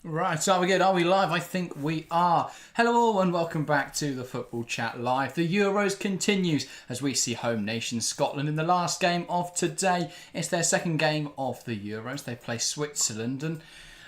Right, so are we good? Are we live? I think we are. Hello all and welcome back to the Football Chat Live. The Euros continues as we see home nation Scotland in the last game of today. It's their second game of the Euros. They play Switzerland and,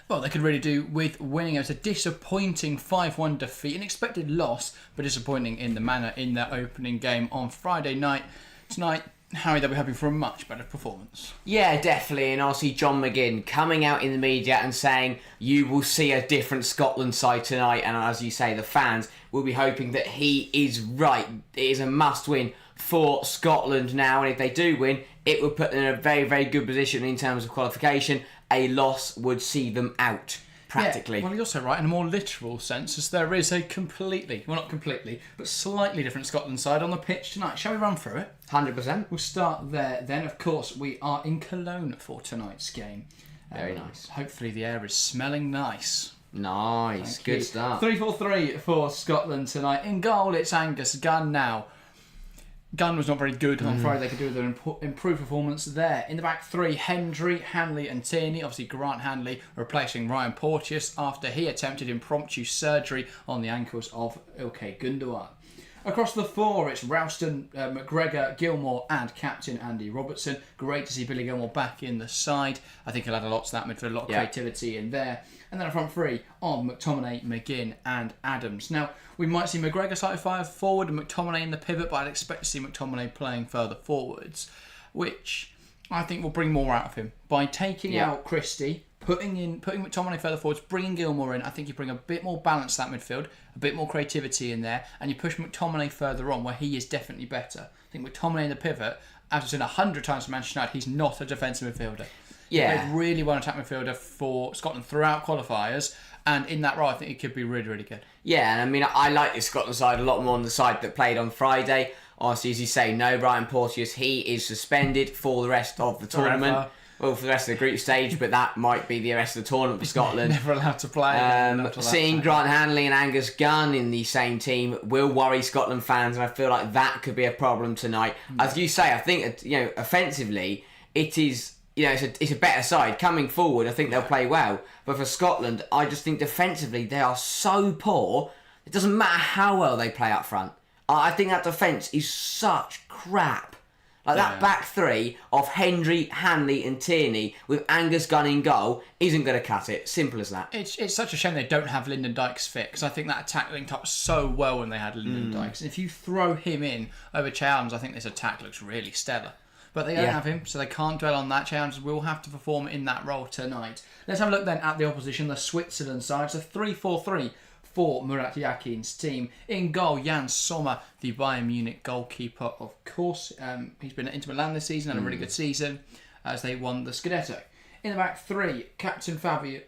well, they could really do with winning. It was a disappointing 5-1 defeat, an expected loss, but disappointing in the manner in their opening game on Friday night. Tonight, Harry, they'll be hoping for a much better performance. Yeah, definitely. And obviously John McGinn coming out in the media and saying you will see a different Scotland side tonight. And as you say, the fans will be hoping that he is right. It is a must-win for Scotland now. And if they do win, it would put them in a very, very good position in terms of qualification. A loss would see them out. Practically. Yeah, well, you're also right in a more literal sense, as there is a completely, well not completely, but slightly different Scotland side on the pitch tonight. Shall we run through it? 100%. We'll start there then. Of course, we are in Cologne for tonight's game. Very nice. Hopefully the air is smelling nice. Nice. Good start. 3-4-3 for Scotland tonight. In goal, it's Angus Gunn now. Gunn was not very good on Friday. They could do with an improved performance there. In the back three, Hendry, Hanley and Tierney. Obviously, Grant Hanley replacing Ryan Porteous after he attempted impromptu surgery on the ankles of Ilkay Gundogan. Across the four, it's Ralston, McGregor, Gilmore and captain Andy Robertson. Great to see Billy Gilmore back in the side. I think he'll add a lot to that midfield, a lot of creativity in there. And then a front three of McTominay, McGinn and Adams. Now, we might see McGregor slightly fire forward and McTominay in the pivot, but I'd expect to see McTominay playing further forwards, which I think will bring more out of him. By taking out Christie, putting McTominay further forwards, bringing Gilmore in, I think you bring a bit more balance to that midfield, a bit more creativity in there, and you push McTominay further on where he is definitely better. I think McTominay in the pivot, as I've seen 100 times for Manchester United, he's not a defensive midfielder. Yeah. He played really well attack midfielder for Scotland throughout qualifiers, and in that role I think he could be really, really good. Yeah, and I mean, I like the Scotland side a lot more on the side that played on Friday. Obviously, as you say, no Ryan Porteous. He is suspended for the rest of the tournament. Well, for the rest of the group stage, but that might be the rest of the tournament for Scotland. Never allowed to play. Seeing Grant Hanley and Angus Gunn in the same team will worry Scotland fans, and I feel like that could be a problem tonight. As you say, I think, offensively, it is... it's a better side. Coming forward, I think they'll play well. But for Scotland, I just think defensively, they are so poor. It doesn't matter how well they play up front. I think that defence is such crap. That back three of Hendry, Hanley and Tierney with Angus Gunn in goal isn't going to cut it. Simple as that. It's such a shame they don't have Lyndon Dykes fit, because I think that attack linked up so well when they had Lyndon Dykes. And if you throw him in over Challenge, I think this attack looks really stellar. But they don't have him, so they can't dwell on that. Challenge will have to perform in that role tonight. Let's have a look then at the opposition, the Switzerland side. It's a 3-4-3 for Murat Yakin's team. In goal, Jan Sommer, the Bayern Munich goalkeeper, of course. He's been at Inter Milan this season, had a really good season as they won the Scudetto. In the back three, Fabian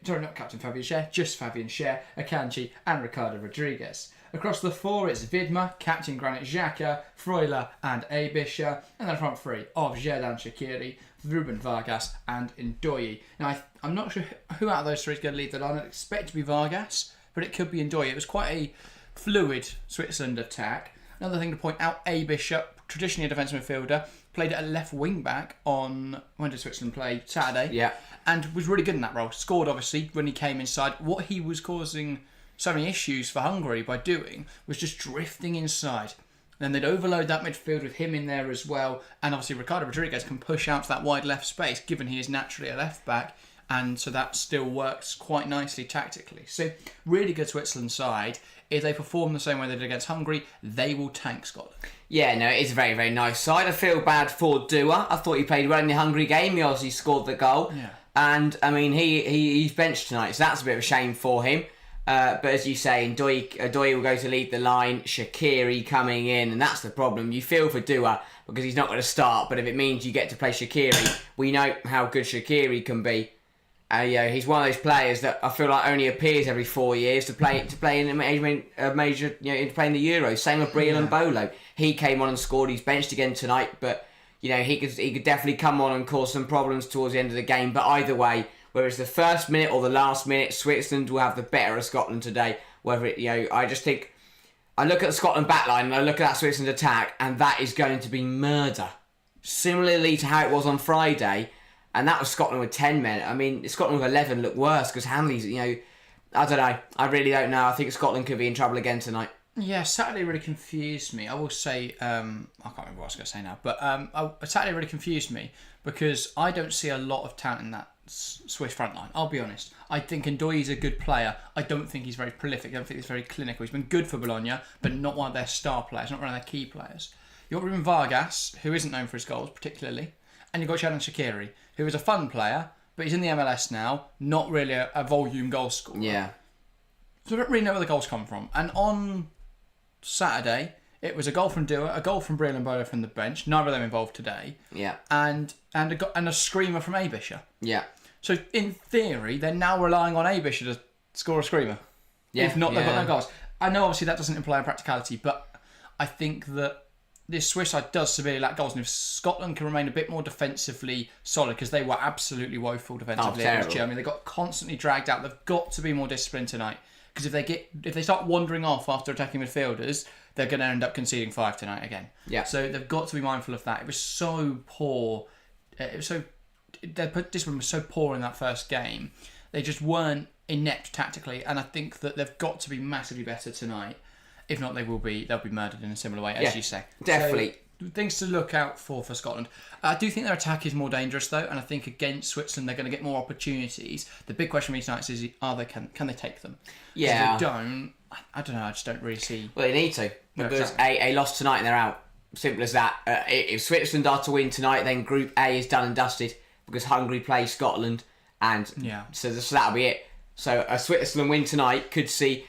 Schär, Akanji and Ricardo Rodriguez. Across the four, it's Vidma, captain Granit Xhaka, Freuler and Abisha. And then a front three of Xherdan Shaqiri, Ruben Vargas and Ndoye. Now, I'm not sure who out of those three is going to lead the line. I'd expect it to be Vargas, but it could be Ndoye. It was quite a fluid Switzerland attack. Another thing to point out, Abisha, traditionally a defensive midfielder, played at a left wing back on, when did Switzerland play? Saturday. Yeah. And was really good in that role. Scored, obviously, when he came inside. What he was causing so many issues for Hungary by doing was just drifting inside. Then they'd overload that midfield with him in there as well. And obviously Ricardo Rodriguez can push out to that wide left space, given he is naturally a left back. And so that still works quite nicely tactically. So really good Switzerland side. If they perform the same way they did against Hungary, they will tank Scotland. Yeah, no, it is a very, very nice side. I feel bad for Dua. I thought he played well in the Hungary game. He obviously scored the goal. Yeah. And, I mean, he's benched tonight, so that's a bit of a shame for him. But as you say, Ndoye will go to lead the line. Shaqiri coming in, and that's the problem. You feel for Dua because he's not going to start, but if it means you get to play Shaqiri, we know how good Shaqiri can be. He's one of those players that I feel like only appears every 4 years to play in a major, to play in the Euros. Same with Briel and Bolo. He came on and scored. He's benched again tonight, but he could definitely come on and cause some problems towards the end of the game. But either way, whether it's the first minute or the last minute, Switzerland will have the better of Scotland today. I just think I look at the Scotland backline and I look at that Switzerland attack, and that is going to be murder. Similarly to how it was on Friday. And that was Scotland with 10 men. I mean, Scotland with 11 looked worse because Hanley's, I don't know. I really don't know. I think Scotland could be in trouble again tonight. Yeah, Saturday really confused me. I will say, I can't remember what I was going to say now, but Saturday really confused me because I don't see a lot of talent in that Swiss front line. I'll be honest. I think Ndoye's a good player. I don't think he's very prolific. I don't think he's very clinical. He's been good for Bologna, but not one of their star players, not one of their key players. You've got Ruben Vargas, who isn't known for his goals particularly, and you've got Xherdan Shaqiri, who is a fun player, but he's in the MLS now, not really a volume goal scorer. Yeah. So I don't really know where the goals come from. And on Saturday, it was a goal from Dua, a goal from Brian from the bench, neither of them involved today. Yeah. And a screamer from Abisha. Yeah. So in theory, they're now relying on Abisha to score a screamer. Yeah. If not, they've got no goals. I know obviously that doesn't imply practicality, but I think that this Swiss side does severely lack goals, and if Scotland can remain a bit more defensively solid, because they were absolutely woeful defensively against Germany, they got constantly dragged out. They've got to be more disciplined tonight, because if they start wandering off after attacking midfielders, they're going to end up conceding 5 tonight again. Yeah. So they've got to be mindful of that. It was so poor. Their discipline was so poor in that first game. They just weren't inept tactically, and I think that they've got to be massively better tonight. If not, they'll be murdered in a similar way, as you say. Definitely. So, things to look out for Scotland. I do think their attack is more dangerous, though, and I think against Switzerland they're going to get more opportunities. The big question for me tonight is, can they take them? Yeah. If they don't, I don't know, I just don't really see... Well, they need to, because a loss tonight and they're out. Simple as that. If Switzerland are to win tonight, then Group A is done and dusted, because Hungary plays Scotland, and so that'll be it. So a Switzerland win tonight could see...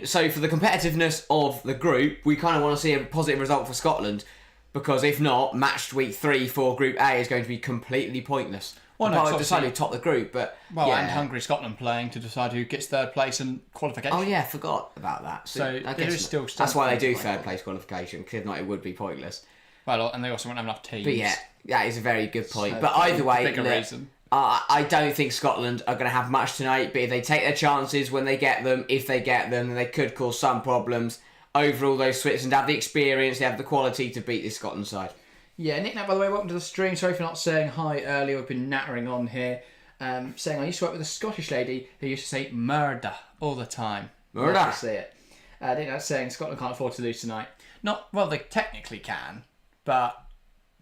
so for the competitiveness of the group, we kind of want to see a positive result for Scotland, because if not, match week 3 for Group A is going to be completely pointless. Well, no, decide who top the group, but and Hungary, Scotland playing to decide who gets third place and qualification. Oh yeah, I forgot about that. So I there guess is still that's why they do third place qualification, because if not, it would be pointless. Well, and they also won't have enough teams. But yeah, that is a very good point. So but either way, reason. I don't think Scotland are going to have much tonight, but if they take their chances when they get them, if they get them, then they could cause some problems. Overall, those Switzerland have the experience, they have the quality to beat this Scotland side. Yeah, Nick, by the way, welcome to the stream. Sorry for not saying hi earlier. We've been nattering on here. Saying I used to work with a Scottish lady who used to say murder all the time. Murder. To say it. Nick, saying Scotland can't afford to lose tonight. They technically can, but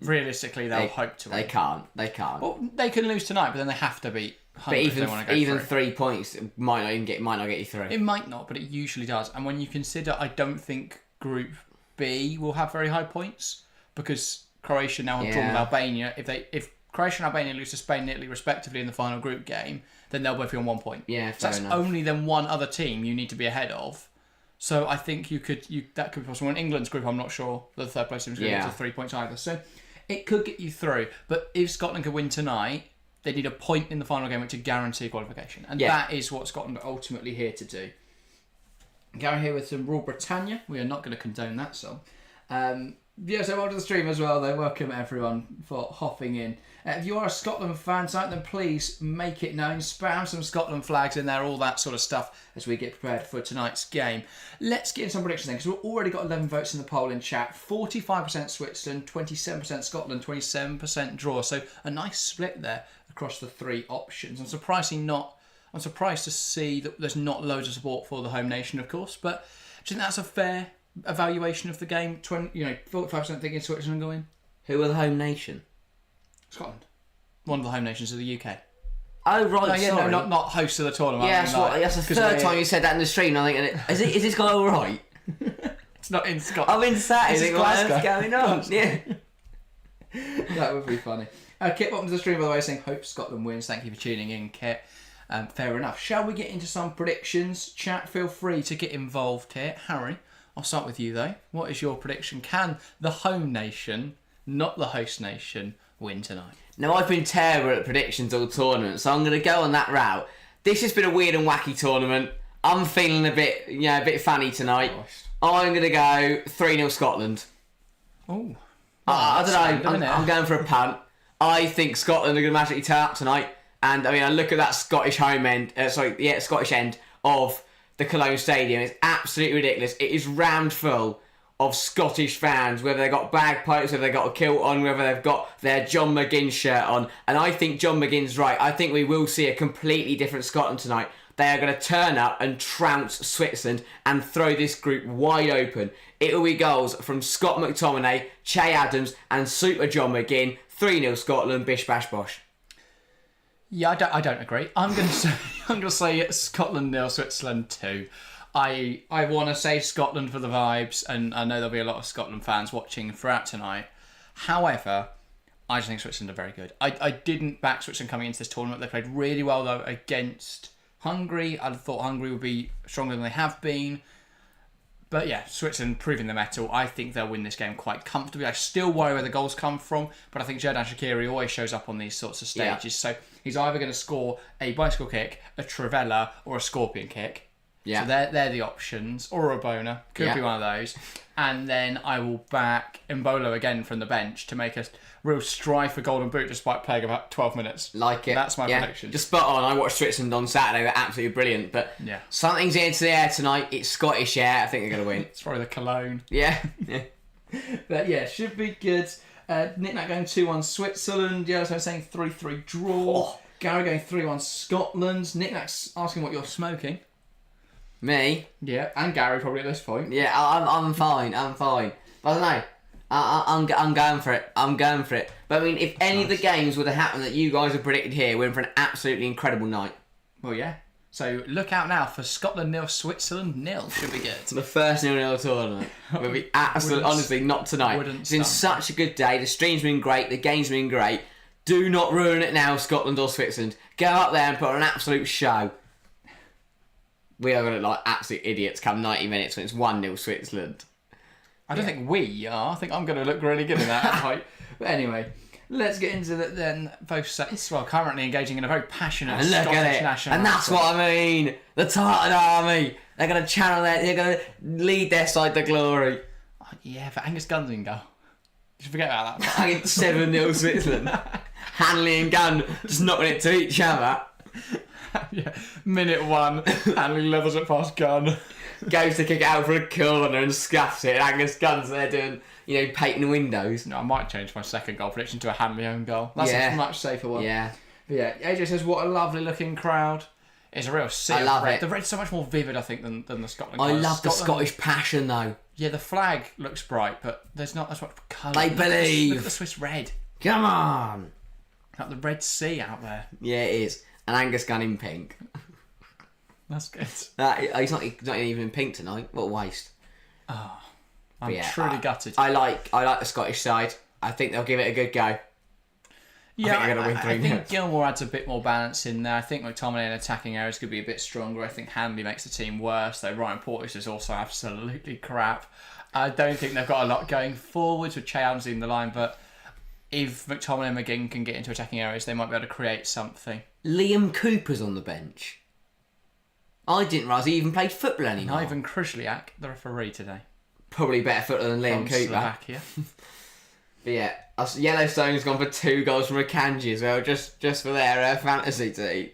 realistically they'll hope to win. They can't. Well, they can lose tonight, but then they have to beat Hungary. But even 3 points might not get you through. It might not, but it usually does. And when you consider, I don't think Group B will have very high points, because Croatia now have drawn with Albania. If Croatia and Albania lose to Spain and Italy respectively in the final group game, then they'll both be on 1 point. Yeah, so that's only then one other team you need to be ahead of. So I think that could be possible. In England's group, I'm not sure the third place team is going to get to 3 points either. So it could get you through. But if Scotland could win tonight, they need a point in the final game, which would guarantee qualification. And that is what Scotland are ultimately here to do. Gary here with some Rule Britannia. We are not going to condone that song. So welcome to the stream as well, though. Welcome everyone for hopping in. If you are a Scotland fan tonight, then please make it known. Spam some Scotland flags in there, all that sort of stuff, as we get prepared for tonight's game. Let's get into some predictions then, because we've already got 11 votes in the poll in chat. 45% Switzerland, 27% Scotland, 27% draw. So a nice split there across the 3 options. I'm surprised to see that there's not loads of support for the home nation, of course, but do you think that's a fair evaluation of the game? 45% thinking Switzerland going. Who are the home nation? Scotland. One of the home nations of the UK. Oh right, sorry. No, not host of the tournament. Yeah, that's the third time you said that in the stream. I'm thinking, is this guy all right? It's not in Scotland. I'm in Saturday. What's going on? Yeah. That would be funny. Kit, welcome to the stream, by the way, saying hope Scotland wins. Thank you for tuning in, Kit. Fair enough. Shall we get into some predictions? Chat, feel free to get involved here. Harry, I'll start with you though. What is your prediction? Can the home nation, not the host nation, win tonight? Now, I've been terrible at predictions all tournament, so I'm going to go on that route. This has been a weird and wacky tournament. I'm feeling a bit funny tonight. I'm going to go 3-0 Scotland. Oh. I don't know. I'm going for a punt. I think Scotland are going to magically turn up tonight. And I look at that Scottish Scottish end of the Cologne Stadium. It's absolutely ridiculous. It is rammed full of Scottish fans, whether they've got bagpipes, whether they've got a kilt on, whether they've got their John McGinn shirt on. And I think John McGinn's right. I think we will see a completely different Scotland tonight. they are going to turn up and trounce Switzerland and throw this group wide open. It will be goals from Scott McTominay, Che Adams and Super John McGinn. 3-0 Scotland, bish bash bosh. Yeah, I don't agree. I'm gonna say Scotland 0, Switzerland 2. I want to say Scotland for the vibes, and I know there'll be a lot of Scotland fans watching throughout tonight. However, I just think Switzerland are very good. I didn't back Switzerland coming into this tournament. They played really well though against Hungary. I thought Hungary would be stronger than they have been. But yeah, Switzerland proving the mettle. I think they'll win this game quite comfortably. I still worry where the goals come from, but I think Xherdan Shaqiri always shows up on these sorts of stages. Yeah. So he's either going to score a bicycle kick, a trivela, or a scorpion kick. Yeah. So they're the options. Or a boner. Could be one of those. And then I will back Mbolo again from the bench to make a real strive for Golden Boot despite playing about 12 minutes. Like it. That's my prediction. Just spot on. I watched Switzerland on Saturday. They're absolutely brilliant. But something's into the air tonight. It's Scottish air. I think they're going to win. It's probably the cologne. Yeah. But yeah, should be good. Nick Nat going 2-1 Switzerland. Yeah, so I'm saying 3-3 draw. Oh. Gary going 3-1 Scotland. Nick Nat's asking what you're smoking. Me? Yeah, and Gary probably at this point. Yeah, I'm fine. But I don't know. I'm going for it. But I mean, if any of the games would have happened that you guys have predicted here, we're in for an absolutely incredible night. Well, yeah. So look out now for Scotland 0, Switzerland 0. Should be good. It's the first 0-0 tournament. Will be absolutely, honestly, not tonight. It's been such a good day. The stream's been great. The game's been great. Do not ruin it now, Scotland or Switzerland. Go up there and put on an absolute show. We are going to look like absolute idiots come 90 minutes when it's 1-0 Switzerland. I don't think we are. I think I'm going to look really good in that height. But anyway, let's get into it then. Both sets, well, currently engaging in a very passionate Scottish national. And that's what I mean. The Tartan Army. They're going to channel their, they're going to lead their side to glory. Oh, yeah, but Angus Gunn's in goal. You should forget about that. 7-0 Switzerland. Hanley and Gunn just knocking it to each other. Yeah, minute 1, Hanley levels it past Gunn. Goes to kick it out for a corner and scuffs it. Angus Gunn's there doing, painting windows. No, I might change my second goal prediction to a Hanley own goal. That's a much safer one. Yeah. But yeah, AJ says, what a lovely looking crowd. It's a real sea of red. The red's so much more vivid, I think, than the Scotland colours. I love the Scottish passion, though. Yeah, the flag looks bright, but there's not as much colour. They believe. Look at the Swiss red. Come on. Like the Red Sea out there. Yeah, it is. And Angus Gunn in pink. That's good. He's not even in pink tonight. What a waste. Oh, I'm truly gutted. I like the Scottish side. I think they'll give it a good go. Yeah, I think Gilmore adds a bit more balance in there. I think McTominay in attacking areas could be a bit stronger. I think Hanley makes the team worse, though Ryan Porteous is also absolutely crap. I don't think they've got a lot going forwards with Che Adams in the line, but if McTominay and McGinn can get into attacking areas, they might be able to create something. Liam Cooper's on the bench. I didn't realise he even played football anymore. Ivan Kryzliak, the referee today. Probably better footballer than Liam Cooper. Slovakia. But yeah, Yellowstone's gone for 2 goals from Akanji as well, just for their fantasy team.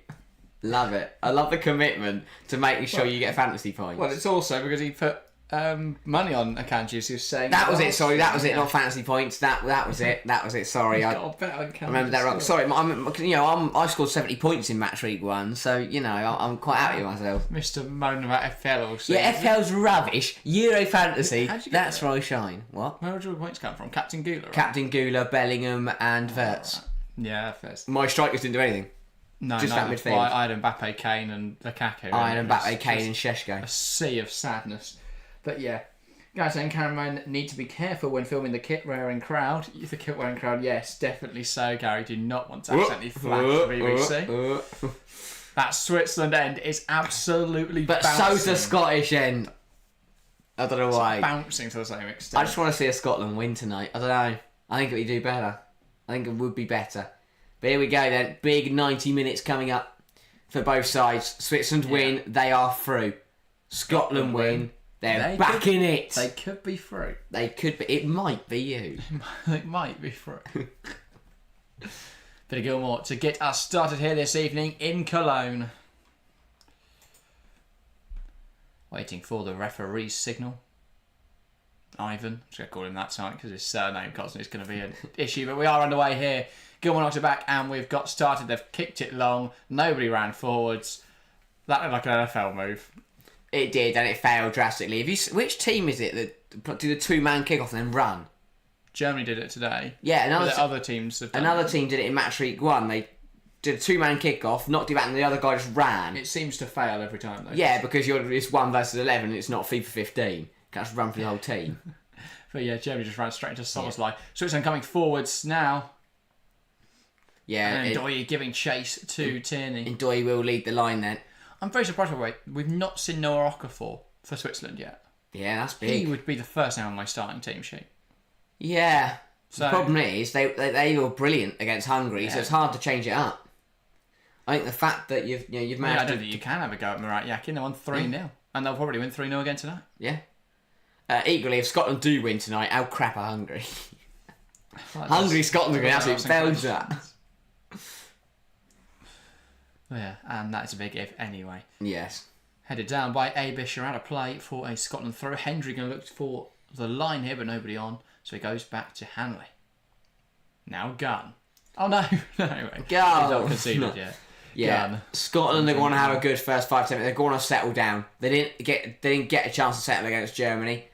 Love it. I love the commitment to making sure you get fantasy points. Well, it's also because he put money on Akanji, as he was saying. That was it, sorry, that was it, not fantasy points. That was it, sorry. I remember that wrong. Sorry, I scored 70 points in Match League 1, so, I'm quite happy with myself. Mr. Moan about FPL also. Yeah, FPL's rubbish. Euro Fantasy, that's where I shine. What? Where would your points come from? Captain Gula, right? Captain Gula, Bellingham and Wirtz. Yeah, first. My strikers didn't do anything. No, just that midfield. Well, I had Mbappe, Kane and Lukaku. I had Mbappe, Kane and Šeško. A sea of sadness. But yeah, guys saying cameramen need to be careful when filming the kit-wearing crowd. The kit-wearing crowd, yes, definitely so, Gary. Do not want to accidentally flash the BBC. That Switzerland end is absolutely But bouncing. so's the Scottish end. I don't know why. Bouncing to the same extent. I just want to see a Scotland win tonight. I don't know. I think it would do better. I think it would be better. But here we go then. Big 90 minutes coming up for both sides. Switzerland win. They are through. Scotland win. They're back in it. They could be through. They could be. It might be you. It might be through. Bit of Gilmore to get us started here this evening in Cologne. Waiting for the referee's signal. Ivan. I'm just going to call him that tonight because his surname constantly is going to be an issue. But we are underway here. Gilmore knocked it back and we've got started. They've kicked it long. Nobody ran forwards. That looked like an NFL move. It did, and it failed drastically. Which team is it that do the 2-man kickoff and then run? Germany did it today. Yeah, other teams have done another it. team did it in match week 1. They did a 2-man kickoff, knocked it back, and the other guy just ran. It seems to fail every time, though. Yeah, because it's 1 versus 11. It's not FIFA 15. You can't just run through the whole team. But yeah, Germany just ran straight into Sommer's line. Switzerland coming forwards now. Yeah, And Ndoye giving chase to Tierney. Ndoye will lead the line then. I'm very surprised, by the way, we've not seen Noah Okafor for Switzerland yet. Yeah, that's big. He would be the first name on my starting team sheet. Yeah. So, the problem is, they were brilliant against Hungary, so it's hard to change it up. I think the fact that you've managed I don't think you can have a go at Murat Yakin. They won 3-0. And they'll probably win 3-0 again tonight. Yeah. Equally, if Scotland do win tonight, how crap are Hungary? Scotland are going to absolutely belch that. Yeah, and that's a big if anyway. Yes. Headed down by Abish, out of play for a Scotland throw. Hendry going to look for the line here, but nobody on. So he goes back to Hanley. Now Gunn. Oh no, no anyway. Gunn. He's not conceded yet. Yeah, Gunn. Scotland are going to have a good first 5-10 minutes. They're going to settle down. They didn't get a chance to settle against Germany.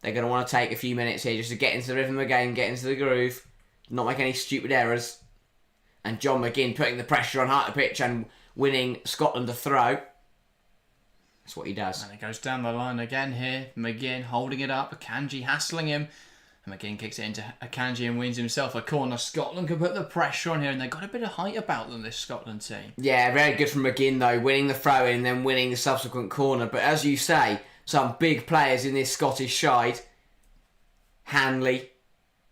They're going to want to take a few minutes here just to get into the rhythm of the game, get into the groove, not make any stupid errors. And John McGinn putting the pressure on heart to pitch and winning Scotland a throw. That's what he does. And it goes down the line again here. McGinn holding it up. Akanji hassling him. And McGinn kicks it into Akanji and wins himself a corner. Scotland can put the pressure on here, and they've got a bit of height about them, this Scotland team. Yeah, very good from McGinn though, winning the throw in and then winning the subsequent corner. But as you say, some big players in this Scottish side. Hanley,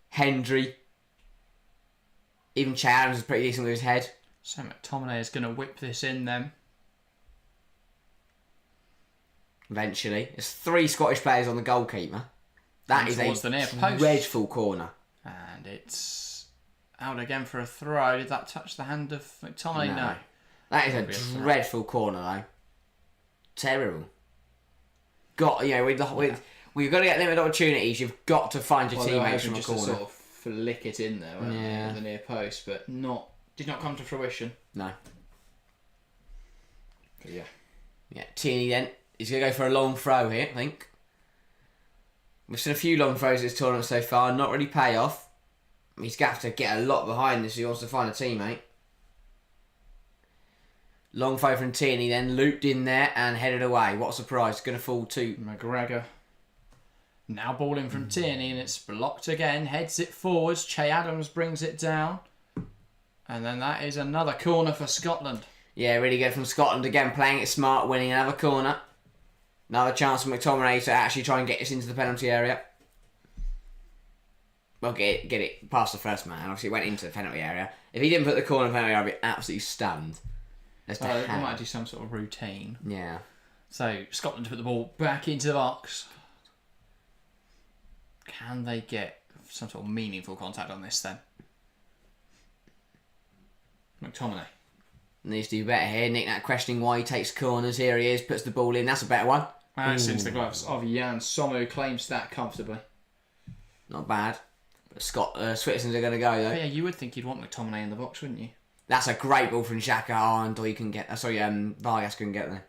Hendry, even Che Adams is pretty decent with his head. So McTominay is going to whip this in then. Eventually. There's 3 Scottish players on the goalkeeper. That is a dreadful corner. And it's out again for a throw. Did that touch the hand of McTominay? No. That is a dreadful corner though. Terrible. We've got to get limited opportunities. You've got to find your teammates from a corner. To sort of flick it in there, at the near post, but did not come to fruition. No. But yeah. Yeah, Tierney then. He's going to go for a long throw here, I think. We've seen a few long throws this tournament so far, not really pay off. He's going to have to get a lot behind this if he wants to find a teammate. Long throw from Tierney then, looped in there and headed away. What a surprise. Going to fall to McGregor. Now ball in from Tierney and it's blocked again. Heads it forwards. Che Adams brings it down. And then that is another corner for Scotland. Yeah, really good from Scotland again, playing it smart, winning another corner. Another chance for McTominay to actually try and get us into the penalty area. Well, get it past the first man. Obviously, it went into the penalty area. If he didn't put the corner in the penalty area, I'd be absolutely stunned. They might do some sort of routine. Yeah. So, Scotland to put the ball back into the box. Can they get some sort of meaningful contact on this then? McTominay. Needs to do better here. Nick Nat questioning why he takes corners. Here he is, puts the ball in. That's a better one. And since the gloves of Jan Sommer, claims that comfortably. Not bad. But Switzerland are going to go though. But yeah, you would think you'd want McTominay in the box, wouldn't you? That's a great ball from Xhaka. And you can get. Vargas couldn't get there.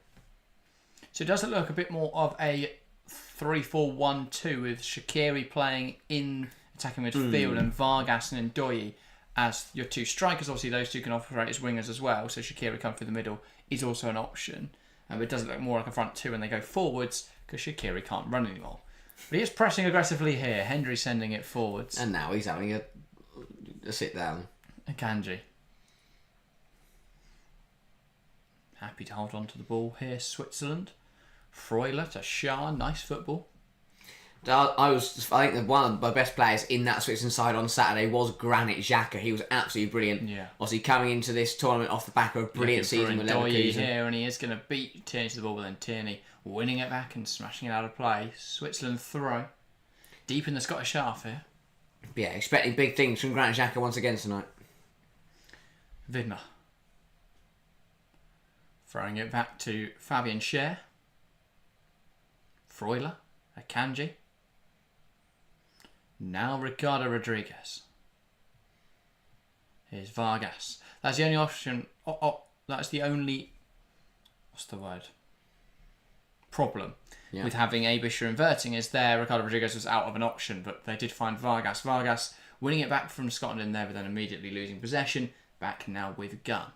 So does it look a bit more of a 3-4-1-2 with Shaqiri playing in attacking midfield and Vargas and Ndoye as your 2 strikers? Obviously, those 2 can operate as wingers as well. So Shaqiri coming through the middle is also an option. But it doesn't look more like a front 2 when they go forwards because Shaqiri can't run anymore. But he is pressing aggressively here. Hendry sending it forwards. And now he's having a sit down. Akanji. Happy to hold on to the ball here, Switzerland. Freuler to Shah, nice football. I think one of the best players in that Switzerland side on Saturday was Granit Xhaka. He was absolutely brilliant. Yeah. Obviously coming into this tournament off the back of a brilliant season with Leverkusen. Here, and he is going to beat Tierney to the ball, but then Tierney winning it back and smashing it out of play. Switzerland throw. Deep in the Scottish half here. Yeah, expecting big things from Granit Xhaka once again tonight. Vidmer. Throwing it back to Fabian Schär. Freuler. Akanji. Now Ricardo Rodriguez. Here's Vargas. That's the only option. That's the only what's the word? Problem Yeah. with having Abisher inverting is there. Ricardo Rodriguez was out of an option, but they did find Vargas. Vargas winning it back from Scotland in there, but then immediately losing possession. Back now with Gunn.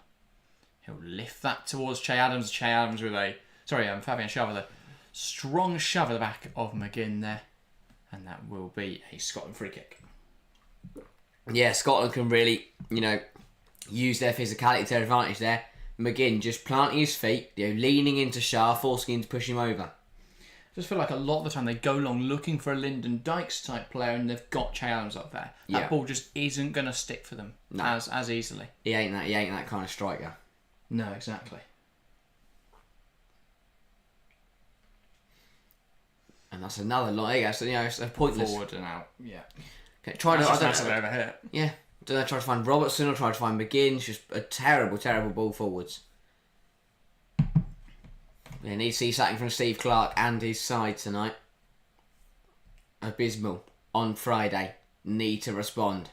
He'll lift that towards Che Adams. Che Adams with Fabian Schär with a strong shove at the back of McGinn there. And that will be a Scotland free kick. Yeah, Scotland can really, use their physicality to their advantage there. McGinn just planting his feet, leaning into Schär, forcing him to push him over. I just feel like a lot of the time they go long looking for a Lyndon Dykes type player and they've got Che Adams up there. That ball just isn't going to stick for them as easily. He ain't that kind of striker. No, exactly. And that's another line. It's a pointless. Forward and out. Yeah. Okay, over here. Yeah. Don't they try to find Robertson or try to find McGinn? It's just a terrible, terrible ball forwards. They need to see something from Steve Clarke and his side tonight. Abysmal. On Friday. Need to respond.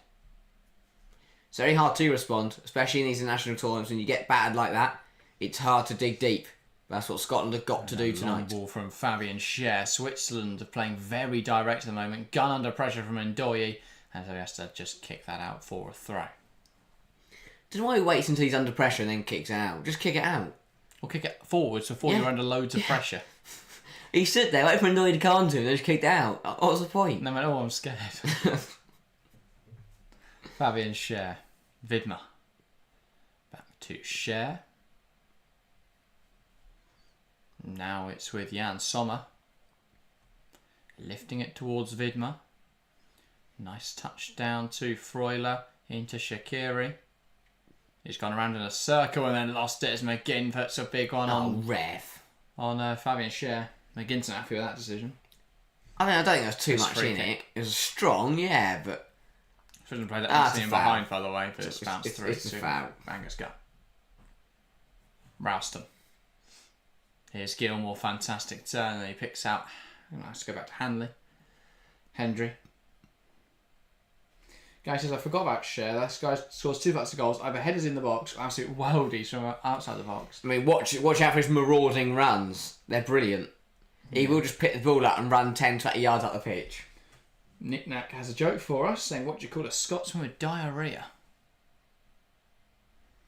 It's very hard to respond, especially in these international tournaments. When you get battered like that, it's hard to dig deep. That's what Scotland have got to do tonight. Long ball from Fabian Schär. Switzerland are playing very direct at the moment. Gunn under pressure from Ndoye. And so he has to just kick that out for a throw. Don't know why he waits until he's under pressure and then kicks it out. Just kick it out. Or kick it forward so you're under loads of pressure. He stood there waiting for Ndoye to come to him and then just kicked it out. What's the point? No matter I'm scared. Fabian Schär. Vidma. Back to Schär. Now it's with Jan Sommer. Lifting it towards Vidma. Nice touch down to Freuler into Shaqiri. He's gone around in a circle and then lost it as McGinn puts a big one on Fabian Schär. McGinn's not happy with that decision. I don't think there was too much in it. It was strong, but... Shouldn't play that in behind, by the way, but it's bounced through it's a foul. Angus Gunn. Ralston. Here's Gilmore, fantastic turn, and he picks out... Nice to go back to Hanley. Hendry. Guy says, I forgot about Schär. This guy scores 2 fantastic goals. Either headers in the box or absolute worldies from outside the box. I mean, watch out for his marauding runs. They're brilliant. He will just pick the ball up and run 10, 20 yards up the pitch. Nick Nack has a joke for us, saying, what do you call a Scotsman with diarrhoea?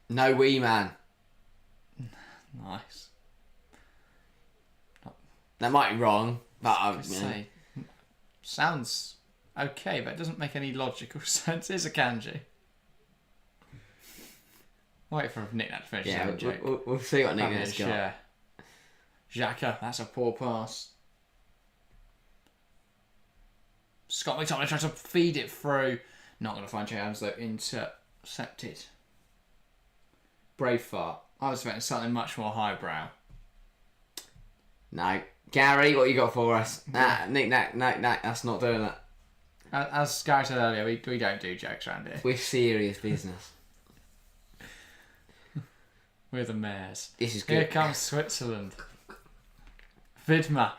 No wee man. Nice. That might be wrong, but sounds okay, but it doesn't make any logical sense. It's a kanji. Wait for Nick Nack to finish his joke. We'll see what Nick Nack's got. Xhaka, that's a poor pass. Scott McTominay tries to feed it through. Not going to find Che Adams though. Intercepted. Braveheart. I was expecting something much more highbrow. No. Gary, what you got for us? Nick Nack, that's not doing it. As Gary said earlier, we don't do jokes around here. We're serious business. We're the mares. This is good. Here comes Switzerland. Vidma.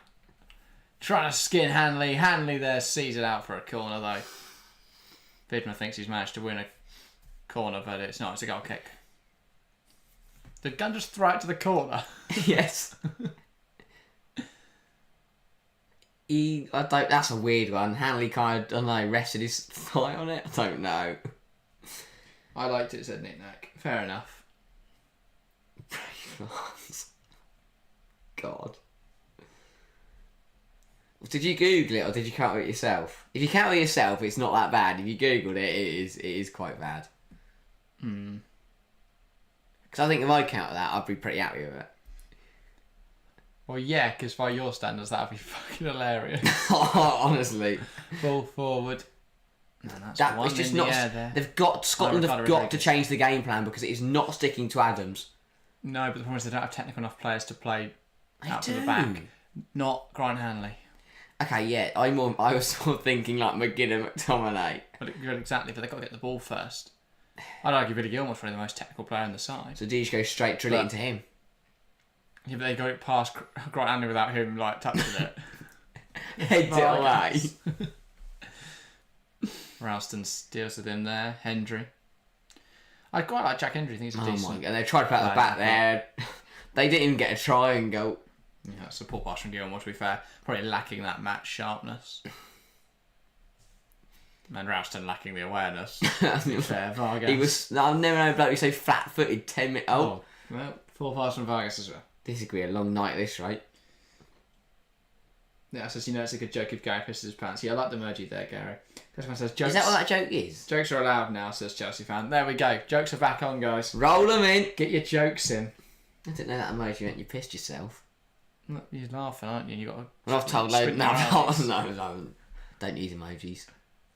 Trying to skin Hanley. Hanley there sees it out for a corner though. Vidma thinks he's managed to win a corner, but it's not. It's a goal kick. Did Gunn just throw it to the corner? Yes. That's a weird one. Hanley kind of, rested his thigh on it. I don't know. I liked it, said Nick Nack. Fair enough. God. Did you Google it or did you count it yourself? If you count it yourself, it's not that bad. If you Googled it, it is quite bad. Because I think if I counted that, I'd be pretty happy with it. Well, yeah, because by your standards, that would be fucking hilarious. Honestly. Ball forward. No, that's it's just not. Scotland have got to change the game plan because it is not sticking to Adams. No, but the problem is they don't have technical enough players to play out to the back. Not Grant Hanley. Okay, yeah, I was sort of thinking like McGinn and McTominay. But exactly, but they've got to get the ball first. I'd argue Billy Gilmore's probably the most technical player on the side. So do you just go straight drill it into him? Yeah, but they got it past Grant Hanley without him touching it. Heads it away. Ralston deals with him there. Hendry. I quite like Jack Hendry. I think he's a decent. And they tried to put the back there. They didn't even get a try and go. Yeah, support pass from Gilmore, to be fair. Probably lacking that match sharpness. And Ralston lacking the awareness. Fair, Vargas. I've never known a bloke who's so flat-footed 10 minutes. Oh. Well, 4 pass from Vargas as well. This is going to be a long night, this, right? Yeah, says, it's a good joke if Gary pisses his pants. Yeah, I like the emoji there, Gary. Says, jokes, is that what that joke is? Jokes are allowed now, says Chelsea fan. There we go. Jokes are back on, guys. Roll them in. Get your jokes in. I didn't know that emoji meant you pissed yourself. You're laughing, aren't you? You got. Well, I've told loads. No. Don't use emojis.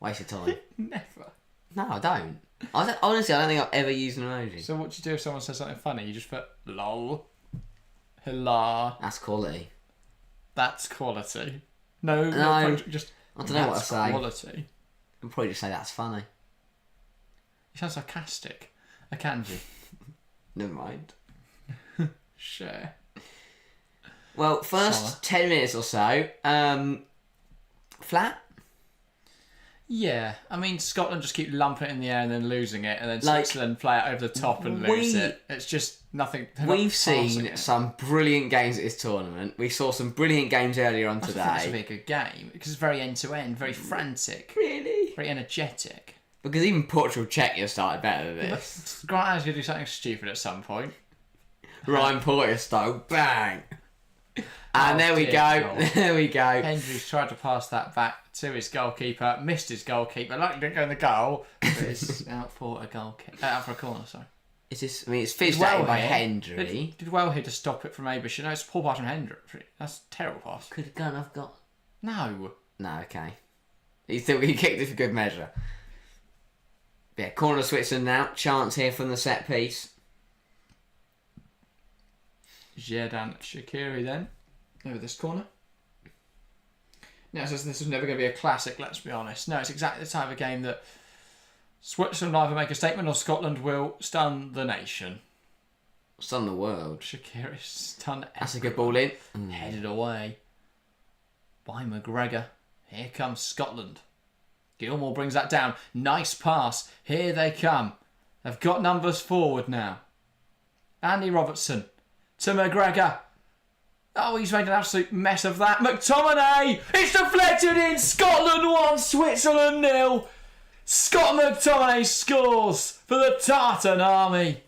Waste of time. Never. No, I don't. Honestly, I don't think I've ever used an emoji. So what do you do if someone says something funny? You just put lol, hila. That's quality. That's quality. No, just. I don't know what to say. Quality. I'll probably just say that's funny. You sound sarcastic. I can do. Never mind. Share. Well, first 10 minutes or so, flat. Yeah, I mean, Scotland just keep lumping it in the air and then losing it, and then Switzerland play it over the top and lose it. It's just nothing. We've seen some brilliant games at this tournament. We saw some brilliant games earlier on today. I think it's a good game because it's very end-to-end, very frantic. Really? Very energetic. Because even Portugal-Czechia started better than this. Grant is going to do something stupid at some point. Ryan Porter style, bang! And there we go. There we go. Hendry's tried to pass that back to his goalkeeper, missed his goalkeeper. Luckily didn't go in the goal, but it's out for a goal kick. Out for a corner, sorry. It's fizzed out by Hendry. Did well here to stop it from Abish. You know, it's a poor pass from Hendry. That's a terrible pass. Could have gone. I've got. No, okay. He kicked it for good measure. Yeah, corner Switzerland now. Chance here from the set piece. Xherdan Shaqiri then. Over this corner. Now, this was never going to be a classic, let's be honest. No, it's exactly the type of game that Switzerland either make a statement or Scotland will stun the nation. Stun the world. Shaqiri stun everyone. That's a good ball in. Headed away by McGregor. Here comes Scotland. Gilmore brings that down. Nice pass. Here they come. They've got numbers forward now. Andy Robertson to McGregor. Oh, he's made an absolute mess of that. McTominay! It's deflected in! Scotland 1, Switzerland 0. Scott McTominay scores for the Tartan Army.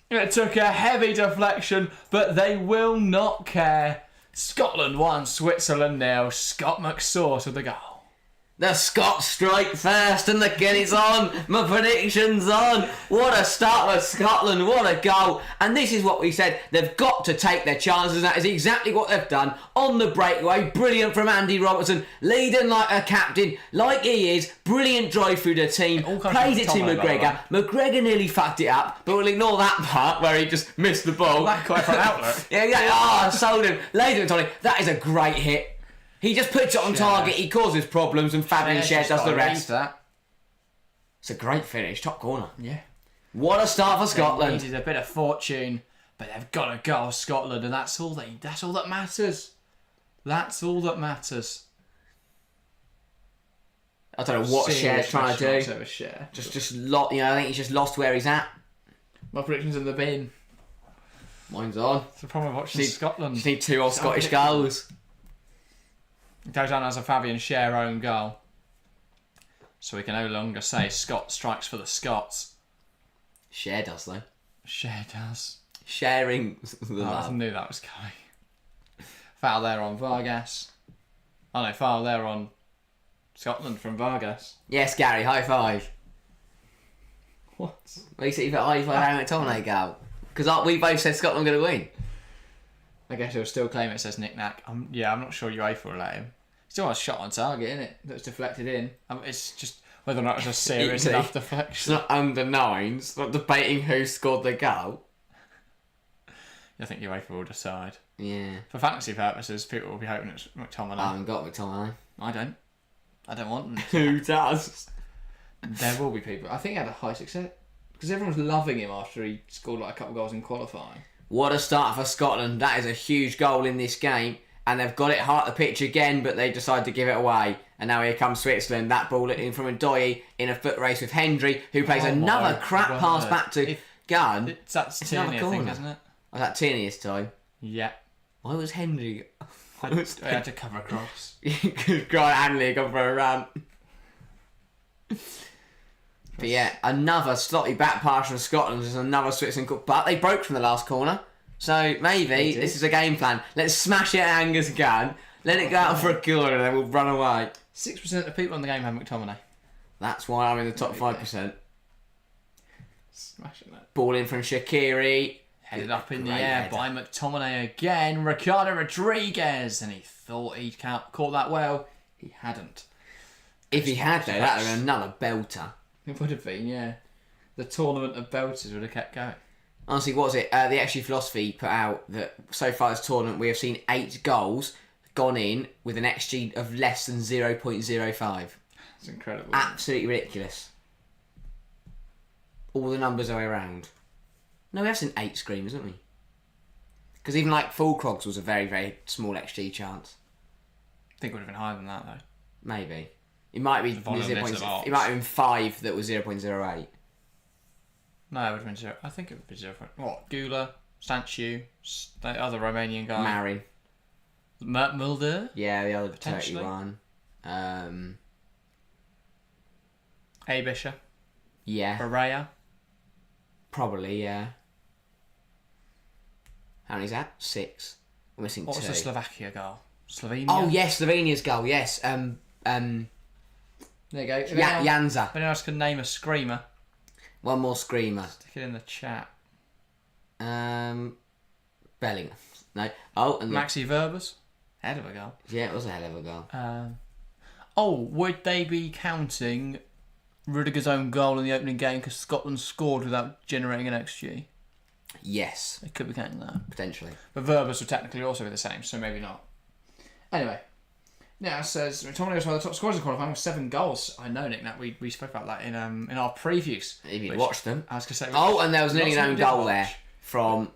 It took a heavy deflection, but they will not care. Scotland 1, Switzerland 0. Scott McSauce with the goal. The Scots strike first and the Guinea's on. My prediction's on. What a start for Scotland. What a goal. And this is what we said. They've got to take their chances. That is exactly what they've done on the breakaway. Brilliant from Andy Robertson. Leading like a captain, like he is. Brilliant drive through the team. Plays it to McGregor. McGregor nearly fucked it up, but we'll ignore that part where he just missed the ball. That quite for an outlet. Yeah, exactly. Sold him. Laid it to Tony. That is a great hit. He just puts it on target, he causes problems, and Fabian Schär does the rest. It's a great finish, top corner. Yeah. What a start for Scotland. They needed a bit of fortune, but they've got to go Scotland, and that's all that matters. That's all that matters. I don't know what Schär's trying to do. Schär. I think he's just lost where he's at. My prediction's in the bin. Mine's on. It's the problem with watching Scotland. Just need 2 all Scottish goals. It goes down as a Fabian Schär own goal. So we can no longer say Scott strikes for the Scots. Schär does, though. Schär does. Sharing the love. I knew that was coming. Foul there on Vargas. Oh no, foul there on Scotland from Vargas. Yes, Gary, high five. What? Well, you said you put high five Harry McTominay goal. Because we both said Scotland were going to win. I guess he'll still claim it says knick-knack. I'm not sure UEFA will let him. Still has a shot on target, isn't it? That's deflected in. It's just whether or not it's a serious enough deflection. It's not under 9s. It's not debating who scored the goal. I think UEFA will decide. Yeah. For fantasy purposes, people will be hoping it's McTominay. I haven't got McTominay. I don't want them. Who does? There will be people. I think he had a high success because everyone's loving him after he scored like a couple of goals in qualifying. What a start for Scotland. That is a huge goal in this game. And they've got it hard at the pitch again, but they decide to give it away. And now here comes Switzerland. That ball in from Ndoye in a foot race with Hendry, who plays another crap pass back to Gunn. That's Tierney, I think, isn't it? Was that Tierney this time? Yeah. Why was Henry... I had to cover across. Grant Hanley gone for a run. But yeah, another slightly back pass from Scotland. There's another Switzerland goal. But they broke from the last corner. So maybe this is a game plan. Let's smash it at Angus Gunn. Let it go out for a corner and then we'll run away. 6% of people on the game have McTominay. That's why I'm in the top 5%. Smashing it. Ball in from Shaqiri. Headed up in the air by McTominay again. Ricardo Rodriguez. And he thought he'd caught that well. He hadn't. If he had, though, that would have been another belter. It would have been, yeah. The tournament of belters would have kept going. Honestly, what was it? The XG Philosophy put out that so far this tournament we have seen 8 goals gone in with an XG of less than 0.05. It's incredible. Absolutely ridiculous. All the numbers are around. No, we have seen 8 screamers, haven't we? Because even like Full Crogs was a very, very small XG chance. I think it would have been higher than that, though. Maybe. It might be 0.0. It might have been 5 that was 0.08. No, it would have been 0. I think it would be 0. What? Gula, Stanciu, the other Romanian guy. Marin. Mulder? Yeah, the other Turkey one. Abisha. Yeah. Berea. Probably, yeah. How many's that? 6. We're missing 2. What was the Slovakia goal? Slovenia? Oh, yes, Slovenia's goal, yes. There you go. Janza. If anyone else can name a screamer, one more screamer. stick it in the chat. Bellingham. No. Maxi Verbers. Head of a goal. Yeah, it was a hell of a goal. Would they be counting Rudiger's own goal in the opening game because Scotland scored without generating an XG? Yes. They could be counting that. Potentially. But Verbers would technically also be the same, so maybe not. Anyway. Now it says McTominay was one of the top scorers in qualifying with 7 goals. I know, Nick, that we spoke about that in our previews. If you watched them. I was going to say. And there was nearly an own goal there from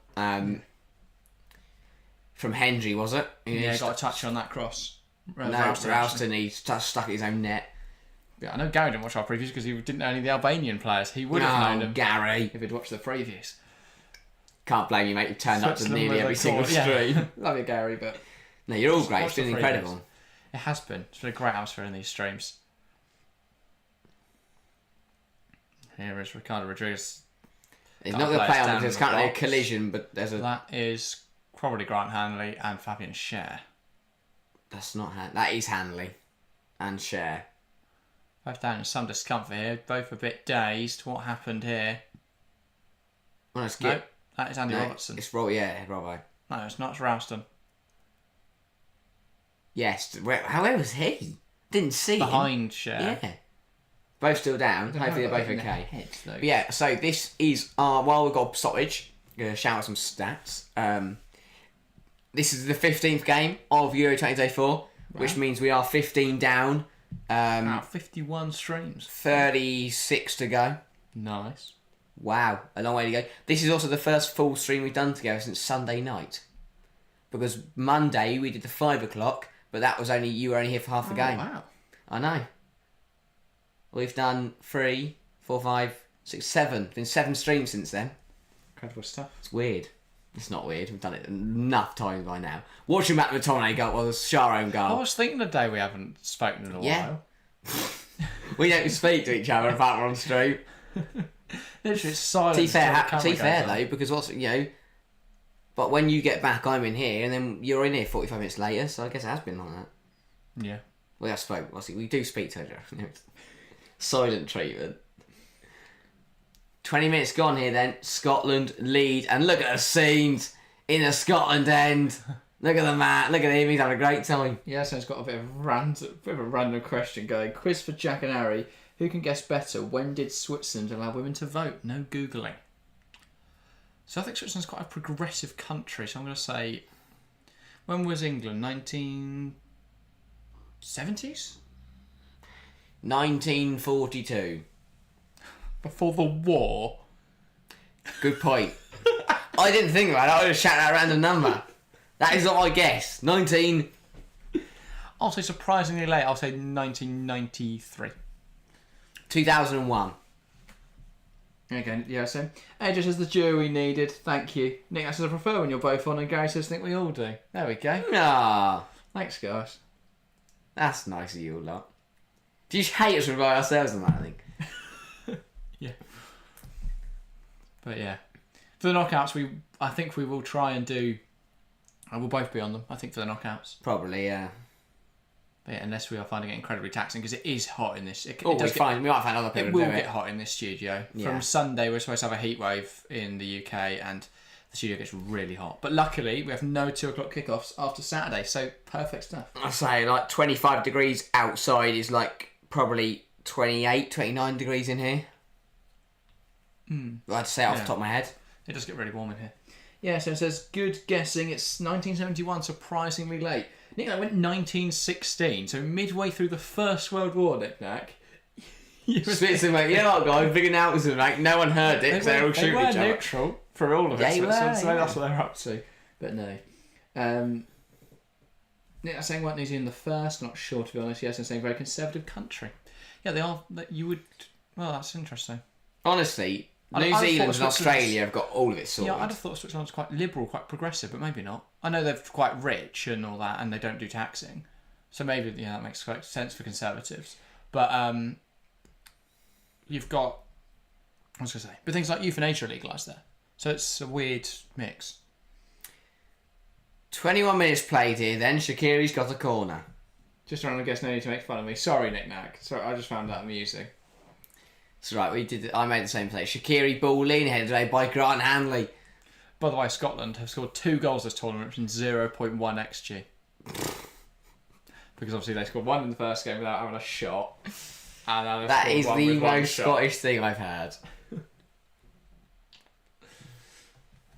Hendry, was it? Yeah, got a touch on that cross. Ralston, he stuck at his own net. Yeah, I know Gary didn't watch our previews because he didn't know any of the Albanian players. He would have known them. Gary. If he'd watched the previews. Can't blame you, mate. You turned up to nearly every single stream. Love you, Gary, but... No, you're all great. It's been incredible. It has been. It's been a great atmosphere in these streams. Here is Ricardo Rodriguez. He's not going to play on because there's currently a collision, but there's a... That is probably Grant Hanley and Fabian Schär. That's not That is Hanley and Schär. Both down in some discomfort here. Both a bit dazed. What happened here? Well, it's no, that is Andy Robertson. It's Robbo. No, it's not. It's Ralston. Yes. Where was he? Didn't see Behind Schär. Yeah. Both still down. Hopefully they're both okay. But yeah, so this is while we've got stoppage, I'm going to shout out some stats. This is the 15th game of Euro 2024, which means we are 15 down. Out 51 streams. 36 to go. Nice. Wow, a long way to go. This is also the first full stream we've done together since Sunday night. Because Monday we did the 5 o'clock, but that was you were only here for half the game. Wow. I know. We've done 3, 4, 5, 6, 7. Been 7 streams since then. Incredible stuff. It's weird. It's not weird. We've done it enough times by now. Watching Matt McTominay goal was Schär own goal. I was thinking the day we haven't spoken in a while. We don't speak to each other apart from on stream. Literally, it's silence. To be fair though, because also, but when you get back, I'm in here, and then you're in here 45 minutes later, so I guess it has been like that. Yeah. We have spoken. Obviously, we do speak to each other. Silent treatment. 20 minutes gone here then. Scotland lead. And look at the scenes in the Scotland end. Look at the man. Look at him. He's having a great time. Yeah, so it's got a bit of a random question going. Quiz for Jack and Harry. Who can guess better? When did Switzerland allow women to vote? No Googling. So I think Switzerland's quite a progressive country. So I'm going to say... When was England? 1970s? 1942. Before the war? Good point. I didn't think about it. I would have shouted out a random number. That is not my guess. 19... I'll say surprisingly late. I'll say 1993. 2001. Okay, yeah, so Edge says the duo we needed. Thank you. Nick says I prefer when you're both on, and Gary says think we all do. There we go. Ah, Thanks, guys. that's nice of you lot. Do you hate us for by ourselves on that, I think? Yeah. But yeah. For the knockouts, I think we will try and do... we'll both be on them, I think, for the knockouts. Probably, yeah. But yeah, unless we are finding it incredibly taxing, because it is hot in this... We might find other people It to will do get it. hot in this studio. Yeah. From Sunday, we're supposed to have a heat wave in the UK, and the studio gets really hot. But luckily, we have no 2 o'clock kickoffs after Saturday, so perfect stuff. I say, like, 25 degrees outside is, like, probably 28, 29 degrees in here. I'd say off the top of my head. It does get really warm in here. Yeah, so it says, good guessing, it's 1971, surprisingly late. Nick Nack went 1916, so midway through the First World War, Nick Nack. Switzerland, mate, you know what, guys? Big announcement, like, no one heard it because they were all shooting each other. Neutral for all of it, They were, so yeah. that's what they're up to. But no. Nick Nack saying, weren't New Zealand the first? Not sure, to be honest. Yes, I'm saying very conservative country. Yeah, they are. You would... Well, that's interesting. Honestly... I'd New have Zealand thought and Australia have got all of it sorted. Yeah, I'd have thought Switzerland's quite liberal, quite progressive, but maybe not. I know they're quite rich and all that, and they don't do taxing. So maybe, yeah, that makes quite sense for Conservatives. But you've got... I was going to say... But things like euthanasia are legalised there. So it's a weird mix. 21 minutes played here then. Shaqiri's got a corner. Just trying to guess no need to make fun of me. Sorry, Nick Nack. Sorry, I just found that amusing. That's right, I made the same play. Shaqiri ball in, headed away by Grant Hanley. By the way, Scotland have scored 2 goals this tournament from 0.1 XG. Because obviously they scored 1 in the first game without having a shot. And now That is the with one most shot. Scottish thing I've heard.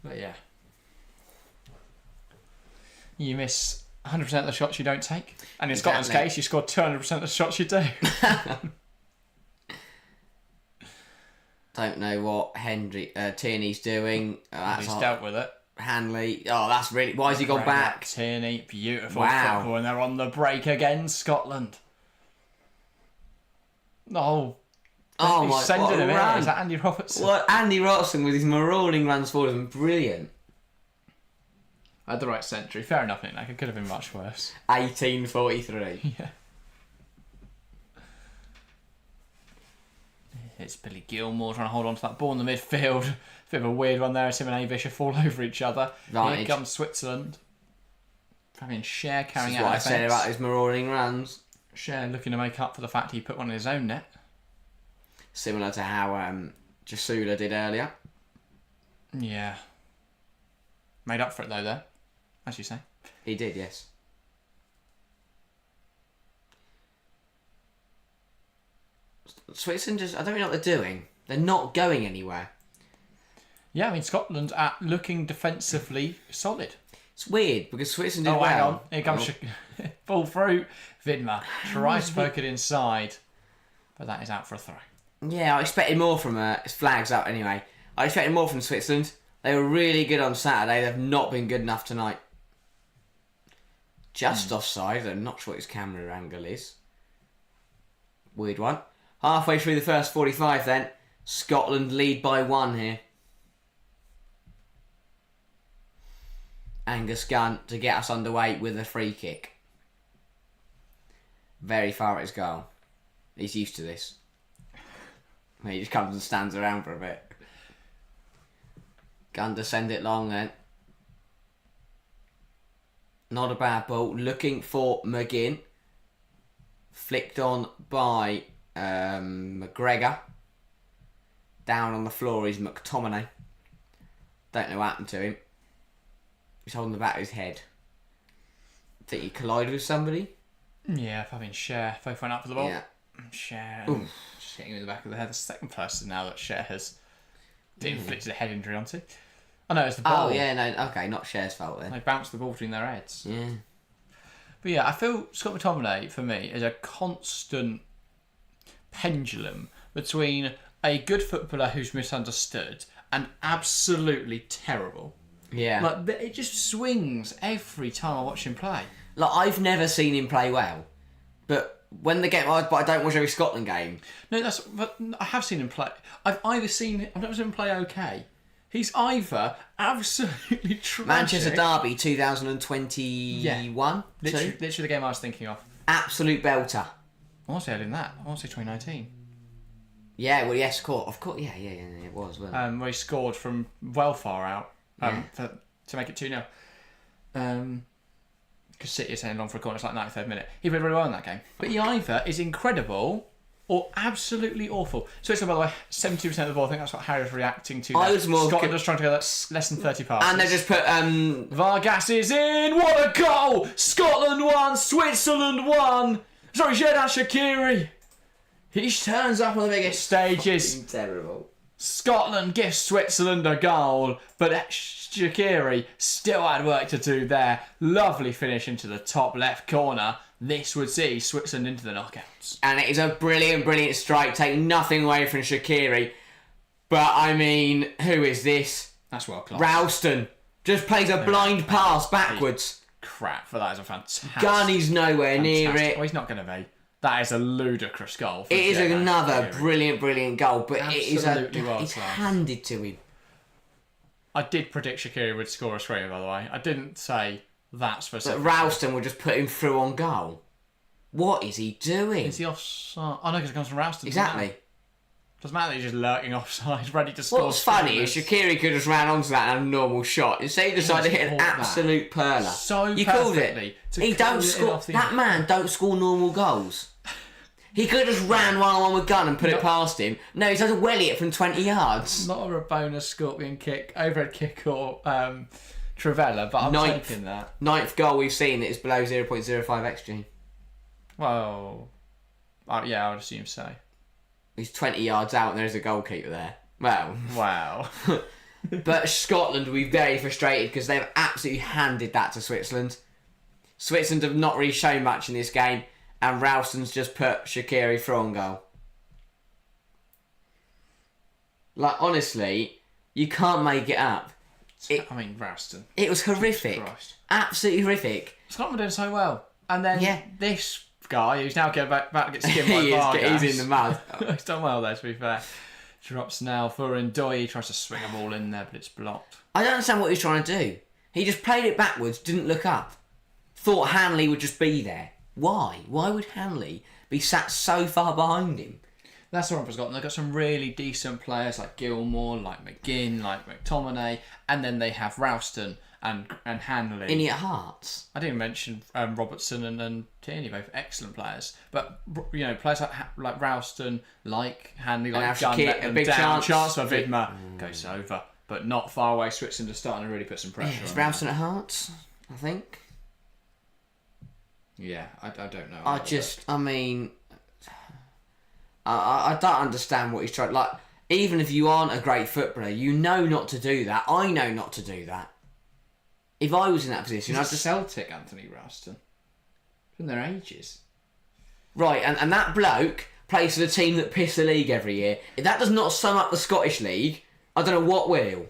But yeah. You miss 100% of the shots you don't take. And in Scotland's case, you scored 200% of the shots you do. Don't know what Tierney's doing. He's dealt with it. Hanley. Oh, that's really... Why has he gone back? Tierney, beautiful Wow. football. And they're on the break again, Scotland. Oh My... sending what a him in. run. Is that Andy Robertson? Well, Andy Robertson with his marauding runs forward has been brilliant. I had the right century. Fair enough, Nick Nack. It could have been much worse. 1843. Yeah. It's Billy Gilmore trying to hold on to that ball in the midfield. Bit of a weird one there as him and Avisha fall over each other. Right. Here comes Switzerland. Fabian Schär carrying That's out what I defence. said about his marauding runs. Schär looking to make up for the fact he put one in his own net. Similar to how Jasula did earlier. Yeah. Made up for it though there, as you say. He did, yes. Switzerland just... I don't know what they're doing. They're not going anywhere. Yeah, I mean, Scotland are looking defensively solid. It's weird because Switzerland did Oh, well. hang on. Here comes ball through. Vidmar tries to poke it inside, but that is out for a throw. Yeah, I expected more from his flags up anyway. I expected more from Switzerland. They were really good on Saturday. They've not been good enough tonight. Just offside. I'm not sure what his camera angle is. Weird one. Halfway through the first 45 then. Scotland lead by 1 here. Angus Gunn to get us underway with a free kick. Very far at his goal. He's used to this. He just comes and stands around for a bit. Gunn to send it long then. Not a bad ball. Looking for McGinn. Flicked on by McGregor. Down on the floor is McTominay. Don't know what happened to him. He's holding the back of his head. Think he collided with somebody? Yeah, Fabian Schär. Both went up for the ball. Yeah. Schär. Ooh. Just hitting him in the back of the head. The second person now that Schär has inflicted a head injury onto. Oh no, it's the ball. Oh yeah, no, okay, not Cher's fault then. They bounced the ball between their heads. Yeah. But yeah, I feel Scott McTominay, for me, is a constant pendulum between a good footballer who's misunderstood and absolutely terrible. Yeah. Like, it just swings every time I watch him play. Like, I've never seen him play well, but when the game, but I don't watch every Scotland game. No, but I have seen him play. I've never seen him play okay. He's either absolutely tragic. Manchester Derby 2021. Literally the game I was thinking of. Absolute belter. I want to say earlier than that. I want to say 2019. Yeah, well, yes, of course, yeah, it was. Well. Where he scored from well far out to make it 2-0. Because City is heading long for a corner, it's like 93rd minute. He played really well in that game. But he either is incredible or absolutely awful. Switzerland, by the way, 72% of the ball. I think that's what Harry was reacting to. I was more Scotland just trying to go less than 30 passes. And they just put Vargas is in. What a goal! Scotland won. Switzerland won. Sorry, Xherdan Shaqiri. He turns up on the biggest stages. Terrible. Scotland gives Switzerland a goal, but Shaqiri still had work to do there. Lovely finish into the top left corner. This would see Switzerland into the knockouts. And it is a brilliant, brilliant strike. Take nothing away from Shaqiri. But, I mean, who is this? That's world class. Ralston. Just plays a blind pass backwards. Crap, for that is a fantastic... Gunny's nowhere near it. Oh, he's not going to be. That is a ludicrous goal. It is another Shaqiri. brilliant, brilliant goal. But Absolutely it's handed to him. I did predict Shaqiri would score a screamer, by the way. I didn't say that specifically. But Ralston will just put him through on goal. What is he doing? Is he offside? Oh no, because it comes from Ralston. Exactly. Doesn't matter that he's just lurking offside, ready to score. What's funny is Shaqiri could just ran onto that and had a normal shot. Instead he decided to hit an absolute perler. So you called it. He don't score. That man don't score normal goals. He could have just ran 1-on-1 with Gunn and put it past him. No, he does a welly it from 20 yards. Not a bonus scorpion kick, overhead kick or Trivella, but I'm taking that. 9th goal we've seen that is below 0.05 XG. Well, yeah, I would assume so. He's 20 yards out and there's a goalkeeper there. Well. Wow. But Scotland will be very frustrated because they've absolutely handed that to Switzerland. Switzerland have not really shown much in this game. And Ralston's just put Shaqiri through on goal. Like, honestly, you can't make it up. Ralston. It was horrific. Christ. Absolutely horrific. Scotland were doing so well. And then this guy, who's now about to get skimmed by Vargas. He's in the mud. He's done well there, to be fair. Drops now for Ndoye. He tries to swing a ball in there, but it's blocked. I don't understand what he's trying to do. He just played it backwards, didn't look up. Thought Hanley would just be there. Why? Why would Hanley be sat so far behind him? That's the one for Scotland. They've got some really decent players like Gilmore, like McGinn, like McTominay, and then they have Ralston and Hanley. In at Hearts. I didn't mention Robertson and Tierney, both excellent players. But you know, players like Ralston, like Hanley, like Gunn, let them big down. Chance for Vidma goes over, but not far away. Switzerland are starting to really put some pressure. It's on Ralston at Hearts, I think. Yeah, I don't know. I don't understand what he's trying. Like, even if you aren't a great footballer, you know not to do that. I know not to do that. If I was in that position, I'd just Celtic, Anthony Ralston. From their ages. Right, and that bloke plays for the team that piss the league every year. If that does not sum up the Scottish League, I don't know what will.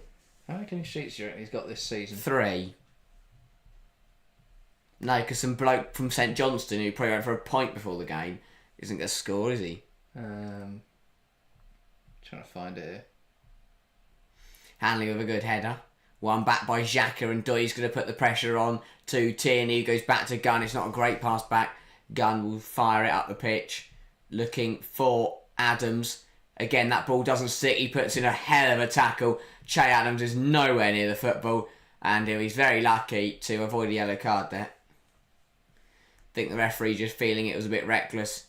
How many clean sheets do you reckon he's got this season? 3. No, because some bloke from St Johnstone who probably went for a pint before the game isn't going to score, is he? Trying to find it here. Hanley with a good header. One back by Xhaka, and Ndoye's going to put the pressure on to Tierney, who goes back to Gunn. It's not a great pass back. Gunn will fire it up the pitch. Looking for Adams. Again, that ball doesn't stick. He puts in a hell of a tackle. Che Adams is nowhere near the football, and he's very lucky to avoid a yellow card there. I think the referee just feeling it was a bit reckless.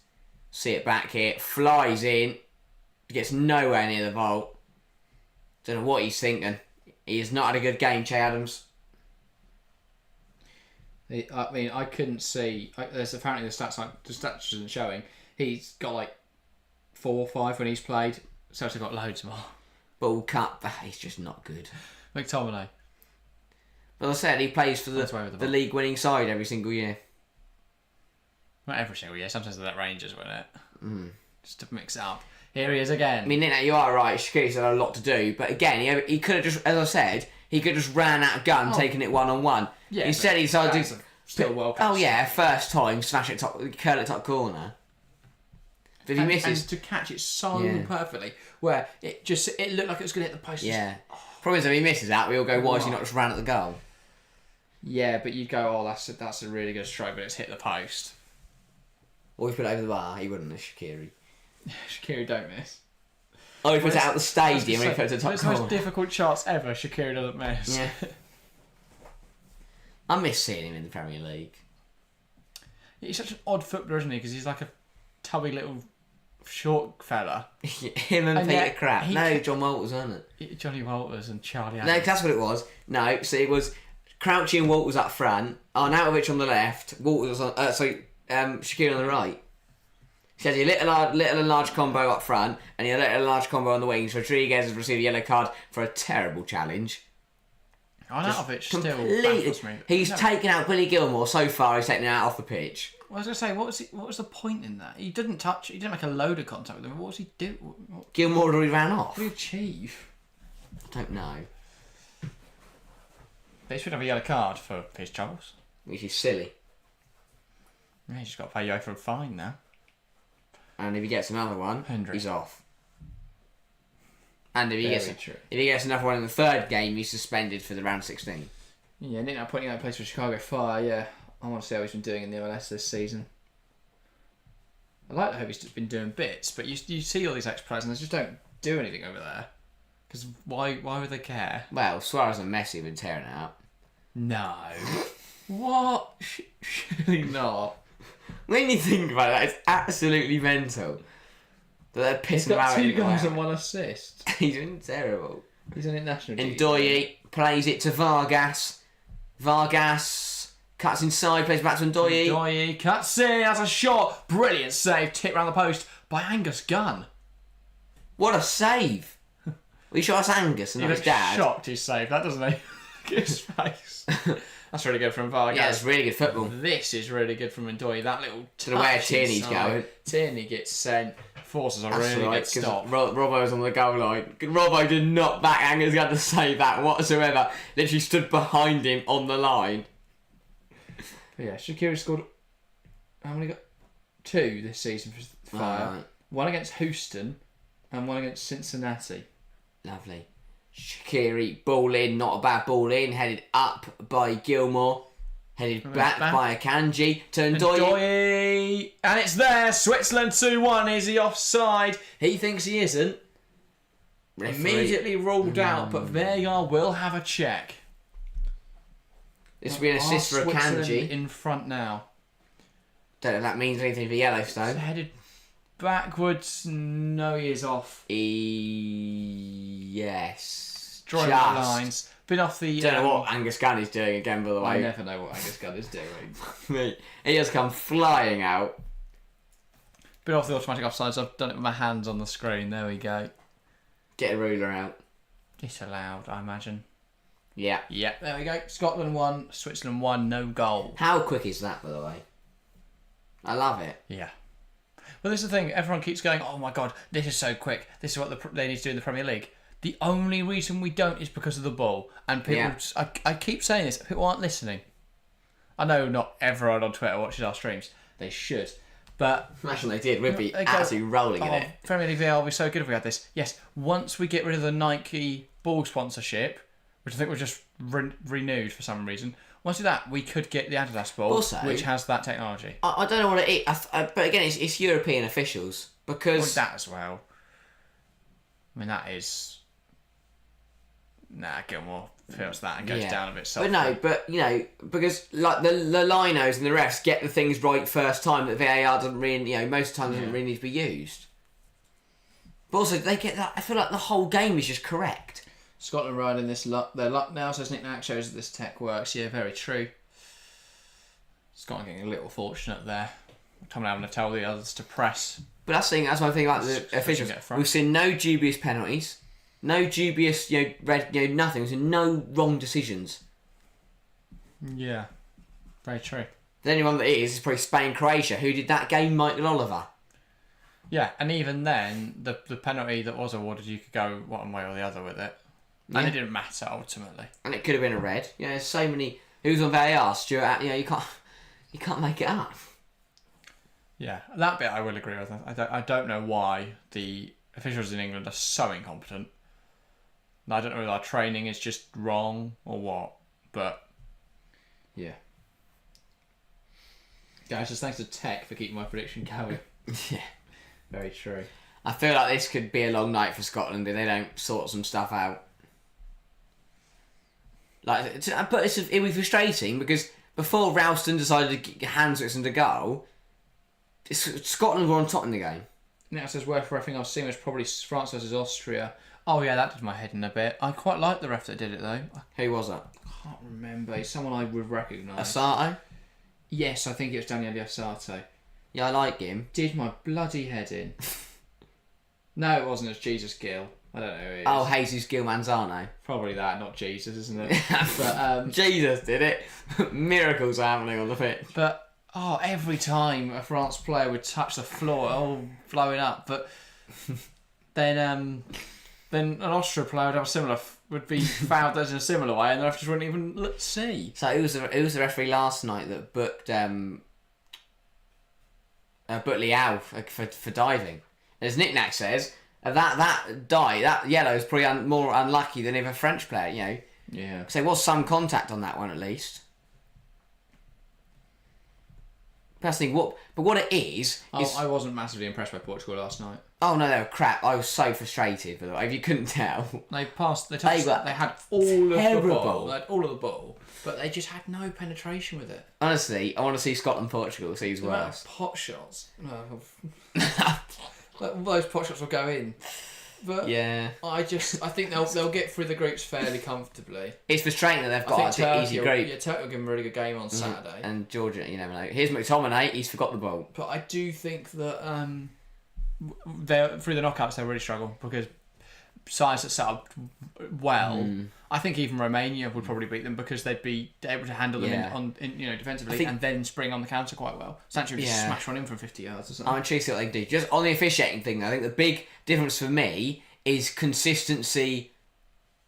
See it back here. Flies in. Gets nowhere near the vault. Don't know what he's thinking. He has not had a good game, Che Adams. I mean, I couldn't see. There's apparently the stats isn't showing. He's got like 4 or 5 when he's played. Celtic got loads more. Ball cut. He's just not good. McTominay. But I said he plays for the league-winning side every single year. Not every single year. Sometimes they're at Rangers, wouldn't it? Just to mix it up. Here he is again. I mean, you are right. Shaqiri's had a lot to do, but again, he could have just, as I said, he could have just ran out of gun, taking it 1-on-1. Yeah, instead he decided to still welcome. Oh yeah, first time smash it curl it top corner. If he misses... And to catch it so perfectly, where it looked like it was going to hit the post. Yeah. Problem is, if he misses that, we all go, why has he not just ran at the goal? Yeah, but you go, oh, that's a really good stroke, but it's hit the post. Or if he put it over the bar, he wouldn't have Shaqiri. Shaqiri don't miss. Oh, he puts it out the stadium and he puts it to the top It's the most difficult shots ever. Shaqiri doesn't miss. Yeah. I miss seeing him in the Premier League. He's such an odd footballer, isn't he? Because he's like a tubby little short fella. Him and Peter Crouch. No, John Walters, wasn't it? Johnny Walters and Charlie No, Adams. 'cause that's what it was. No, so it was Crouchy and Walters up front, Arnautovic on the left, Walters on... Shaqiri on the right. He had a little and large combo up front, and he had a little and large combo on the wings. Rodriguez has received a yellow card for a terrible challenge. Arnautovic still baffles me. He's taken out Billy Gilmore so far. He's taken him out off the pitch. Well, I was going to say, what was the point in that? He didn't make a load of contact with him. What was he do? Gilmore already ran off. What did he achieve? I don't know. They should have a yellow card for his troubles. Which is silly. Yeah, he's just got to pay you for a fine now. And if he gets another one, 100. he's off. And if True. he gets another one in the third game, he's suspended for the round 16. Yeah, Nick now pointing out a place for Chicago Fire. Yeah, I want to see how he's been doing in the MLS this season. I like to hope he's just been doing bits, but you see all these ex-players and they just don't do anything over there. Because why would they care? Well, Suarez and Messi have been tearing it up. No. What? Surely not. When you think about that, it's absolutely mental. That they're He's pissing got about 2 goals and 1 assist. He's been terrible. He's on international duty. And Ndoye plays it to Vargas. Vargas cuts inside, plays back to Ndoye. Ndoye cuts in, has a shot. Brilliant save, tip round the post by Angus Gunn. What a save! We shot us Angus and He not his looks dad. shocked he saved that, doesn't he? His face. That's really good from Vargas. Yeah, it's really good football. This is really good from Ndoye. That little To the way touch Tierney's inside. going. Tierney gets sent. Forces a That's really right, good stop. Robbo's on the goal line. Robbo did not back Angus Gunn to save that whatsoever. Literally stood behind him on the line. But yeah, Shaqiri scored. How many got? 2 this season for Fire. Right. 1 against Houston and 1 against Cincinnati. Lovely. Shaqiri, ball in, not a bad ball in, headed up by Gilmore, headed back by Akanji to Ndoye. Ndoye, and it's there. Switzerland 2-1. Is he offside? He thinks he isn't. Referee. Immediately ruled out, but VAR will have a check. This will be an assist for Switzerland Akanji. in front now. Don't know if that means anything for Yellowstone. Headed backwards. No, he is off. Yes. Drawing the lines. Been off the. Don't know what Angus Gunn is doing again, by the way. I never know what Angus Gunn is doing. He has come flying out. Been off the automatic offside, so I've done it with my hands on the screen. There we go. Get a ruler out. Disallowed, I imagine. Yeah. Yeah, there we go. Scotland 1, Switzerland 1, no goal. How quick is that, by the way? I love it. Yeah. Well, this is the thing. Everyone keeps going, oh my God, this is so quick. This is what they need to do in the Premier League. The only reason we don't is because of the ball. And people, I keep saying this, people aren't listening. I know not everyone on Twitter watches our streams. They should. But Imagine they did. We'd be absolutely rolling in it. Premier League VR would be so good if we had this. Yes, once we get rid of the Nike ball sponsorship, which I think was just renewed for some reason, once we do that, we could get the Adidas ball, Also, which has that technology. I don't know what it is, but again, it's European officials because That as well. I mean, that is. Nah, Gilmore feels that and goes down a bit softly. But because like the linos and the refs get the things right first time that VAR doesn't really, most times doesn't really need to be used. But also, they get that. I feel like the whole game is just correct. Scotland riding their luck now, says Nick Nack, shows that this tech works. Yeah, very true. Scotland getting a little fortunate there. Coming having to tell the others to press. But that's one thing about the officials. We've seen no dubious penalties, no dubious, nothing. We've seen no wrong decisions. Yeah, very true. The only one that is probably Spain-Croatia. Who did that game? Michael Oliver. Yeah, and even then, the penalty that was awarded, you could go one way or the other with it. And it didn't matter, ultimately. And it could have been a red. There's so many... Who's on VAR? Stuart, you can't make it up. Yeah, that bit I will agree with. I don't know why the officials in England are so incompetent. I don't know whether our training is just wrong or what, but yeah. Guys, just thanks to Tech for keeping my prediction going. Yeah. Very true. I feel like this could be a long night for Scotland if they don't sort some stuff out. But it'd be frustrating because before Ralston decided to hand Switzerland a goal, Scotland were on top in the game. Now it says worst refereeing I've seen was probably France versus Austria. Oh yeah, that did my head in a bit. I quite like the ref that did it though. Who was that? I can't remember. He's someone I would recognise. Asato? Yes, I think it was Daniele Asato. Yeah, I like him. Did my bloody head in. No, it wasn't. It was Jesus Gill. I don't know who it is. Oh, Jesus Gil Manzano. Probably that, not Jesus, isn't it? But Jesus did it. Miracles are happening on the pitch. But every time a France player would touch the floor, all blowing up. But then an Austria player would be fouled in a similar way, and the ref just wouldn't even see. So it was the referee last night that booked Liao for diving. As Nick-Nack says, that yellow is probably more unlucky than if a French player, you know. Yeah. Because there was some contact on that one at least. Personally, what it is... I wasn't massively impressed by Portugal last night. Oh no, they were crap. I was so frustrated, by the way, if you couldn't tell. They had all of the ball. They had all of the ball, but they just had no penetration with it. Honestly, I want to see Scotland-Portugal, see who's worse. Pot shots. Those pot shots will go in. But yeah. I think they'll get through the groups fairly comfortably. It's frustrating that they've got an easy group. Yeah, Turkey will give them a really good game on Saturday. And Georgia, you never know. Here's McTominay, he's forgot the ball. But I do think that they're through the knockouts they'll really struggle because sides that set up well. I think even Romania would probably beat them because they'd be able to handle them defensively and then spring on the counter quite well. Sancho would just smash one in from 50 yards or something. I'm intrigued to see what they can do. Just on the officiating thing, I think the big difference for me is consistency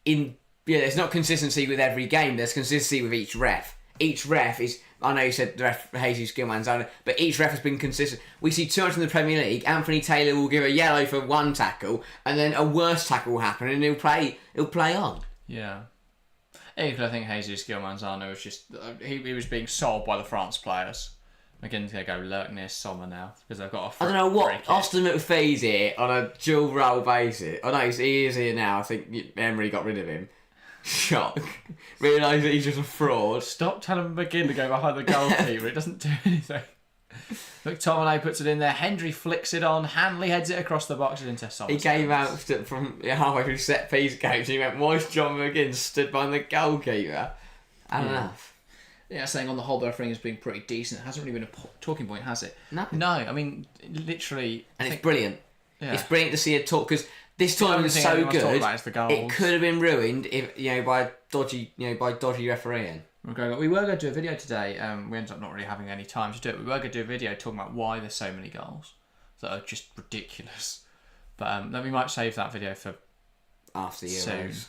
there's not consistency with every game, there's consistency with each ref. Each ref is, I know you said the ref Jesus Gil Manzano, but each ref has been consistent. We see too much in the Premier League. Anthony Taylor will give a yellow for one tackle and then a worse tackle will happen and he'll play on. Yeah. Equally, I think Jesus Gil Manzano was just... He was being sold by the France players. Again, they're going to go Lurkness, Sommer now, because they've got a I don't know what... Austin McPhee's here on a dual role basis. Oh no, he is here now. I think Emery got rid of him. Shock. Realise that he's just a fraud. Stop telling McGinn to go behind the goalkeeper. It doesn't do anything. McTominay puts it in there. Hendry flicks it on. Hanley heads it across the box into Sommer. He came out from halfway through set piece coach and he went, why is John McGinn stood behind the goalkeeper? Enough. Yeah, saying on the whole the refereeing has been pretty decent. It hasn't really been a talking point, has it? No. I mean, literally... And it's brilliant. Yeah. It's brilliant to see a talk because this tournament is so good. It could have been ruined if by dodgy refereeing. We were going to do a video today. We ended up not really having any time to do it. We were going to do a video talking about why there's so many goals that are just ridiculous. But then we might save that video for after the soon. Euros.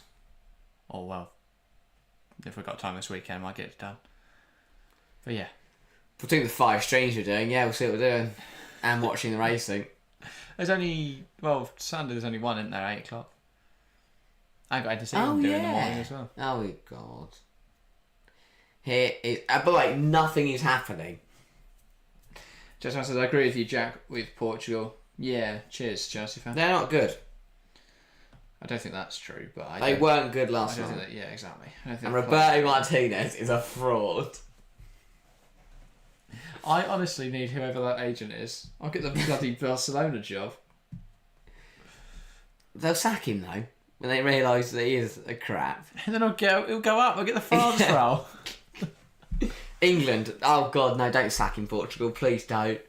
Or well, if we've got time this weekend, I might get it done. But yeah, between the 5 streams we're doing, we'll see what we're doing, and watching the racing. There's only Sunday. There's only one, isn't there? 8 o'clock. I got to see what I'm doing in the morning as well. Oh God. Here is, but nothing is happening. Just says, I agree with you, Jack, with Portugal. Yeah, cheers, Chelsea fan. They're not good. I don't think that's true, but they weren't good last night. Yeah, exactly. And Roberto Martinez is a fraud. I honestly need whoever that agent is. I'll get the bloody Barcelona job. They'll sack him though when they realise that he is a crap. And then he'll go up. I'll get the France role. England. Oh God, no! Don't sack him, Portugal. Please don't.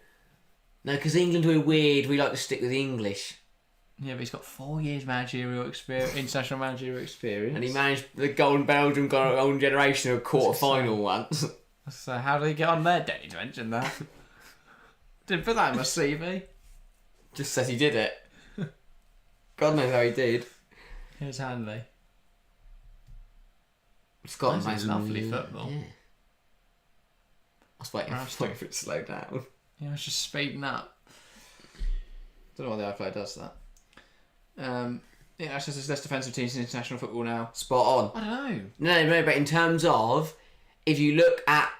No, because England we're weird. We like to stick with the English. Yeah, but he's got 4 years managerial experience, international managerial experience, and he managed the Golden generation of a quarter final once. So how did he get on there? Don't need to mention that. Didn't put that in my CV. Just says he did it. God knows how he did. Here's Hanley. Scotland plays lovely football. Yeah. I was waiting for it to slow down. Yeah, it's just speeding up. Don't know why the iPlayer does that. Yeah, there's less defensive teams in international football now. Spot on. I don't know. No, but in terms of, if you look at,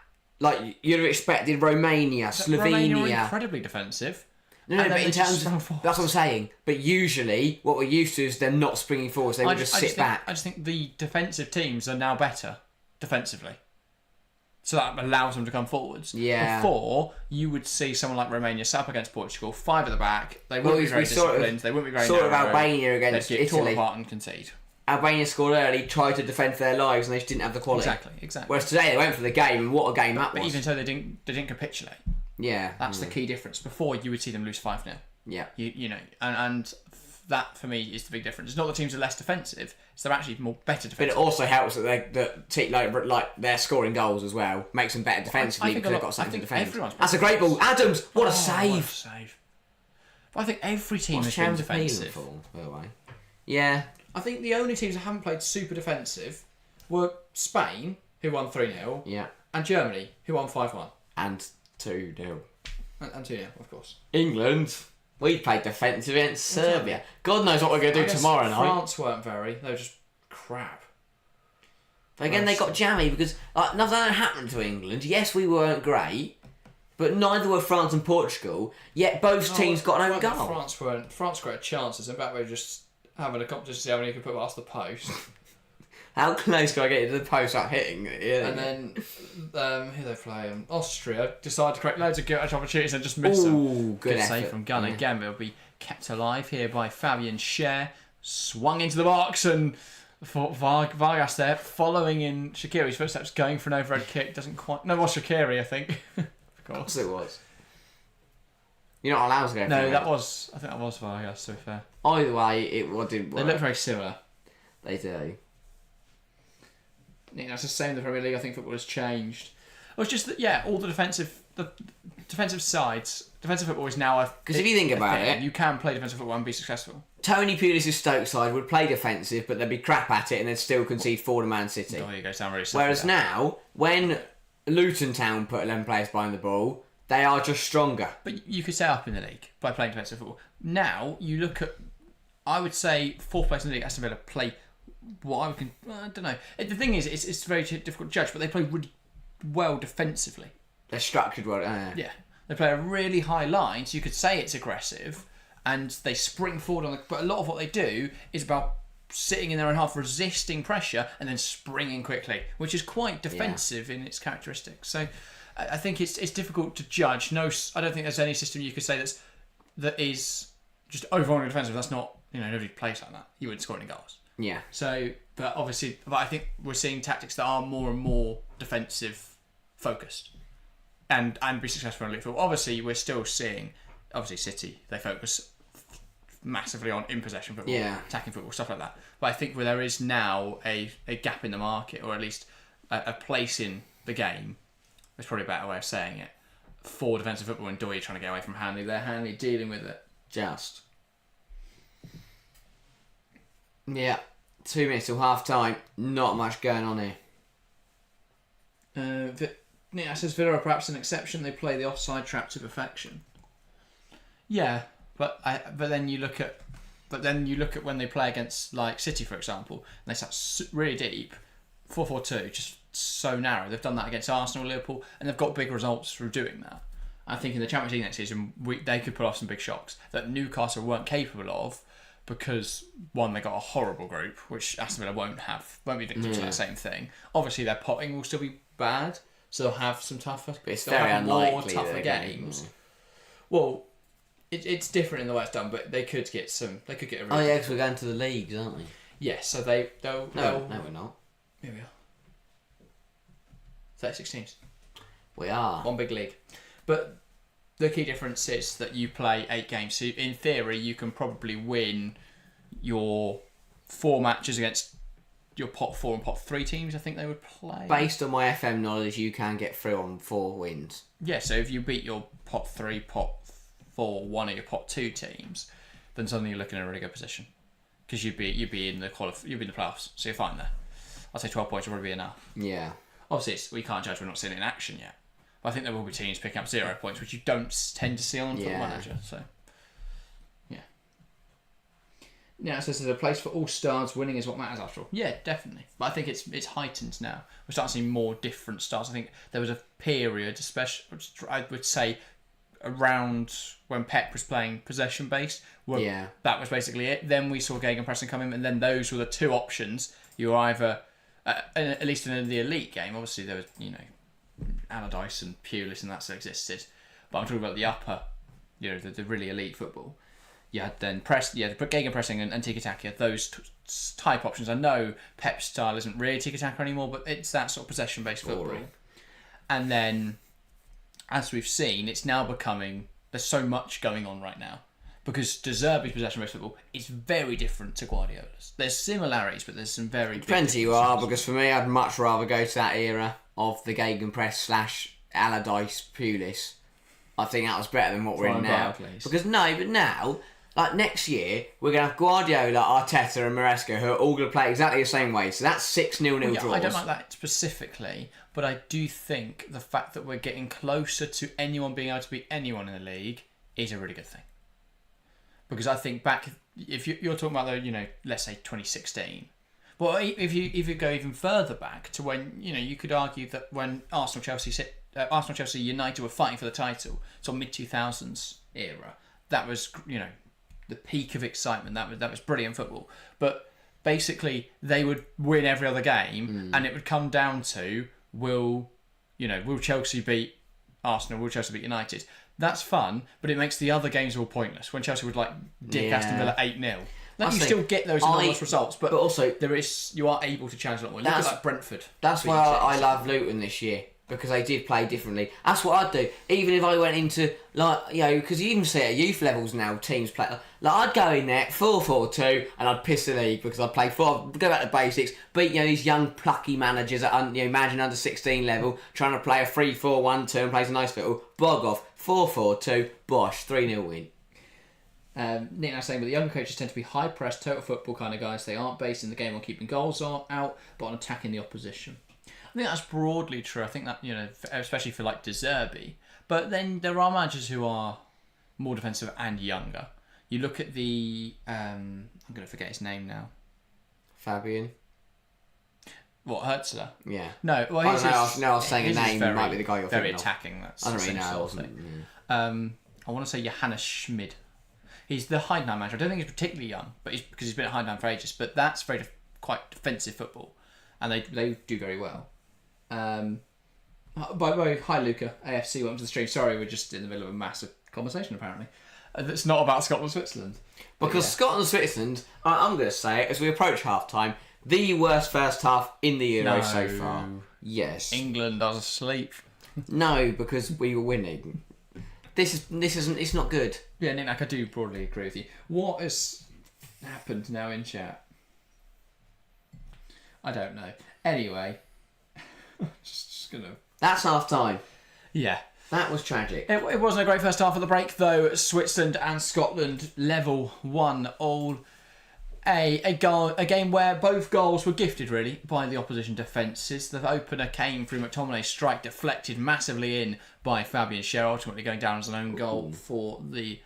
like, you'd have expected Romania, Romania are Slovenia. incredibly defensive. No, but in terms of, that's what I'm saying. But usually, what we're used to is them not springing forwards. They would just sit back. I just think the defensive teams are now better defensively. So that allows them to come forwards. Yeah. Before, you would see someone like Romania set up against Portugal, 5 at the back. They wouldn't be very disciplined. They wouldn't be very sort of narrow. Albania against They'd get torn Italy. apart and concede. Albania scored early, tried to defend for their lives, and they just didn't have the quality. Exactly. Whereas today they went for the game, and what a game that was. But even so, they didn't capitulate. Yeah. That's the key difference. Before, you would see them lose 5-0. Yeah. You know, and that for me is the big difference. It's not that teams are less defensive; it's they're actually better defensive. But it also helps that they're scoring goals as well. Makes them better defensively because they've got something to defend. That's a great ball, Adams. What a save! But I think every team has been defensive. By the way. Yeah. I think the only teams that haven't played super defensive were Spain, who won 3-0, Yeah. and Germany, who won 5-1. And 2-0. And 2-0, of course. England. We played defensive against Serbia. God knows what we're going to do tomorrow night. France weren't they were just crap. But again, they got jammy because nothing happened to England. Yes, we weren't great, but neither were France and Portugal. Yet both teams got an own goal. France created chances, and back we were just having a competition to see how many you could put past the post. How close can I get to the post without hitting it? Yeah. And then, who they play? Austria decided to create loads of good opportunities and just miss them. Good save effort. from Gunn. Again, it'll be kept alive here by Fabian Schär. Swung into the box and Vargas there, following in Shaqiri's footsteps, going for an overhead kick. Doesn't quite... No, it was Shaqiri, I think. Of course. It was. You're not allowed to go for it. I think that was Vargas, to be fair. Either way, it didn't work. They look very similar. They do. You know, it's the same in the Premier League. I think football has changed. Well, it's just that, all the defensive sides, defensive football is now because if you think about it, you can play defensive football and be successful. Tony Pulis' Stoke side would play defensive, but they'd be crap at it and they'd still concede 4 to Man City. Oh, you go down really. Whereas now, when Luton Town put 11 players behind the ball, they are just stronger. But you could set up in the league by playing defensive football. Now you look at, I would say, 4th place in the league, Aston Villa play. I don't know. The thing is, it's very difficult to judge, but they play really well defensively. They're structured well. Yeah, they play a really high line, so you could say it's aggressive, and they spring forward but a lot of what they do is about sitting in their own half, resisting pressure, and then springing quickly, which is quite defensive in its characteristics. So, I think it's difficult to judge. No, I don't think there's any system you could say that is just overwhelmingly defensive. That's not, nobody plays like that. You wouldn't score any goals. Yeah. So, but I think we're seeing tactics that are more and more defensive focused, and be successful in elite football. Obviously, we're still seeing, City, they focus massively on in possession football, attacking football, stuff like that. But I think where there is now a gap in the market, or at least a place in the game, that's probably a better way of saying it, for defensive football, and Doyle trying to get away from Hanley. They're Hanley dealing with it. Just. Yeah, 2 minutes till half time. Not much going on here. It says Villa are perhaps an exception. They play the offside trap to perfection. Yeah, but then you look at when they play against like City, for example, and they sat really deep, 4-4-2, just so narrow. They've done that against Arsenal, Liverpool, and they've got big results through doing that. I think in the Champions League next season, they could pull off some big shocks that Newcastle weren't capable of. Because, one, they got a horrible group, which Aston Villa won't be victims to that same thing. Obviously, their potting will still be bad, so they'll have some tougher, but it's very unlikely tougher games. Well, it's different in the way it's done, but they could get some. They could get a. Because we're going to the leagues, aren't we? Yes, so they'll. No, we're not. Here we are. 36 teams. We are. One big league, but. The key difference is that you play 8 games. So in theory, you can probably win your 4 matches against your pot 4 and pot 3 teams. I think they would play. Based on my FM knowledge, you can get through on 4 wins. Yeah, so if you beat your pot 3, pot 4, one of your pot 2 teams, then suddenly you're looking in a really good position because you'd be in the playoffs. So you're fine there. I'd say 12 points would probably be enough. Yeah. Obviously, we can't judge. We're not seeing it in action yet. But I think there will be teams picking up 0 points, which you don't tend to see on Football Manager. So, yeah. Yeah, it says there's a place for all stars. Winning is what matters after all. Yeah, definitely. But I think it's heightened now. We're starting to see more different styles. I think there was a period, especially I would say around when Pep was playing possession based, where that was basically it. Then we saw gegenpressing come in, and then those were the two options. You were either, at least in the elite game, obviously there was, Allardyce and Pulis and that still existed. But I'm talking about the upper, the really elite football. You had then gegenpressing and tiki-taka, those type options. I know Pep's style isn't really tiki-taka anymore, but it's that sort of possession-based football. And then, as we've seen, it's now becoming, there's so much going on right now. Because De Zerbi's possession-based football is very different to Guardiola's. There's similarities, but there's some very big depends who you are, because for me, I'd much rather go to that era of the gegenpress / Allardyce Pulis. I think that was better than what we're in now. Because now, like next year, we're going to have Guardiola, Arteta and Maresca, who are all going to play exactly the same way. So that's 6-0 draws. I don't like that specifically, but I do think the fact that we're getting closer to anyone being able to beat anyone in the league is a really good thing. Because I think back, if you're talking about let's say 2016. Well, if you go even further back to when you could argue that when Arsenal, Chelsea, United were fighting for the title, so mid 2000s era, that was the peak of excitement. That was brilliant football. But basically, they would win every other game, and it would come down to will Chelsea beat Arsenal? Will Chelsea beat United? That's fun, but it makes the other games all pointless. When Chelsea would dick Aston Villa 8-0. You still get those enormous results, but also you are able to challenge a lot more. Look at Brentford. That's why I love Luton this year, because they did play differently. That's what I'd do. Even if I went into, because you even see at youth levels now, teams play, I'd go in there, 4-4-2, and I'd piss the league, because I'd play go back to basics, beat, these young plucky managers at, imagine under 16 level, trying to play a 3-4-1-2 and plays a nice little bog off, 4-4-2, bosh, 3-0 win. Nick now saying, but the younger coaches tend to be high press, total football kind of guys. They aren't based in the game on keeping goals out, but on attacking the opposition. I think that's broadly true. I think that, especially for De Zerbi. But then there are managers who are more defensive and younger. You look at I'm going to forget his name now. Fabian. What, Hertzler? Yeah. No, well, I was saying a name, it might be the guy you're very thinking attacking. That's I don't really know. I want to say Johannes Schmid. He's the Heidenheim manager. I don't think he's particularly young, but because he's been at Heidenheim for ages. But that's quite defensive football, and they do very well. By the way, hi Luca, AFC, welcome to the stream. Sorry, we're just in the middle of a massive conversation apparently. That's not about Scotland Switzerland. Because Scotland Switzerland, I'm going to say it, as we approach half time, the worst first half in the Euro so far. Yes. England are asleep. No, because we were winning. It's not good. Yeah, Nick, I do broadly agree with you. What has happened now in chat? I don't know. Anyway, just gonna. That's half time. Yeah, that was tragic. It wasn't a great first half of the break though. Switzerland and Scotland level 1-1. A game where both goals were gifted really by the opposition defences. The opener came through McTominay's strike, deflected massively in by Fabian Schär, ultimately going down as an own goal for the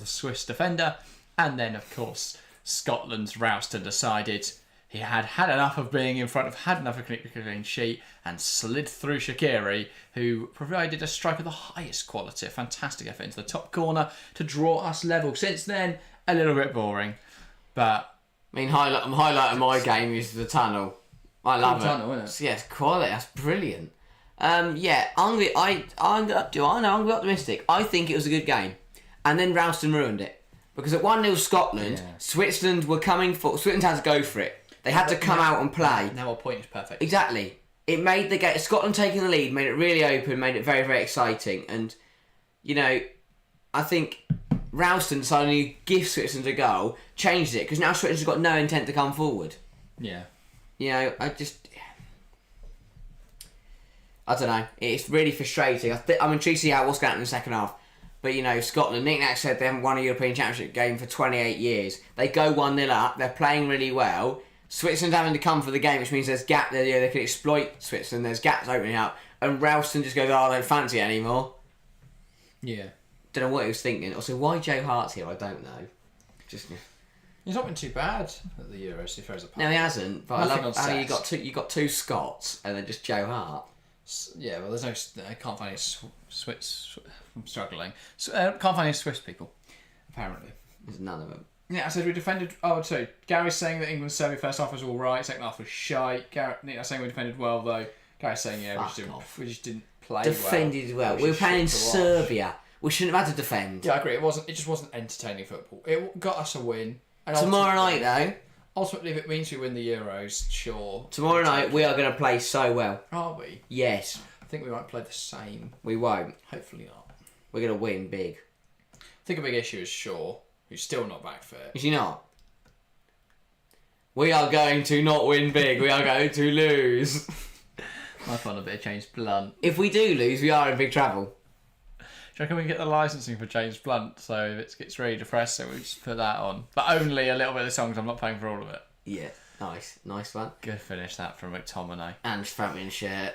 Swiss defender. And then of course Scotland's Rouston decided he had enough of being in front of, had enough of a clean sheet, and slid through Shaqiri, who provided a strike of the highest quality, a fantastic effort into the top corner to draw us level. Since then, a little bit boring. But highlight of my game is the tunnel. I love it. Tunnel, isn't it? Yes, quality. That's brilliant. I'm optimistic. I think it was a good game, and then Ralston ruined it because at 1-0 Scotland, Switzerland were coming for. Switzerland had to go for it. They had to come out and play. Now our point is perfect. Exactly. It made the game. Scotland taking the lead made it really open, made it very, very exciting, and I think Ralston suddenly gives Switzerland a goal, changed it, because now Switzerland's got no intent to come forward. Yeah. I don't know. It's really frustrating. I'm intrigued to see what's going to happen in the second half. But, Scotland, Nick Nack said they haven't won a European Championship game for 28 years. They go 1-0 up, they're playing really well, Switzerland having to come for the game, which means there's gap there. They can exploit Switzerland. There's gaps opening up, and Ralston just goes, "Oh, I don't fancy it anymore." Yeah. Don't know what he was thinking. Also, why Joe Hart's here? I don't know. Just he's not been too bad at the Euros. If there's a no, he hasn't. But nothing I love on how sets. you got two Scots and then just Joe Hart. Yeah, well, there's no. I can't find any Swiss. I'm struggling. Can't find any Swiss people. Apparently, There's none of them. Yeah, I said we defended. Oh, sorry. Gary's saying that England's Serbia first half was all right. Second half was shite. Nick's saying we defended well though. Gary's saying we just didn't play Defended well. We were playing in Serbia. We shouldn't have had to defend. Yeah, I agree. It just wasn't entertaining football. It got us a win. And Tomorrow night though. Ultimately, if it means we win the Euros, sure. Tomorrow night we are going to play so well. Are we? Yes. I think we might play the same. We won't. Hopefully not. We're going to win big. I think a big issue is Shaw, who's still not back fit. Is he not? We are going to not win big. We are going to lose. I find a bit of James Blunt. If we do lose, we are in big trouble. Do you reckon we can get the licensing for James Blunt? So if it gets really depressing, we just put that on. But only a little bit of the songs. I'm not paying for all of it. Yeah, nice one. Good finish that from McTominay. And Fabian shirt.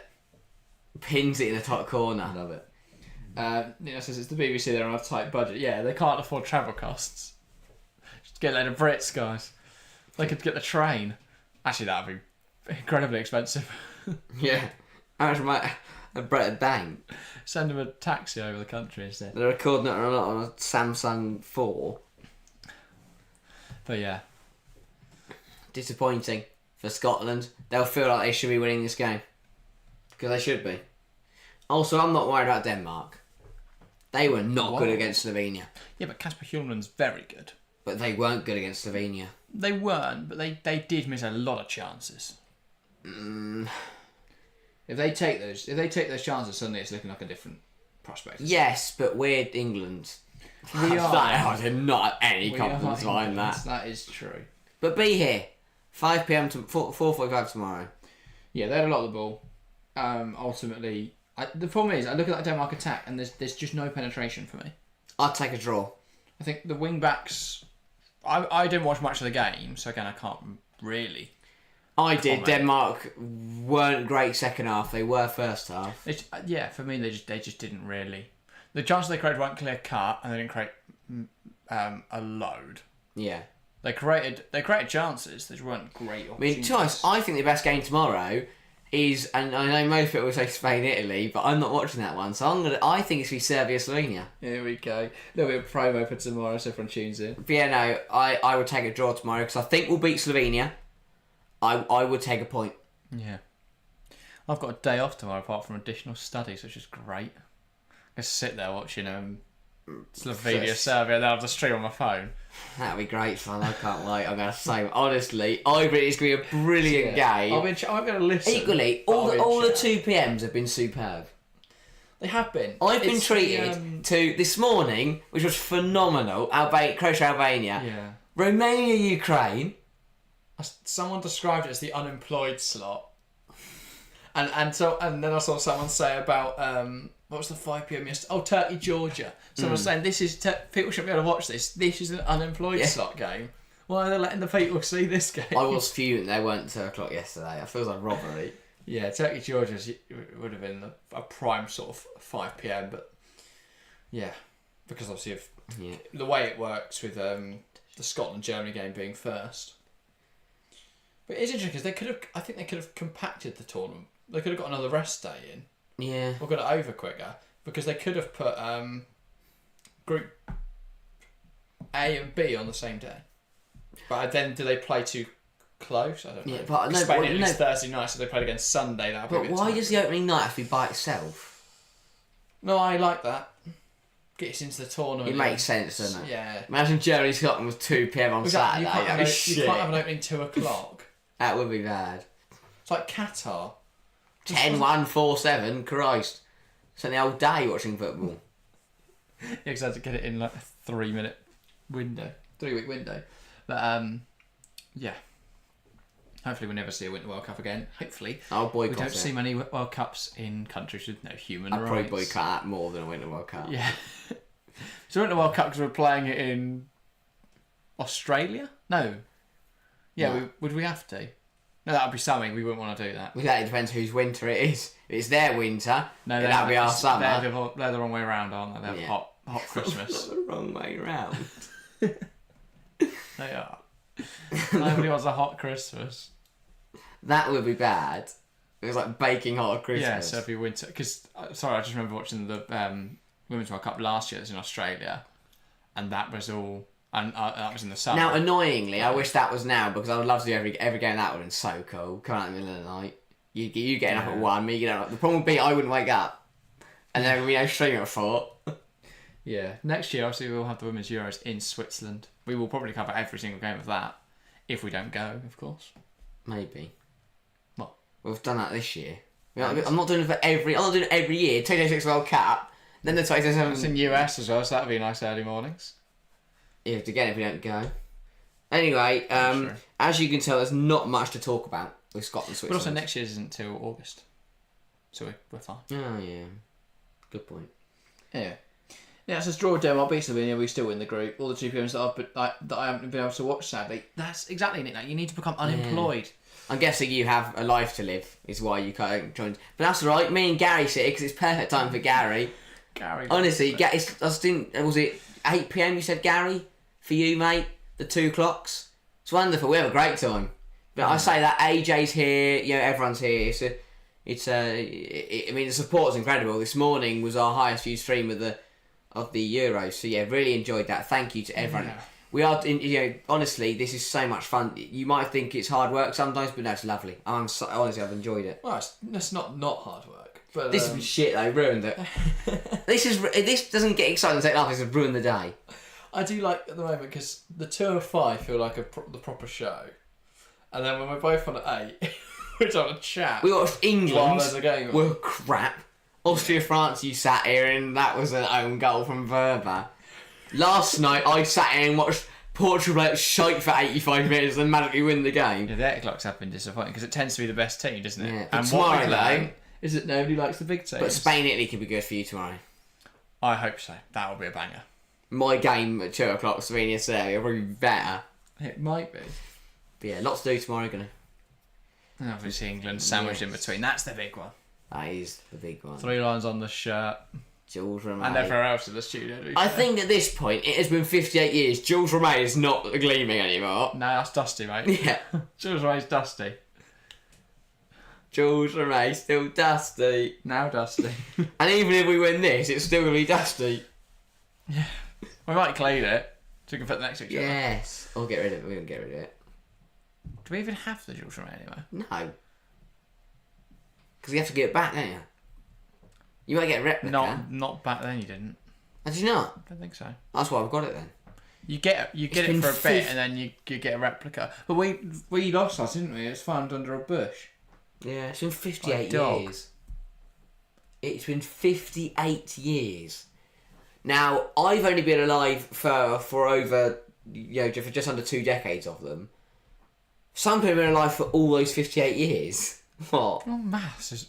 Pins it in the top corner. Love it. Nina says it's the BBC. They're on a tight budget. Yeah, they can't afford travel costs. Just get a load of Brits, guys. They could get the train. Actually, that would be incredibly expensive. Yeah. How much might a Brett bank? Send them a taxi over the country instead. They're recording it on a Samsung 4. But yeah. Disappointing for Scotland. They'll feel like they should be winning this game. Because they should be. Also, I'm not worried about Denmark. They were not good against Slovenia. Yeah, but Kasper Hjulmand's very good. But they weren't good against Slovenia. They weren't, but they did miss a lot of chances. If they take those chances, suddenly it's looking like a different prospect. Yes, but we're England. We are. I did not have any confidence behind that. That is true. But be here. 5 p.m. to 4:45 tomorrow. Yeah, they had a lot of the ball. Ultimately, the problem is I look at that Denmark attack and there's just no penetration for me. I'd take a draw. I think the wing backs. I didn't watch much of the game, so again I can't really. I did. Denmark weren't great second half. They were first half. Yeah, for me they just didn't really. The chances they created weren't clear cut, and they didn't create a load. Yeah. They created chances. They weren't great opportunities. I mean, I think the best game tomorrow is, and I know most people will say Spain, Italy, but I'm not watching that one, so I think it's be Serbia, Slovenia. Here we go. A little bit of promo for tomorrow, so everyone tunes in. But yeah, no, I would take a draw tomorrow because I think we'll beat Slovenia. I would take a point. Yeah. I've got a day off tomorrow apart from additional studies, which is great. I just sit there watching Slovenia, Serbia, and then I'll have the stream on my phone. That'd be great fun. I can't wait. I'm going to say, honestly, I think it's going to be a brilliant game. I'm going to listen. Equally, all the 2 p.m s have been superb. They have been. I've been treated to this morning, which was phenomenal. Croatia, Albania. Yeah. Romania, Ukraine. Someone described it as the unemployed slot. And then I saw someone say about what was the 5 p.m. yesterday? Oh, Turkey, Georgia. Someone was saying people shouldn't be able to watch this. This is an unemployed slot game. Why are they letting the people see this game? I was fuming. They weren't 2 o'clock yesterday. I feel like robbery. Yeah, Turkey, Georgia would have been a prime sort of 5 p.m. But yeah, because obviously of the way it works with the Scotland Germany game being first. But it's interesting because I think they could have compacted the tournament. They could have got another rest day in. Yeah. Or got it over quicker because they could have put Group A and B on the same day. But then do they play too close? I don't know. Yeah, but Spain is Thursday night, so they played against Sunday. But why does the opening night have to be by itself? No, I like that. Gets into the tournament. It makes sense, doesn't it? Yeah. Imagine Germany Scotland was 2 p.m. on Saturday. You can't have an opening 2 o'clock. That would be bad. It's like Qatar. 10-1-4-7, Christ. Spent the whole day watching football. Yeah, because I had to get it in like a 3-minute window. 3-week window. But, yeah. Hopefully we'll never see a Winter World Cup again. Hopefully. I'll boycott We don't it. see many World Cups in countries with no human I'd rights. probably boycott that more than a Winter World Cup. Yeah. So Winter World Cup because we're playing it in Australia? No. Yeah, No. would we have to? No, that would be something. We wouldn't want to do that. Well, that depends whose winter it is. If it's their winter, No, then that'll be our summer. They're the wrong way around, aren't they? They're hot Christmas. The wrong way round. They are. Nobody wants a hot Christmas. That would be bad. It was like baking hot at Christmas. Yeah, so it'd be winter. Because, sorry, I just remember watching the Women's World Cup last year. It was in Australia. And that was all... And that was in the summer. Now, annoyingly, I wish that was now because I would love to do every game. That would have been so cool. Come out in the middle of the night. You getting up at 1, me getting up. The problem would be I wouldn't wake up. And there would be no stream at 4. Yeah. Next year, obviously, we'll have the Women's Euros in Switzerland. We will probably cover every single game of that. If we don't go, of course. Maybe. What? We've done that this year. I'm not doing it I'm not doing it every year. 2026 World Cup. Then the 2027... It's in US as well, so that'll be nice early mornings. Yeah, again, if we don't go. Anyway, Sure. as you can tell, there's not much to talk about with Scotland, But Switzerland. also next year's isn't until August. So we're fine. Oh, yeah. Good point. Yeah. Yeah, so it's draw Denmark beats Slovenia, we still win the group. All the 2 games that I haven't been able to watch, sadly. That's exactly it. Like, you need to become unemployed. I'm guessing you have a life to live, is why you can't join. But that's alright, me and Gary sit here because it's perfect time for Gary. Gary. Honestly, was it 8 PM you said, Gary? For you, mate? The 2 clocks? It's wonderful, we have a great time. But I say that AJ's here, everyone's here. I mean, the support's incredible. This morning was our highest viewed stream of the Euros. So yeah, really enjoyed that. Thank you to everyone. Yeah. We are, honestly, this is so much fun. You might think it's hard work sometimes, but no, it's lovely. Honestly, I've enjoyed it. Well, it's not hard work. But This has been shit though, ruined it. This doesn't get exciting to take off, it's ruined the day. I do like at the moment because the 2 and 5 feel like the proper show, and then when we're both on at 8, we're on a chat. We watched While England there's a game on. were crap. Austria France, you sat here and that was an own goal from Verba. Last night I sat here and watched Portugal let shite for 85 minutes and magically win the game. Yeah, the 8 o'clocks have been disappointing because it tends to be the best team, doesn't it? Yeah, but And tomorrow, what we've learned though- is that nobody likes the big teams. But Spain Italy could be good for you tomorrow. I hope so. That will be a banger. My game at 2 o'clock, Slovenia Serbia, will be better. It might be. But yeah, lots to do tomorrow, gonna. And obviously England sandwiched in between. That's the big one. That is the big one. 3 lines on the shirt. Jules Rimet. And everywhere else in the studio. I think at this point, it has been 58 years. Jules Rimet is not gleaming anymore. No, that's Dusty, mate. Yeah. Jules Ray's Dusty. Jules Rimet, still dusty. Now Dusty. And even if we win this, it's still going to be dusty. We might clean it so we can put the next to each other. Yes. Or get rid of it. We won't get rid of it. Do we even have the Jules Ray anyway? No. Because you have to get it back, don't you? You might get a replica. Not back then. You didn't. Did you not? I don't think so. That's why I've got it then. You get it been for a bit, and then you get a replica. But we lost that, didn't we? It's found under a bush. Yeah, it's been 58 dog. years. It's been 58 years. Now, I've only been alive for over, for just under 2 decades of them. Some people have been alive for all those 58 years. What? Oh, maths is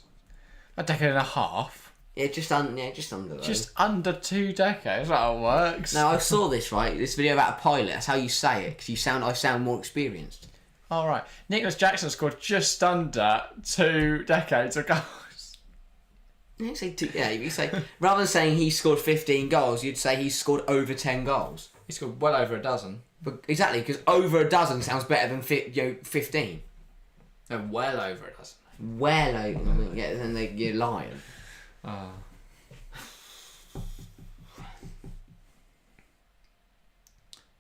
a decade and a half. Yeah, just under those. Just under 2 decades. That's how it works. Now, I saw this, right? This video about a pilot. That's how you say it, because I sound more experienced. All right. Nicholas Jackson scored just under 2 decades of goals. You say rather than saying he scored 15 goals, you'd say he scored over 10 goals. He scored well over a dozen. But exactly, because over a dozen sounds better than 15. And well over a dozen. Well over, yeah, then you're lying. Oh.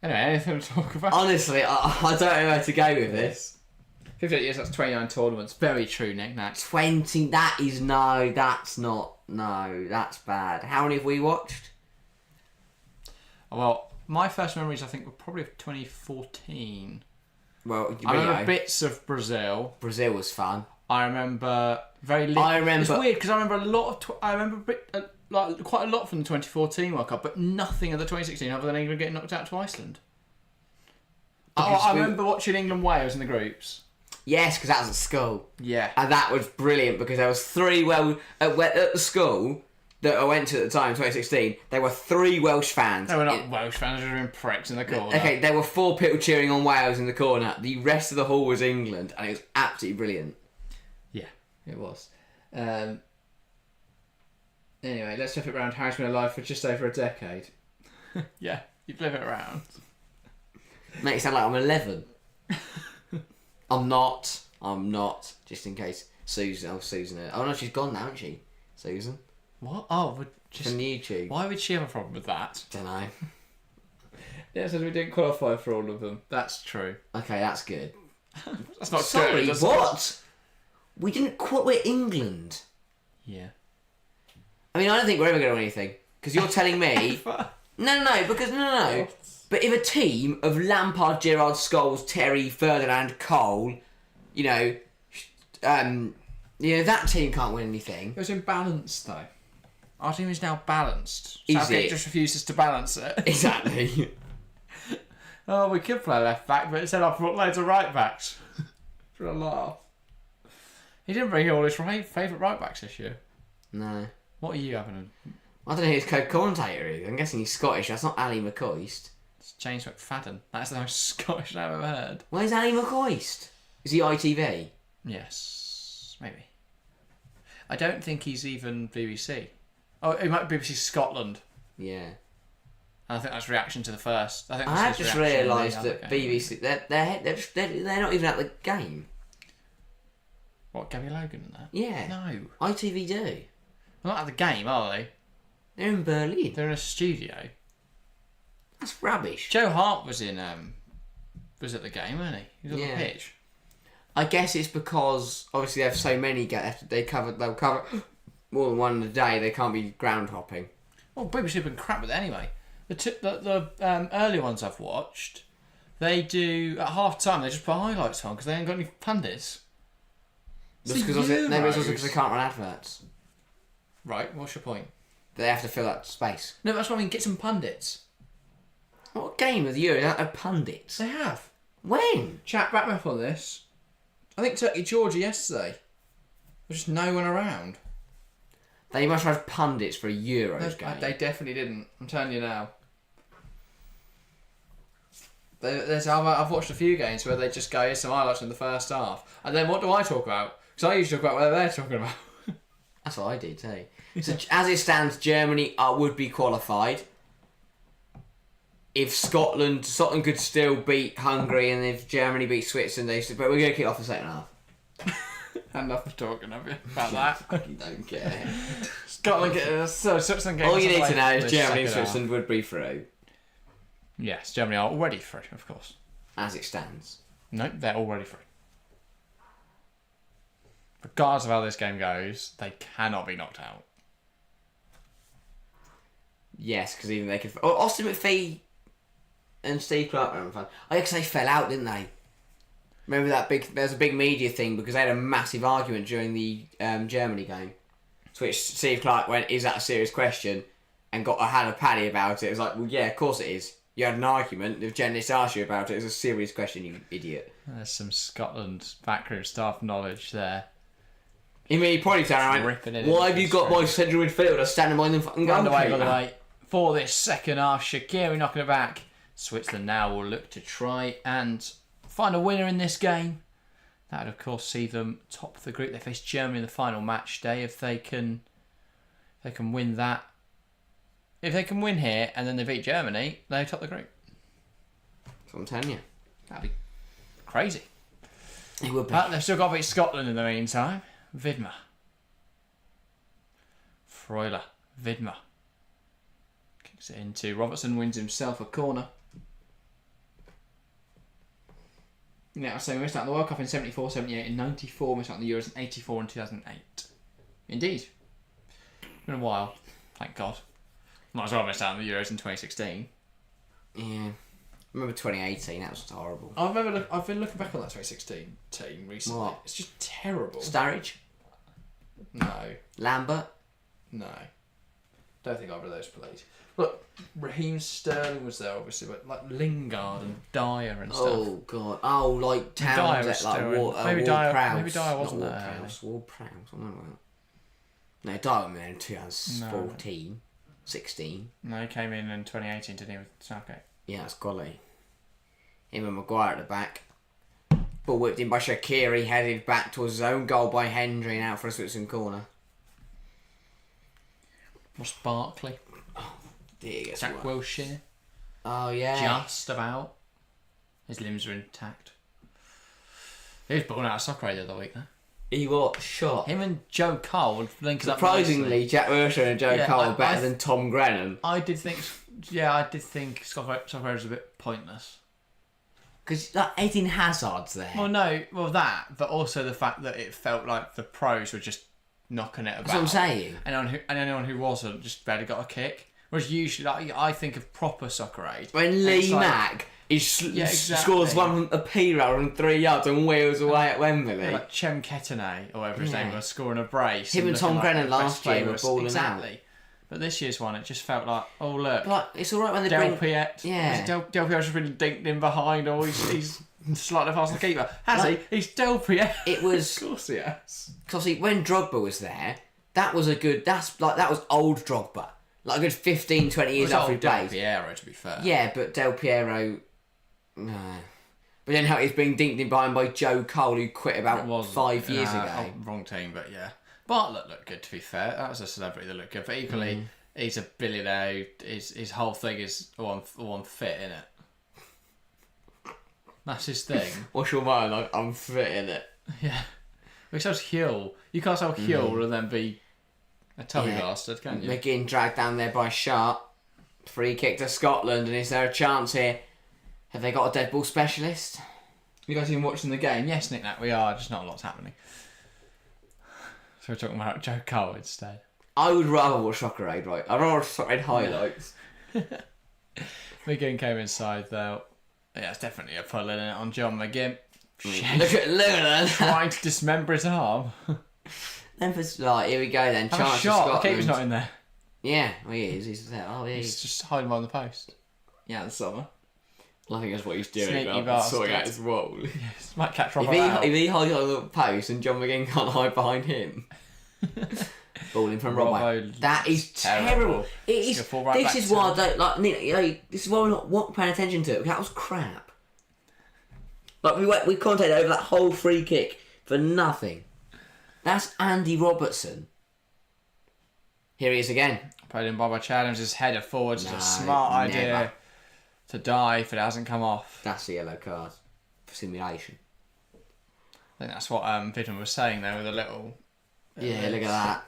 Anyway, anything to talk about? Honestly, I don't know where to go with this. 58 years, that's 29 tournaments. Very true, Nick Nack. 20, that's bad. How many have we watched? Well, my first memories, I think, were probably of 2014. Well, I remember bits of Brazil. Brazil was fun. I remember very little. It's weird because I remember a lot of. I remember quite a lot from the 2014 World Cup, but nothing of the 2016 other than England getting knocked out to Iceland. I remember watching England-Wales in the groups. Yes, because that was at school. Yeah. And that was brilliant because there was 3 at the school. that I went to at the time, 2016, there were 3 Welsh fans. They were not Welsh fans, they were in pricks in the corner. Okay, there were 4 people cheering on Wales in the corner. The rest of the hall was England, and it was absolutely brilliant. Yeah, it was. Anyway, let's flip it around. Harry's been alive for just over a decade. Yeah, you flip it around. Make it sound like I'm 11. I'm not. Just in case. Susan. Oh no, she's gone now, hasn't she? Susan. What? Oh, but just from YouTube. Why would she have a problem with that? Don't know. Yeah, so we didn't qualify for all of them. That's true. Okay, that's good. That's not Sorry, good. what? We didn't we're England. Yeah. I mean, I don't think we're ever going to do anything. Because you're telling me... No. But if a team of Lampard, Gerrard, Scholes, Terry, Ferdinand, Cole, that team can't win anything. It was imbalanced, though. Our team is now balanced. Is Southgate it? just refuses to balance it. Exactly. Oh, we could play left back, but instead I brought loads of right backs. For a laugh. He didn't bring all his favourite right backs this year. No. What are you having? I don't know who his co-commentator is. I'm guessing he's Scottish. That's not Ali McCoist. It's James McFadden. That's the most Scottish name I've ever heard. Where's Ali McCoist? Is he ITV? Yes, maybe. I don't think he's even BBC. Oh, he might be BBC Scotland. Yeah. And I think that's reaction to the first. I have just realised that BBC they're not even at the game. What, Gabby Logan and that? Yeah. No. ITV do. They're not at the game, are they? They're in Berlin. They're in a studio. That's rubbish. Joe Hart was at the game, wasn't he? He was on the pitch. I guess it's because obviously they have so many. They'll cover more than one in a day. They can't be ground hopping. Well, BBC have been crap with it anyway. The early ones I've watched, they do at half time. They just put highlights on because they ain't got any pundits. Maybe it's also because they can't run adverts. Right. What's your point? They have to fill that space. No, that's what I mean. Get some pundits. What game of the year is that? Pundits. They have. When? Chat, back me up on this. I think Turkey Georgia yesterday. There's just no one around. They must have pundits for a Euros game. They definitely didn't. I'm telling you now. I've watched a few games where they just go, here's some highlights in the first half. And then what do I talk about? Because I usually talk about what they're talking about. That's what I do too. So as it stands, Germany would be qualified. If Scotland could still beat Hungary, and if Germany beat Switzerland, but we're going to kick off the second half. Enough of talking, have you, about that? You don't care. Scotland Switzerland game. All you need to know is Germany and Switzerland would be through. Yes, Germany are already through, of course. As it stands. No, they're already through. Regardless of how this game goes, they cannot be knocked out. Yes, because even they could. Oh, Austin McPhee and Steve Clark were having fun. I guess they fell out, didn't they? Remember that there's a big media thing because they had a massive argument during the Germany game. To which Steve Clark went, is that a serious question? And had a paddy about it. It was like, well, yeah, of course it is. You had an argument. If journalists asked you about it, it's a serious question, you idiot. There's some Scotland backroom staff knowledge there. I mean, he probably turned around and went, why have you got my central midfielder standing behind them fucking goalkeeper? By the way, for this second half, Shaqiri knocking it back. Switzerland now will look to try and find a winner in this game. That would, of course, see them top of the group. They face Germany in the final match day. If they can win that. If they can win here and then they beat Germany, they top the group. That's what I'm telling you. That'd be crazy. It would be. But they've still got to beat Scotland in the meantime. Vidmer. Freuler. Vidmer. Kicks it into Robertson, wins himself a corner. Yeah, so we missed out on the World Cup in 74, 78 and 94. Missed out on the Euros in 84 and 2008. Indeed. Been a while. Thank God. Might as well miss out on the Euros in 2016. Yeah. I remember 2018, that was horrible. I've been looking back on that 2016 team recently. What? It's just terrible. Sturridge? No. Lambert? No. Don't think either of those played. Look, Raheem Sterling was there, obviously, but like Lingard and Dyer and stuff. Oh, God. Oh, like Towns, Dyer was like still in. Ward-Prowse. Maybe Dyer wasn't there. Ward-Prowse, what am I about? No, Darwin in 2014, 16. No, he came in 2018, didn't he, with Southgate? Yeah, that's quality. Him and Maguire at the back. Ball whipped in by Shaqiri, headed back towards his own goal by Hendry and out for a Switzerland corner. Ross Barkley. Jack Wilshere. Oh, yeah. Just about. His limbs are intact. He was born out of soccer the other week, though. He was shot. Him and Joe Cole linked up. Surprisingly, Jack Wilshere and Joe Cole are better than Tom Grennan. I did think soccer was a bit pointless. Because Eden Hazard's there. Well, no, that, but also the fact that it felt like the pros were just knocking it about. That's what I'm saying. And anyone who wasn't just barely got a kick. Whereas usually, I think of proper soccer aid. When Lee Mack scores one a P-roll from 3 yards and wheels away at Wembley. Yeah, like Chem Ketene, or whatever his name was, scoring a brace. Him and Tom Grennan last year were balling out. But this year's one, it just felt like, oh look, like it's all right when they Del bring Piet. Yeah, Del Piet's just been dinked in behind, or he's slightly past the keeper. Has he? He's Del Piet. It was. Of course he has. Because when Drogba was there, that was that was old Drogba, like a good 15, 20 years after he played. Del Piero, to be fair. Yeah, but Del Piero, no. But then how he's being dinked in behind by Joe Cole, who quit about 5 years ago. Wrong team, but yeah. But looked good, to be fair. That was a celebrity that looked good. But equally, he's a billionaire. His whole thing is all on fit, innit? That's his thing. What's your mind? Like, I'm fit in it. Yeah. Which sounds Huel. You can't sell Huel and then be a tubby bastard, can you? McGinn dragged down there by Sharp. Free kick to Scotland, and is there a chance here? Have they got a dead ball specialist? You guys been watching the game? Yes, Nick, we are. Just not a lot's happening. So we're talking about Joe Cole instead. I would rather watch Soccer Aid, right? I'd rather watch Soccer Aid highlights. McGinn came inside though. Yeah, it's definitely a pull in it on John McGinn. Look at that. Trying to dismember his arm. Memphis, right, here we go then. Have Chance a shot. for The Scotland. keeper's not in there. Yeah, well, he is. He's there. Oh, yeah. He's just hiding behind the post. Yeah, the summer. I think that's what he's doing. Sneaky Sorting out his role. Yes, might catch Robert If he hides on the post and John McGinn can't hide behind him. Balling from Robbo. That is terrible. It is. This is why I don't like. This is why we're not paying attention to it. That was crap. Like we commentated over that whole free kick for nothing. That's Andy Robertson. Here he is again. Played in by Watchalong, his header forwards. It's a smart idea to dive if it hasn't come off. That's the yellow card for simulation. I think that's what Vidman was saying there with a little. Yeah, look at that.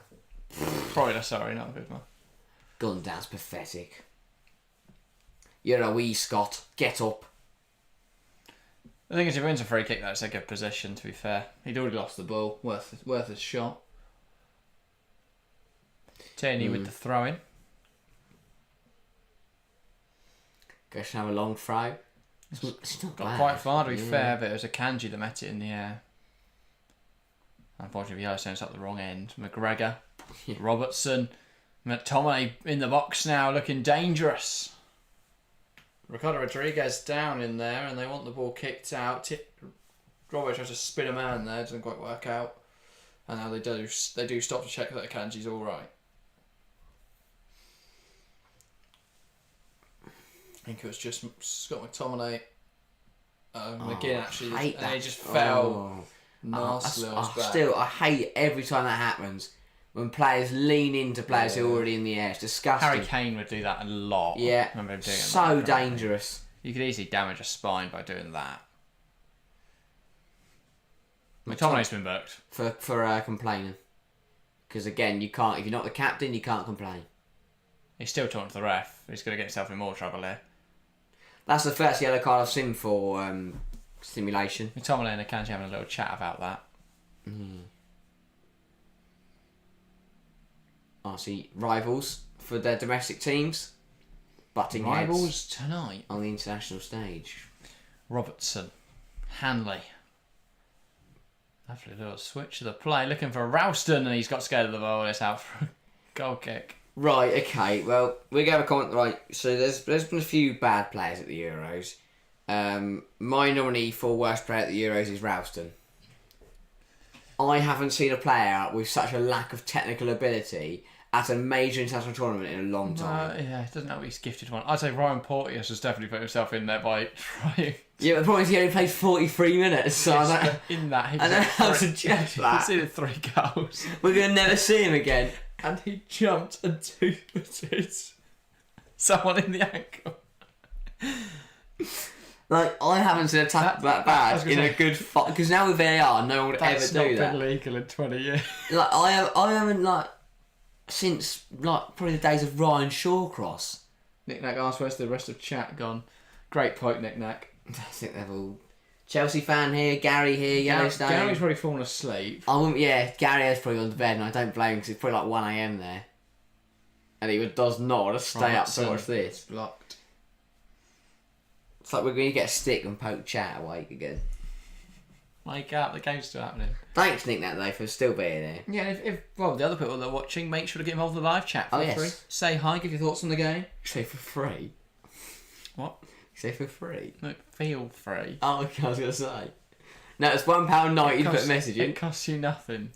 Freuler, sorry, not Vidman. Gundown's pathetic. You're a wee Scot. Get up. The thing is, if he wins a free kick, that's a good position, to be fair. He'd already lost the ball. Worth his shot. Tierney with the throw-in. Goes to have a long throw. It's not Got bad. quite far, to be fair, but it was a Kanji that met it in the air. Unfortunately, Yellowstone's up the wrong end. McGregor, Robertson, McTominay in the box now, looking dangerous. Ricardo Rodriguez down in there, and they want the ball kicked out. Robert tries to spin a man there, doesn't quite work out. And now they do stop to check that Kanji's all right. I think it was just Scott McTominay. McGinn actually, and he just fell. I hate every time that happens. When players lean into players who are already in the air. It's disgusting. Harry Kane would do that a lot. Yeah, I remember him doing so dangerous. You could easily damage a spine by doing that. McTominay's been booked for complaining. Because again, you can't. If you're not the captain, you can't complain. He's still talking to the ref. He's going to get himself in more trouble here. That's the first yellow card I've seen for simulation. McTominay and Akanji having a little chat about that. I see rivals for their domestic teams. Butting Rivals heads tonight on the international stage. Robertson, Hanley. After a little switch of the play, looking for Ralston, and he's got scared of the ball. It's out for a goal kick. Right, okay, well, we're going to have a comment, right, so there's been a few bad players at the Euros. My nominee for worst player at the Euros is Ralston. I haven't seen a player with such a lack of technical ability at a major international tournament in a long time. Yeah, it doesn't know he's gifted one. I'd say Ryan Porteous has definitely put himself in there by trying. Yeah, but the problem is he only played 43 minutes, so I in that, he don't know how to judge that. conceded 3 goals. We're going to never see him again. And he jumped and two-footed someone in the ankle. Like, I haven't seen a tackle that bad in a good fight. Because now with VAR, no one would ever do that. That's not been legal in 20 years. Like, I haven't, like, since, like, probably the days of Ryan Shawcross. Nick Nack asked, where's the rest of chat gone? Great point, Nick Nack. I think they've all... Chelsea fan here, Gary here, Yellowstone. Gary's probably fallen asleep. Yeah, Gary has probably gone to bed, and I don't blame him because it's probably like 1 a.m. there. And he does not want to stay up to watch this. Blocked. It's like we're going to get a stick and poke chat awake again. Wake up, the game's still happening. Thanks, Nick, that though, for still being here. Yeah, if the other people that are watching, make sure to get involved in the live chat. Feel free. Say hi, give your thoughts on the game. Say for free. What? Say for free. No, feel free. Oh, okay, I was going to say. No, it's £1.90 to put a message in. It costs you nothing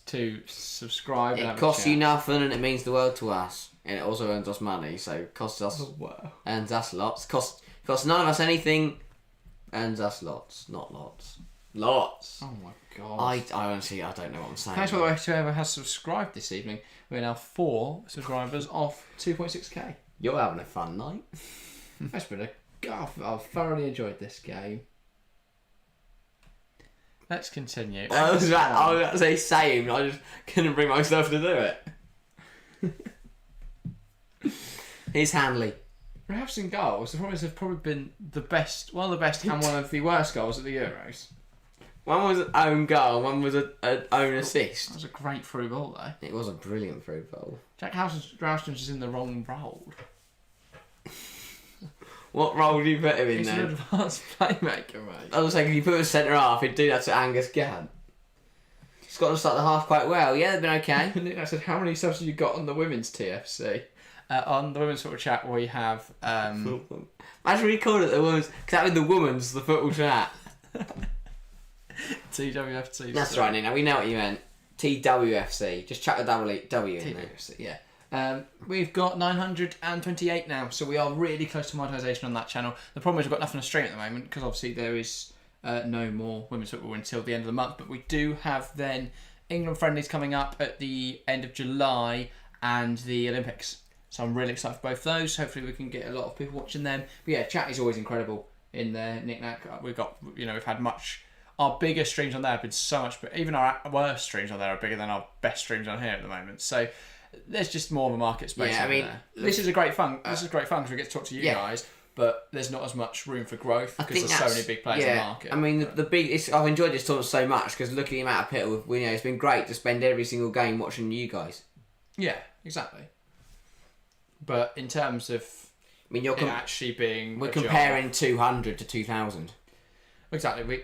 to subscribe. It costs you nothing, and it means the world to us. And it also earns us money, so it costs us, earns us lots. Costs none of us anything, earns us lots, not lots. Lots. Oh my god. I honestly, I don't know what I'm saying. Thanks by the way to whoever has subscribed this evening. We're now 4 subscribers off 2.6k. You're having a fun night. That's been I've thoroughly enjoyed this game. Let's continue. I was about to say same, I just couldn't bring myself to do it. Here's Hanley. Perhaps in goals, the problem is they've probably been one of the best and one of the worst goals at the Euros. One was an own goal, one was an own assist. That was a great through ball though. It was a brilliant through ball. Jack Ralston's is in the wrong role. What role do you put him in He's then? an advanced playmaker, mate. I was saying, if you put him centre half, he'd do that to Angus Gunn. Scotland start the half quite well. Yeah, they've been okay. I said, how many subs have you got on the women's TFC? On the women's football chat, we have... Imagine we called it the women's... Because that would be the women's, the football chat. TWFC. That's right, Nina. We know what you meant. TWFC. Just chuck the W in there. TWFC, yeah. We've got 928 now, so we are really close to monetisation on that channel. The problem is we've got nothing to stream at the moment because obviously there is no more women's football until the end of the month. But we do have then England friendlies coming up at the end of July and the Olympics. So I'm really excited for both those. Hopefully we can get a lot of people watching them. But yeah, chat is always incredible in there. Nick Nack, we've had much. Our bigger streams on there have been so much, but even our worst streams on there are bigger than our best streams on here at the moment. So there's just more of a market space there. This is great fun because we get to talk to you guys, but there's not as much room for growth because there's so many big players in the market. I mean, I've enjoyed this tournament so much because looking at the amount of people, it's been great to spend every single game watching you guys. Yeah, exactly. But in terms of, you're actually being, we're comparing 200 to 2,000. Exactly.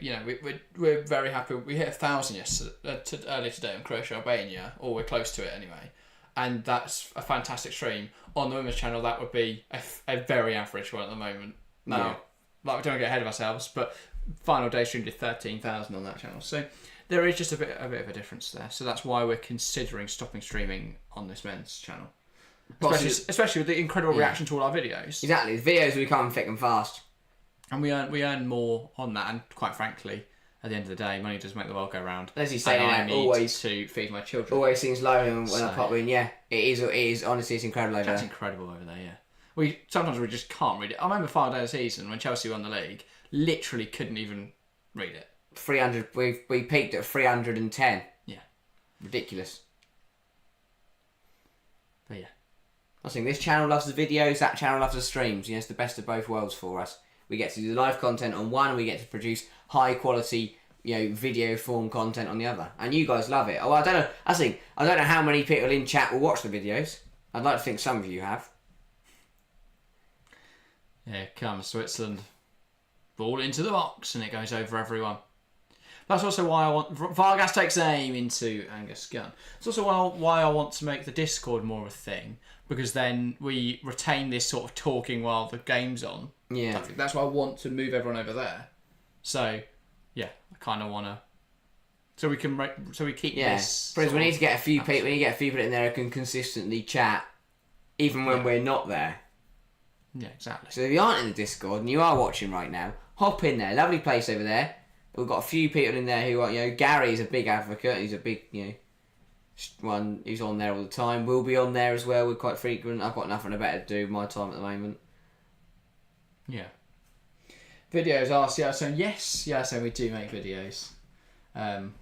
We're very happy. We hit 1,000 earlier today on Croatia Albania, or we're close to it anyway, and that's a fantastic stream. On the women's channel, that would be a very average one at the moment. Now, we don't get ahead of ourselves, but final day stream did 13,000 on that channel, so there is just a bit of a difference there. So that's why we're considering stopping streaming on this men's channel, especially with the incredible reaction to all our videos. Exactly, the videos will be coming thick and fast. And we earn more on that, and quite frankly, at the end of the day, money does make the world go round. As you say, I need always to feed my children. Always seems low when I pop in. Yeah, it is. Honestly, it's incredible over there. That's incredible over there. Yeah, sometimes we just can't read it. I remember final day of the season when Chelsea won the league. Literally couldn't even read it. 300. We peaked at 310. Yeah, ridiculous. But yeah, I think this channel loves the videos. That channel loves the streams. It's the best of both worlds for us. We get to do the live content on one, and we get to produce high quality, video form content on the other. And you guys love it. Oh, I don't know. I don't know how many people in chat will watch the videos. I'd like to think some of you have. Yeah, come Switzerland, ball into the box, and it goes over everyone. That's also why I want Vargas takes aim into Angus Gunn. It's also why I want to make the Discord more of a thing, because then we retain this sort of talking while the game's on. Yeah, that's why I want to move everyone over there. So, yeah, I kind of want to So we can keep this. Because we need to get a few people. We need to get a few people in there who can consistently chat, even when we're not there. Yeah, exactly. So if you aren't in the Discord and you are watching right now, hop in there. Lovely place over there. We've got a few people in there who are, Gary is a big advocate. He's a big, one who's on there all the time. We'll be on there as well. We're quite frequent. I've got nothing better to do with my time at the moment. Yeah. Videos asked, yes, we do make videos. And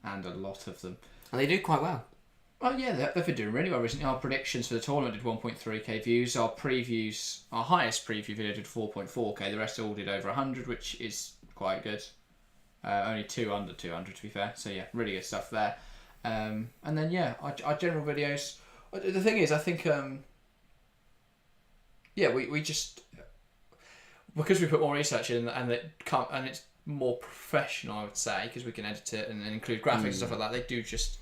a lot of them. And they do quite well. Well, yeah, they've been doing really well recently. Our predictions for the tournament did 1.3k views. Our previews, our highest preview video did 4.4k. The rest all did over 100, which is quite good. Only 2 under 200 to be fair. So yeah, really good stuff there. And then our general videos. The thing is, I think we just, because we put more research in and it's more professional, I would say, because we can edit it and include graphics and stuff like that. They do just.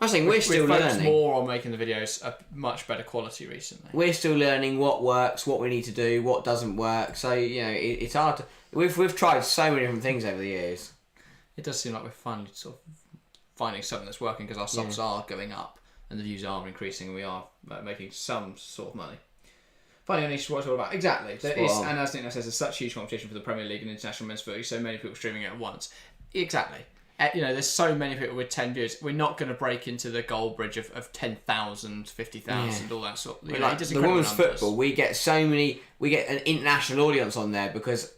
I think we're still learning. More on making the videos a much better quality recently. We're still learning what works, what we need to do, what doesn't work. So it's hard. We've tried so many different things over the years. It does seem like we're finally sort of finding something that's working because our subs are going up and the views are increasing and we are making some sort of money. Finding a niche to what it's all about. Exactly. There is, and as Nick says, there's such huge competition for the Premier League and international men's football. So many people streaming it at once. Exactly. There's so many people with 10 views. We're not going to break into the goal bridge of 10,000, 50,000, all that sort of thing. Like the women's football, we get an international audience on there because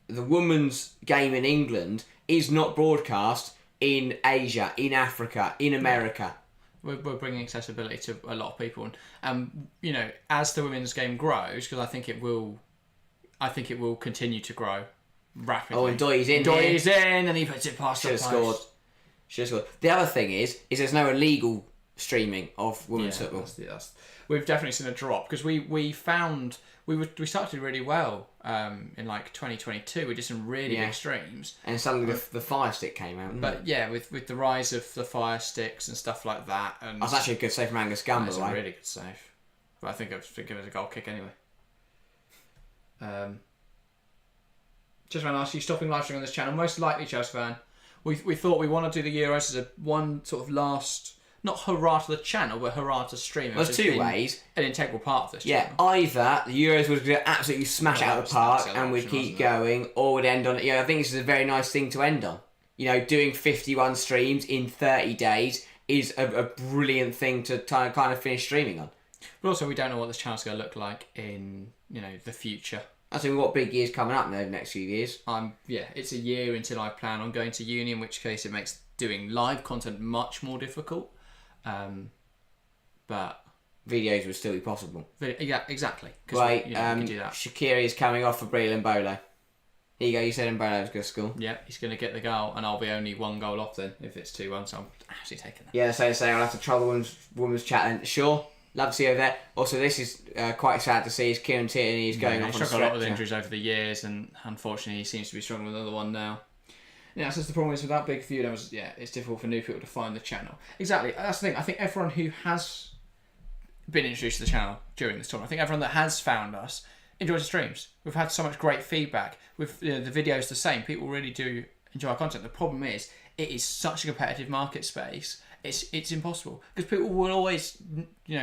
the women's game in England is not broadcast in Asia, in Africa, in America. We're bringing accessibility to a lot of people. And, as the women's game grows, because I think it will continue to grow rapidly. Oh, and Doy's in. Doy's in, and he puts it past the post. Should have scored. The other thing is there's no illegal streaming of women's football. We've definitely seen a drop because we found we started really well in like 2022. We did some really big streams, and suddenly the Fire Stick came out. But with the rise of the Fire Sticks and stuff like that, and that's actually a good save from Angus Gunn. That's a really good save. But I think I'd give it a goal kick anyway. Just want to ask you, stopping live streaming on this channel, most likely Chelsea fan. We thought we want to do the Euros as one sort of last, not hurrah to the channel, but hurrah to streaming. There's two ways. An integral part of this channel. Either the Euros would absolutely smash it out of the park and we'd keep going, or we'd end on it. I think this is a very nice thing to end on. Doing 51 streams in 30 days is a brilliant thing to kind of finish streaming on. But also, we don't know what this channel's going to look like in the future. I think we've got big years coming up in the next few years. It's a year until I plan on going to uni, in which case it makes doing live content much more difficult. But videos would still be possible. Yeah, exactly. Right, we can do that. Shaqiri is coming off for Breland Bolo. Here you go. You said Mbolo was going to score. Yeah, he's going to get the goal, and I'll be only 1 goal off then if it's 2-1. So I'm actually taking that. Yeah, so I'll have to try the women's chat then. Sure. Love to see you over there. Also, this is quite sad to see. Is Kieran Tierney is going off on a struggled a lot with injuries over the years, and unfortunately, he seems to be struggling with another one now. Yeah, so the problem is without big view numbers, it's difficult for new people to find the channel. Exactly, that's the thing. I think everyone who has been introduced to the channel during this tournament, I think everyone that has found us enjoys the streams. We've had so much great feedback. With the videos the same, people really do enjoy our content. The problem is, it is such a competitive market space. It's impossible because people will always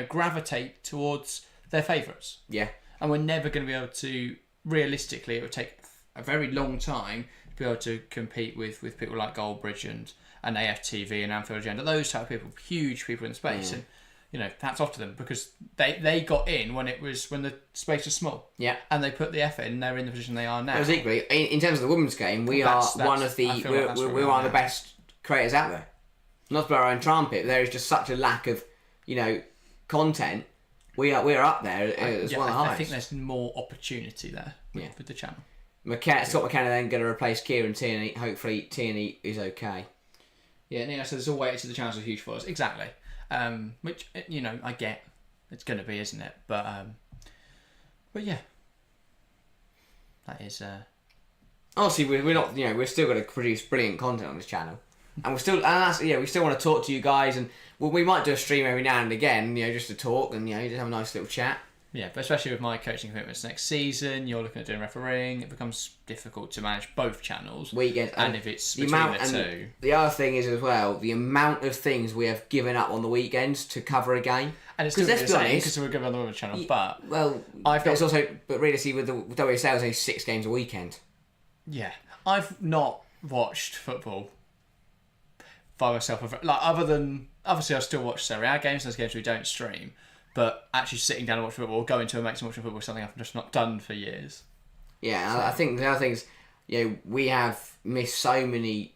gravitate towards their favourites. Yeah, and we're never going to be able to realistically. It would take a very long time to be able to compete with people like Goldbridge and AFTV and Anfield Agenda. Those type of people, huge people in space, and hats off to them because they got in when the space was small. Yeah, and they put the effort in. And they're in the position they are now. It was equally in terms of the women's game. We're one of the best creators out there. Not to blow our own trumpet, there is just such a lack of, content. We're up there as one of the highest. I think there's more opportunity there with the channel. Scott McKenna then going to replace Kieran Tierney. Hopefully Tierney is okay. Yeah, Nina says, all waited to the channels with huge followers. Exactly. Which, I get. It's going to be, isn't it? But yeah. That is... Obviously, we're not, we're still going to produce brilliant content on this channel. And we still want to talk to you guys, and we might do a stream every now and again, just to talk and just have a nice little chat. Yeah, but especially with my coaching commitments next season, you're looking at doing refereeing. It becomes difficult to manage both channels. Weekends, and if it's between the two. The other thing is as well the amount of things we have given up on the weekends to cover a game. And it's still the same because we're going on the women's channel. But it's also realistically with the WSL, it's only 6 games a weekend. Yeah, I've not watched football by myself. Like other than obviously, I still watch Serie A games. Those games we don't stream. But actually sitting down and watching football, or going to a mix and watching football, is something I've just not done for years. Yeah, so. I think the other thing is, we have missed so many.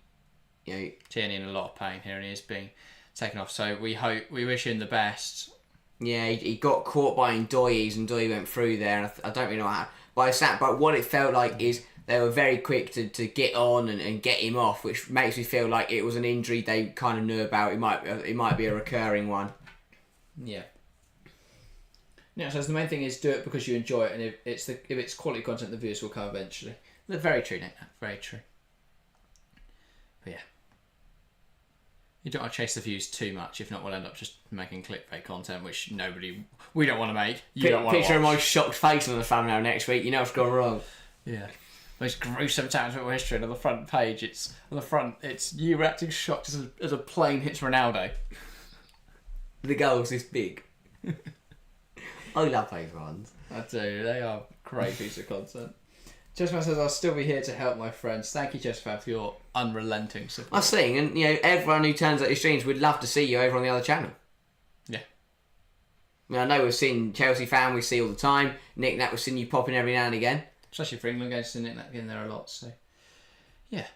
Tierney in a lot of pain here, and he is being taken off. So we wish him the best. Yeah, he got caught by Ndoye's, and Ndoye went through there, and I don't really know how. But what it felt like is they were very quick to get on and get him off, which makes me feel like it was an injury they kind of knew about. It might be a recurring one. Yeah. Yeah, so the main thing is do it because you enjoy it, and if it's quality content, the viewers will come eventually. Very true, Nick. Very true. But yeah, you don't want to chase the views too much. If not, we'll end up just making clickbait content, which we don't want to make. You don't want to picture watch. of my shocked face on the thumbnail next week. You know what's gone wrong. Yeah. Most gruesome times of football history, and on the front page, it's you reacting shocked as a plane hits Ronaldo. The goal's this big. I love those ones. I do. They are great piece of content. Jessica says, I'll still be here to help my friends. Thank you, Jessica, for your unrelenting support. I see, and everyone who turns up your streams would love to see you over on the other channel. Yeah. I mean, I know we've seen Chelsea fan, we see all the time. Nick Nat, we've seen you popping every now and again. Especially for England games, Nick Nat in there a lot. So, yeah.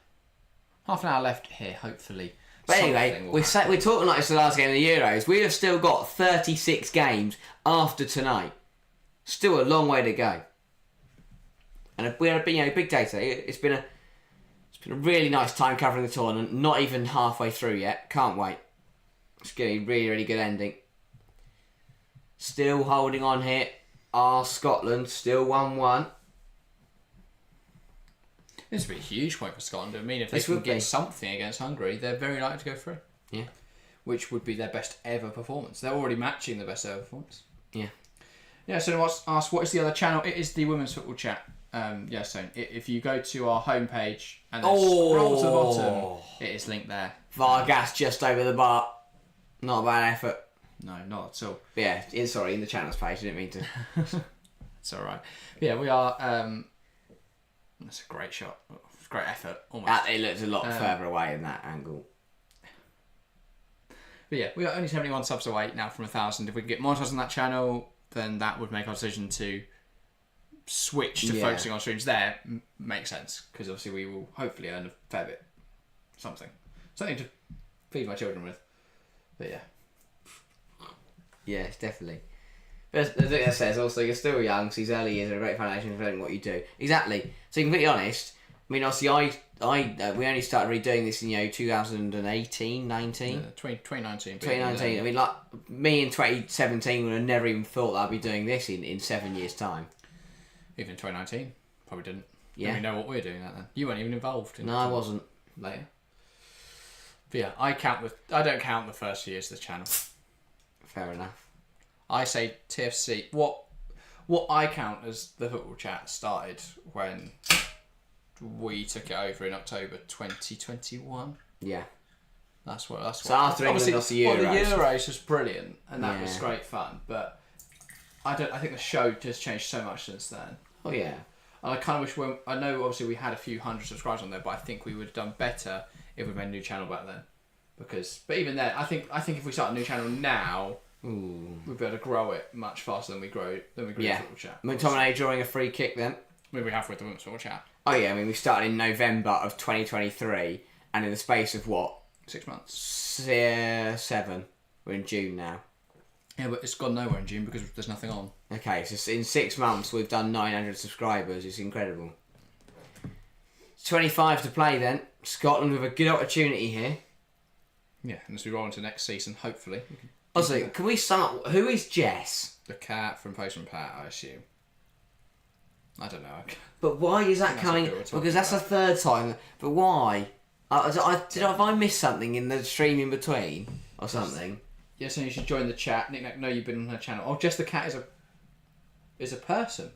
Half an hour left here, hopefully. But anyway, we're talking like it's the last game of the Euros. We have still got 36 games after tonight. Still a long way to go. And we had a big day today. It's been a really nice time covering the tournament. Not even halfway through yet. Can't wait. It's going to be a really, really good ending. Still holding on here. Scotland still 1-1. This would be a huge point for Scotland. I mean, if they can get something against Hungary, they're very likely to go through. Yeah. Which would be their best ever performance. They're already matching the best ever performance. Yeah. Yeah, so asked, what is the other channel? It is the Women's Football Chat. So if you go to our homepage and then scroll to the bottom, it is linked there. Vargas just over the bar. Not a bad effort. No, not at all. But yeah, in the channels page. I didn't mean to. It's all right. But yeah, we are... that's a great shot. Great effort, almost. It looked a lot further away in that angle. But yeah, we are only 71 subs away now from 1,000. If we can get more subs on that channel, then that would make our decision to switch to focusing on streams there make sense, because obviously we will hopefully earn a fair bit. Something to feed my children with. But yeah. Yes, definitely. But the thing that says also you're still young, so these early years are a great foundation for learning what you do. Exactly. So to be completely honest, I mean, obviously we only started really doing this in 2018, 19? 2019. 2019. I mean, like me in 2017 would have never even thought that I'd be doing this in 7 years' time. Even 2019, probably didn't. Yeah. Didn't we know what we were doing that then? You weren't even involved. No, I wasn't. Later. But yeah, I don't count the first years of the channel. Fair enough. I say TFC. What I count as the Football Chat started when we took it over in October 2021. Yeah. That's what. So after England lost the Euros. Well, the Euros was brilliant, and that was great fun. But I think the show just changed so much since then. Oh yeah. And I kind of wish I know obviously we had a few hundred subscribers on there, but I think we would have done better if we made a new channel back then. But even then, I think if we start a new channel now, we'd be able to grow it much faster than we grew the Football Chat. McTominay drawing a free kick then. Maybe we have with the Women's Football Chat. Oh yeah, I mean we started in November of 2023, and in the space of what? 6 months. 7. We're in June now. Yeah, but it's gone nowhere in June because there's nothing on. Okay, so in 6 months we've done 900 subscribers. It's incredible. 25 to play then. Scotland with a good opportunity here. Yeah, and as we roll into next season, hopefully. Also, can we start? Who is Jess? The cat from Postman Pat, I assume. I don't know. But why is that coming? Because that's the third time. But why? Have I missed something in the stream in between or something? Yes, and you should join the chat. Nick, no, you've been on her channel. Oh, Jess the cat is a is a person.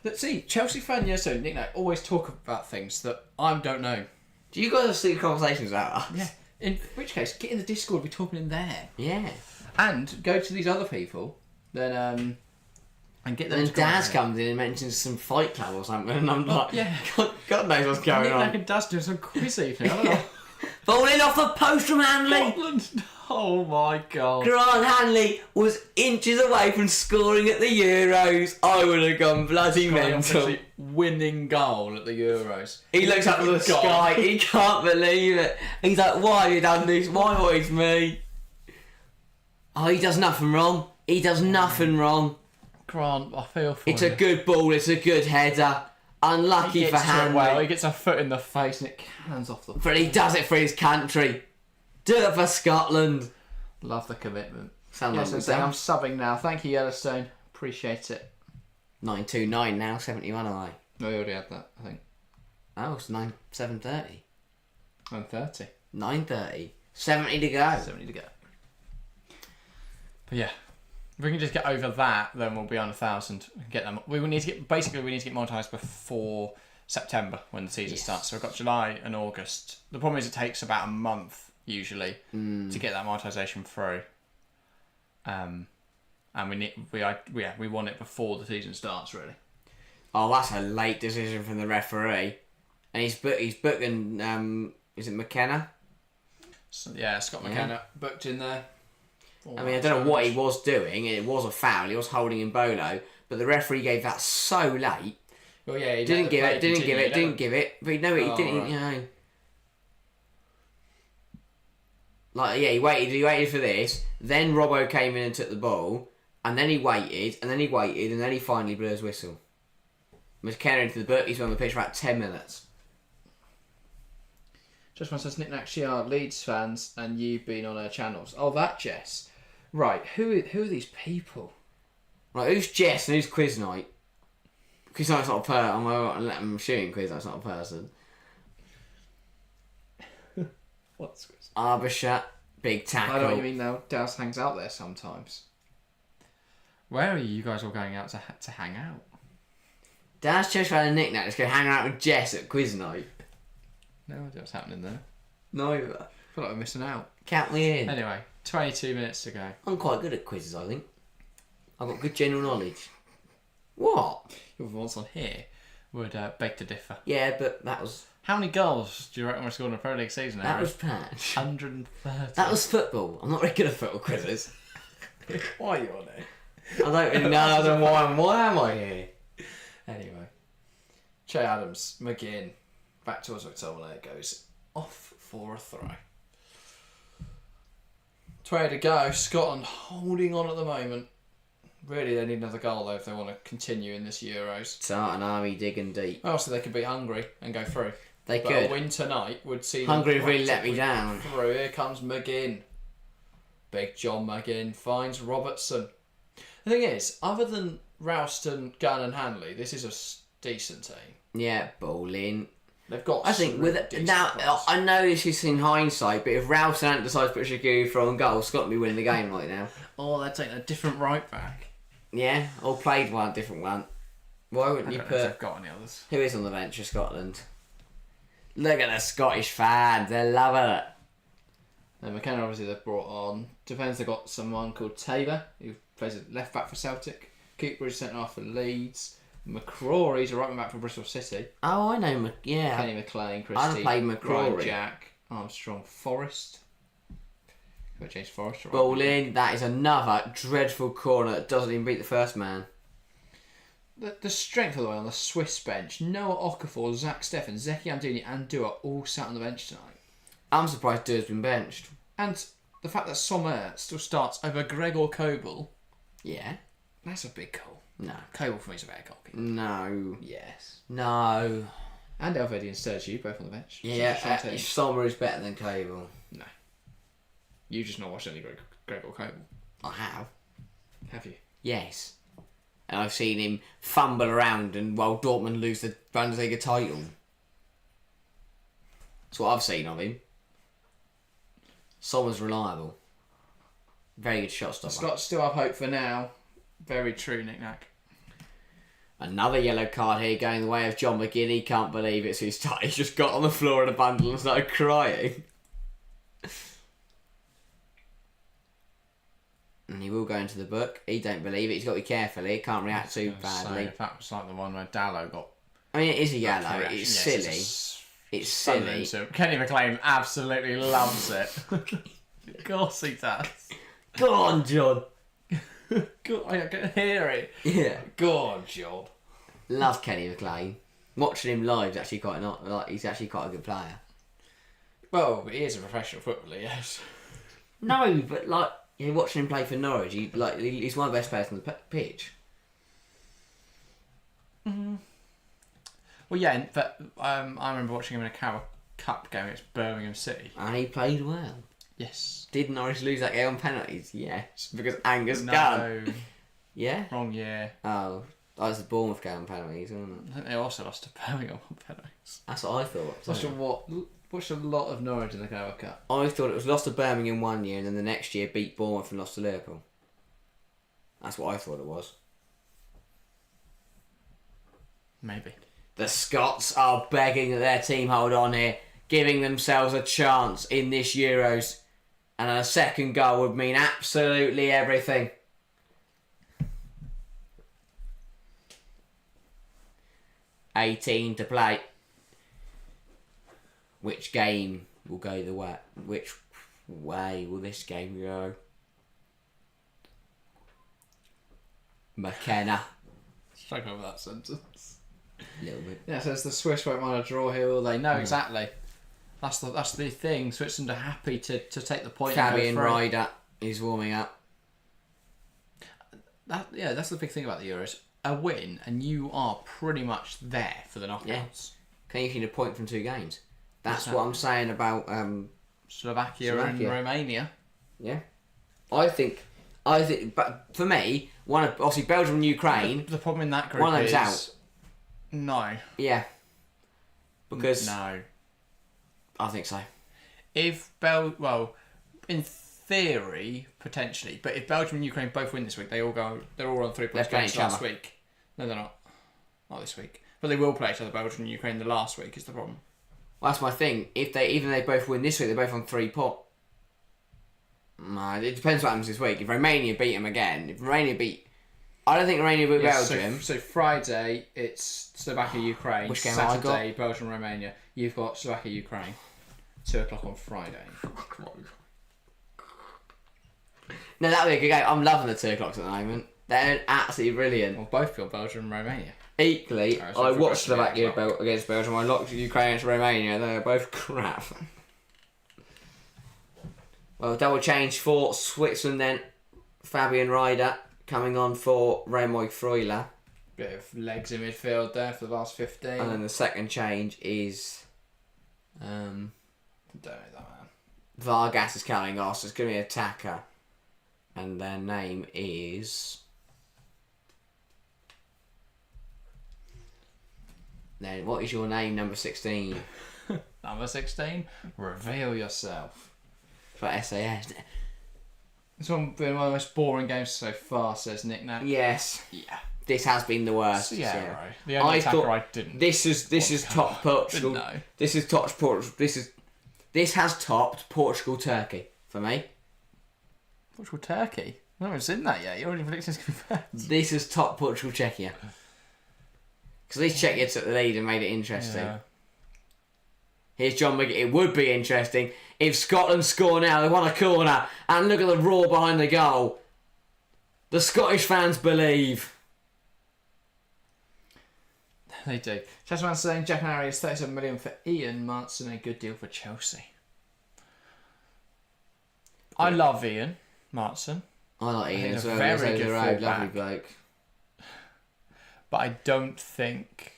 Let's see, Chelsea fan yesterday, Nick and I always talk about things that I don't know. Do you guys have secret conversations about us? Yeah. In which case, get in the Discord, we're talking in there. Yeah. And go to these other people, then and get them And to then Daz comes in and mentions some Fight Club or something, and I'm like, yeah. God knows what's going Nick on. Nack and Daz doing some quiz evening. I don't know. Falling off the post from Hanley. Scotland. Oh my god. Grant Hanley was inches away from scoring at the Euros. I would have gone bloody mental. Winning goal at the Euros. He looks up at the sky. He can't believe it. He's like, why have you done this? Why always me? Oh, he does nothing wrong. He does nothing wrong. Grant, I feel for It's you. a good ball. It's a good header. Unlucky for Hanley. Well, he gets a foot in the face and it cannons off the. But he does it for his country. Do it for Scotland. Love the commitment. Sound Yes, like I'm subbing now. Thank you, Yellowstone. Appreciate it. 929 now, 71 am I? No, we already had that, I think. Oh, it's 7:30. 9:30. 9:30. 70 to go. 70 to go. But yeah, if we can just get over that, then we'll be on 1,000. Get them. We need to get monetized before September when the season starts. So we've got July and August. The problem is it takes about a month usually to get that monetization through. And we want it before the season starts, really. Oh, that's a late decision from the referee. And he's booking. Is it McKenna? So, yeah, Scott McKenna booked in there. I mean, I don't know what he was doing. It was a foul. He was holding in Bolo, but the referee gave that so late. Well, yeah, he Didn't give it. But no, he didn't. Right. You know. Like, yeah, he waited for this. Then Robbo came in and took the ball, and then he waited, and then he finally blew his whistle. McKenna into the book. He's been on the pitch for about 10 minutes. Just one says, Nick Nack, she are Leeds fans, and you've been on her channels. Oh, that Jess. Right, who are these people? Right, who's Jess and who's Quiz Night? Quiz Night's not a person. I'm assuming Quiz Night's not a person. What's Quiz? Arbisher, big tackle. I know what you mean now. Daz hangs out there sometimes. Where are you guys all going out to hang out? Daz just found a Nick Nack. Let's go hang out with Jess at Quiz Night. No idea what's happening there. Neither. I feel like we're missing out. Count me in. Anyway, 22 minutes to go. I'm quite good at quizzes, I think. I've got good general knowledge. What? Your ones on here would beg to differ. Yeah, but that was... How many goals do you reckon we're scoring in a Pro League season? That was patch. 130. That was football. I'm not very good at football quizzes. Why are you on it? I don't really know why am I here? Anyway. Che Adams, McGinn. Back towards McTominay it goes. Off for a throw. 20 to go. Scotland holding on at the moment. Really, they need another goal though if they want to continue in this Euros. Start an army digging deep. Oh, so they could beat Hungary and go through. They But could. a win tonight would see Hungary them really let me down. through. Here comes McGinn. Big John McGinn finds Robertson. The thing is, other than Ralston, Gunn and Hanley, this is a decent team. Yeah, ball in. They've got. I think with decent now, players. I know this is in hindsight, but if Ralston hadn't decided to put Shaqiri throw on goal, Scotland would be winning the game right now. Oh, they're taking a different right back. Yeah, or played one different one. Why wouldn't you I don't know if put? they've got any others. Who is on the bench for Scotland? Look at the Scottish fans, they're loving it. And McKenna obviously they've brought on. Defence they've got someone called Taylor who plays a left back for Celtic. Keeper is centre half for Leeds. McCrory's a right back for Bristol City. Oh, I know, yeah. Kenny McLean, I'd Christie, play McCrory. Ryan Jack, Armstrong, Forrest. Got James Forrest. Right. Ball in, that is another dreadful corner that doesn't even beat the first man. The strength of the way on the Swiss bench. Noah Okafor, Zach Steffen, Zeki Amdini and Dua all sat on the bench tonight. I'm surprised Dua's been benched. And the fact that Sommer still starts over Gregor Kobel, Yeah. that's a big call. No. Kobel for me is a better goalkeeper. No. Yes. No. And Elvedi and Sergio both on the bench. Yeah, So Sommer is better than Cable. no. You just not watched any Gregor Kobel, I have. have you? Yes. And I've seen him fumble around and while Dortmund lose the Bundesliga title. That's what I've seen of him. Sommer's reliable. Very good shot The stopper. Scots still have hope for now. Very true, Nick Nack. Another yellow card here going the way of John McGinn. He can't believe it, so he's just got on the floor in a bundle and started crying. And he will go into the book. He don't believe it. He's got to be careful here. Can't react too badly. If that was like the one where Dallo got... I mean, it is a yellow. It's silly. It's silly. Kenny McLean absolutely loves it. Of course he does. Go on, John. God, I can hear it. Yeah. Go on, John. Love Kenny McLean. Watching him live is actually he's actually quite a good player. Well, he is a professional footballer, yes. No, but watching him play for Norwich, he's one of the best players on the pitch. Mm-hmm. Well, yeah, but I remember watching him in a Carabao Cup game against Birmingham City. And he played well. Yes. Did Norwich lose that game on penalties? Yes. Because Angus Gunn. Yeah? Wrong year. Oh, that was the Bournemouth game on penalties, wasn't it? I think they also lost to Birmingham on penalties. That's what I thought. Watched a lot of Norwich in the Carabao Cup. I thought it was lost to Birmingham one year and then the next year beat Bournemouth and lost to Liverpool. That's what I thought it was. Maybe. The Scots are begging that their team hold on here, giving themselves a chance in this Euros. And a second goal would mean absolutely everything. $18 to play. Which game will go the way? Which way will this game go? McKenna. Struggling with that sentence. A little bit. Yeah, it says the Swiss won't mind a draw here, will they? No, exactly. That's the thing. Switzerland are happy to take the point. Fabian Ryder is warming up. That's the big thing about the Euros. A win, and you are pretty much there for the knockouts. Yeah. Can you need a point from 2 games? That's what I'm saying about Slovakia and Romania. Yeah, I think, but for me, obviously Belgium and Ukraine. The problem in that group one of them's is out. No. Yeah. Because no. I think so. In theory, potentially, but if Belgium and Ukraine both win this week, they're all on 3 points games last week. No, they're not. Not this week. But they will play each other, Belgium and Ukraine, the last week is the problem. Well, that's my thing. Even if they both win this week, they're both on 3 points. No, it depends what happens this week. If Romania beat them again, I don't think Romania beat Belgium. So Friday, it's Slovakia, Ukraine. Which game have I Saturday, Belgium, Romania. You've got Slovakia, Ukraine. 2:00 on Friday. Come on. No, that'll be a good game. I'm loving the 2:00 at the moment. They're absolutely brilliant. Well, both got Belgium and Romania. Equally, I watched Slovakia against Belgium. I watched Ukraine against Romania. They're both crap. Well, double change for Switzerland then. Fabian Ryder coming on for Raymond Freuler. Bit of legs in midfield there for the last 15. And then the second change is... don't know that man. Vargas is coming off, so it's going to be an attacker. And their name is... Then what is your name, number 16? Number 16? Reveal yourself. For SAS, isn't it? It's been one of the most boring games so far, says Nick Nat. Yes. Yeah. This has been the worst. Yeah, right. The only attacker I didn't. This is top Portugal. No. This is top Portugal. This has topped Portugal Turkey for me. Portugal Turkey? I haven't seen that yet. You already predicted it's going to be bad. This is top Portugal Czechia. Because at least Czechia took the lead and made it interesting. Yeah. Here's John McGinn. It would be interesting if Scotland score now. They want a corner. And look at the roar behind the goal. The Scottish fans believe. They do. Chessman saying Jack and Harry is 37 million for Ian Martin, a good deal for Chelsea. I love Ian Martin. I like Ian as well. Very good fullback. Lovely bloke. But I don't think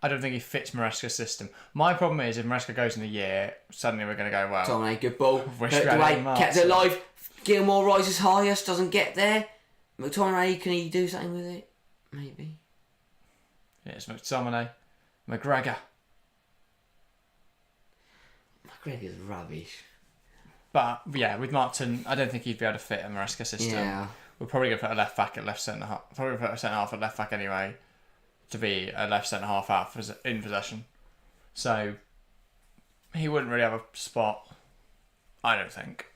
he fits Maresca's system. My problem is if Maresca goes in a year, suddenly we're going to go, well... Dominic, good ball. Dwight kept it alive. Gilmore rises highest, doesn't get there. McTominay, can he do something with it? Maybe. Yeah, it's McTominay. McGregor. McGregor's rubbish. But, yeah, with Martin, I don't think he'd be able to fit a Maresca system. Yeah. We're probably going to put a left back at left centre half. Probably put a centre half at left back anyway. to be a left centre half out in possession. So he wouldn't really have a spot, I don't think.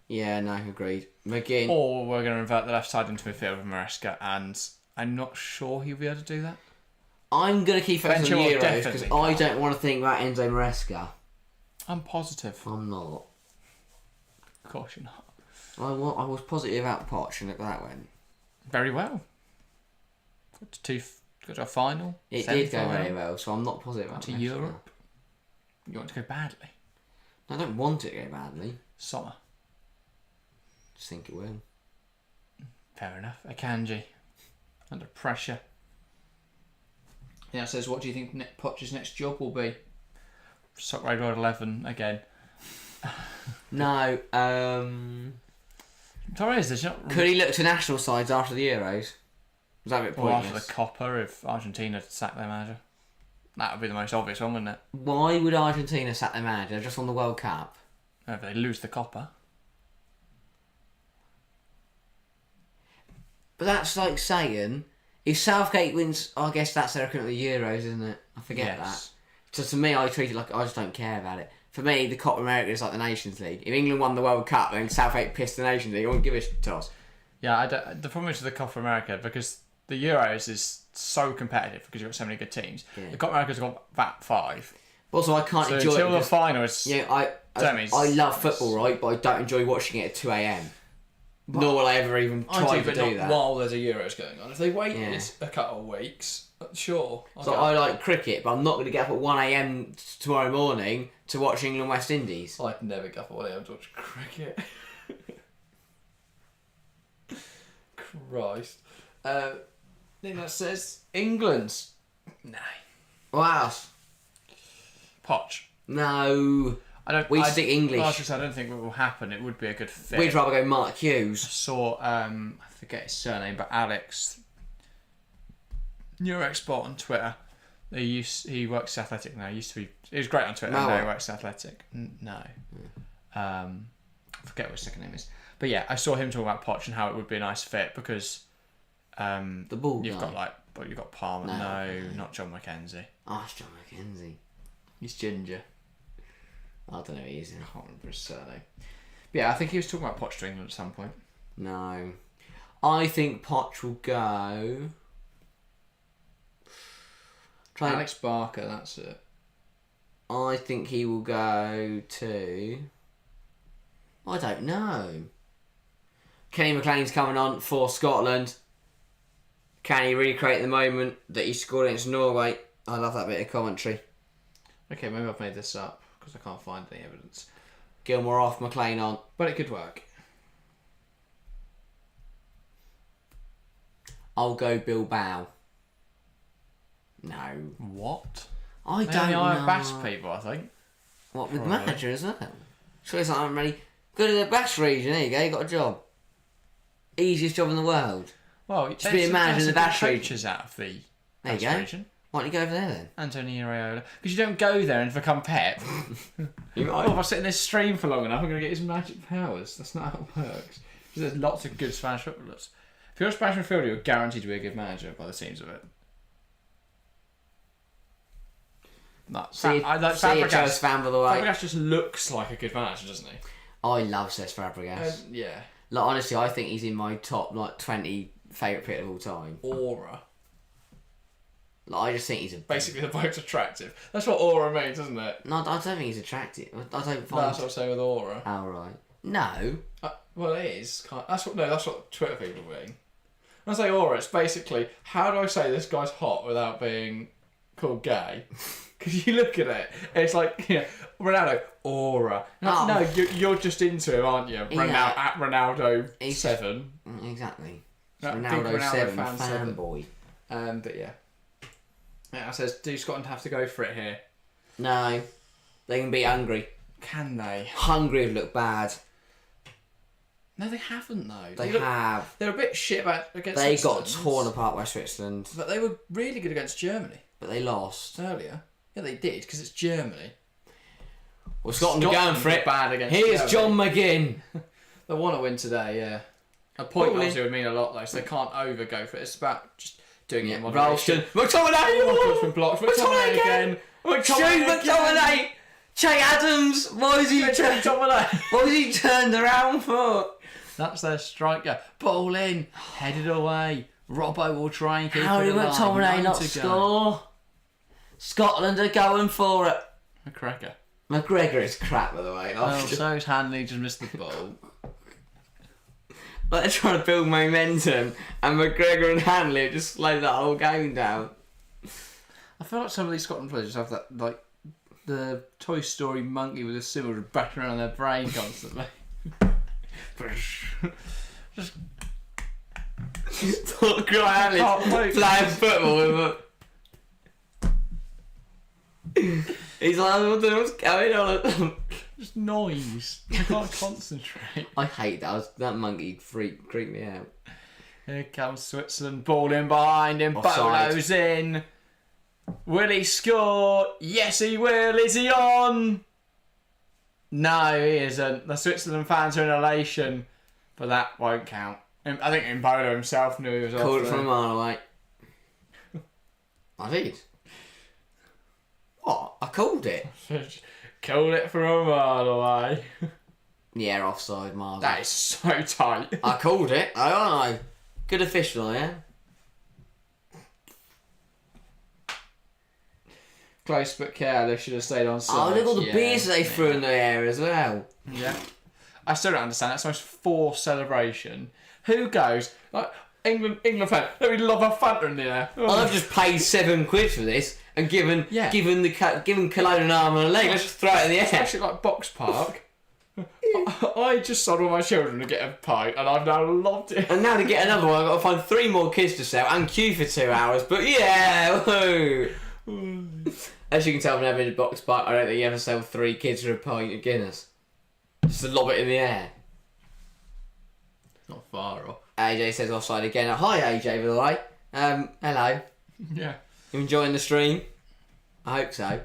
Yeah, no, agreed. McGinn. Or we're going to invert the left side into midfield with Maresca, and I'm not sure he'll be able to do that. I'm going to keep focusing on the Euros because I can't. don't want to think about Enzo Maresca. I'm positive. I'm not. Of course you're not. I was positive about Poch and look where that went. Very well. Got to a final. It did go very well, so I'm not positive about to Maresca. Europe. You want it to go badly? I don't want it to go badly. Sommer. Just think it will. Fair enough. Akanji. Under pressure. Yeah, it says, what do you think Poch's next job will be? Sock Radar 11 again. No. Torres, there's not. Could he look to national sides after the Euros? Was that a bit Or pointless? after the Copa, if Argentina sacked their manager. That would be the most obvious one, wouldn't it? Why would Argentina sack their manager just on the World Cup? If they lose the Copa. But that's like saying, if Southgate wins, I guess that's their equivalent of the Euros, isn't it? I forget that. So to me, I treat it like I just don't care about it. For me, the Copa America is like the Nations League. If England won the World Cup and Southgate pissed the Nations League, I wouldn't give a toss. Yeah, the problem is with the Copa America, because the Euros is so competitive because you've got so many good teams. Yeah. The Copa America's got that 5. Also, I can't enjoy it. Until the final, it's... Yeah, I love football, right? But I don't enjoy watching it at 2 a.m. Nor will I ever even try to do that. While there's a Euros going on. If they waited a couple of weeks, sure. So I like cricket, but I'm not going to get up at 1 a.m. tomorrow morning to watch England West Indies. I'd never get up at 1 a.m. to watch cricket. Christ. Then that says England. No. Wow. Poch. No. We stick English. Well, I don't think it will happen. It would be a good fit. We'd rather go Mark Hughes. I saw, I forget his surname, but Alex Neuroexport on Twitter. He works at Athletic now. He was great on Twitter. Now he works at Athletic. No. I forget what his second name is. But yeah, I saw him talk about Poch and how it would be a nice fit because the ball you've got Palmer. No, not John McKenzie. Oh, it's John McKenzie. He's ginger. I don't know who he is. I can't remember his surname. But yeah, I think he was talking about Poch to England at some point. No. I think Poch will go... Alex Barker, that's it. I think he will go to... I don't know. Kenny McLean's coming on for Scotland. Can he recreate the moment that he scored against Norway? I love that bit of commentary. Okay, maybe I've made this up because I can't find any evidence. Gilmore off, McLean on. But it could work. I'll go Bilbao. No. What? I don't know. I've bashed people, I think. What, with manager as well? So it's like, I'm ready. Go to the Basque region, there you go, you got a job. Easiest job in the world. Well, just be a manager in the Basque region. Out of the Basque region. Why don't you go over there then? Antonio Raiola. Because you don't go there and become Pep. You might. Oh, if I sit in this stream for long enough, I'm going to get his magic powers. That's not how it works. Because there's lots of good Spanish footballers. If you're a Spanish midfielder, you're guaranteed to be a good manager by the seams of it. Fabregas fan, by the way. Fabregas just looks like a good manager, doesn't he? I love Cesc Fabregas. Yeah. Like, honestly, I think he's in my top 20 favourite player of all time. Aura. Like, I just think he's basically the most attractive. That's what aura means, isn't it? No, I don't think he's attractive. I don't find. That's what I'm saying with aura. Oh, right. No. Well, it is. That's what Twitter people mean. When I say aura, it's basically how do I say this guy's hot without being called gay? Because you look at it, it's like, Ronaldo, aura. No, you're just into him, aren't you? At Ronaldo 7. Exactly. Ronaldo 7 fanboy. But yeah. Yeah, it says, do Scotland have to go for it here? No. They can beat Hungary. Can they? Hungary have looked bad. No, they haven't though. They have. They're a bit shit against They Switzerland. got torn apart by Switzerland. But they were really good against Germany. But they lost. Earlier. Yeah, they did, because it's Germany. Well, Scotland are going for it. Bad against Here's Germany. John McGinn. They want to win today, yeah. A point obviously would mean a lot though, so they can't over go for it. It's about just doing it in Ralston. moderation. McTominay! Been blocked. McTominay again. McTominay! Che Adams! Why was he turned around for? That's their striker. Ball in. Headed away. Robbo will try and keep How it did alive. McTominay not score? Scotland are going for it. McGregor is crap, by the way. Oh, so is Hanley, just missed the ball. Like they're trying to build momentum, and McGregor and Hanley have just slowed that whole game down. I feel like some of these Scotland players just have that, like, the Toy Story monkey with a silver battering around their brain constantly. Just Look at Hanley playing football with it. He's like, I don't know what's going on. Just noise. I can't concentrate. I hate that. That monkey creeped me out. Here comes Switzerland. Ball in behind him. Offside. Bolo's in. Will he score? Yes, he will. Is he on? No, he isn't. The Switzerland fans are in elation, but that won't count. I think Mbolo himself knew he was off. Called it from a mile away. I did. What? I called it. Called it from a mile away. Yeah, offside, Mars. That is so tight. I called it. I don't know. Good official, yeah. Close but careless. Should have stayed on side. Oh, look at all the beers they threw in the air as well. Yeah. I still don't understand. That's the most forced celebration. Who goes, like, England fan, let me lob a Fanta in the air. Oh. I've just paid £7 for this and given Cologne an arm and a leg. Let's just throw it in the air. It's actually like Box Park. I just sold all my children to get a pint and I've now lobbed it. And now to get another one, I've got to find 3 more kids to sell and queue for 2 hours. But yeah, woo. As you can tell, I've never been to Box Park. I don't think you ever sell 3 kids for a pint of Guinness. Just to lob it in the air. Not far off. AJ says offside again. Hi AJ, by the way. Hello. Yeah. You enjoying the stream? I hope so.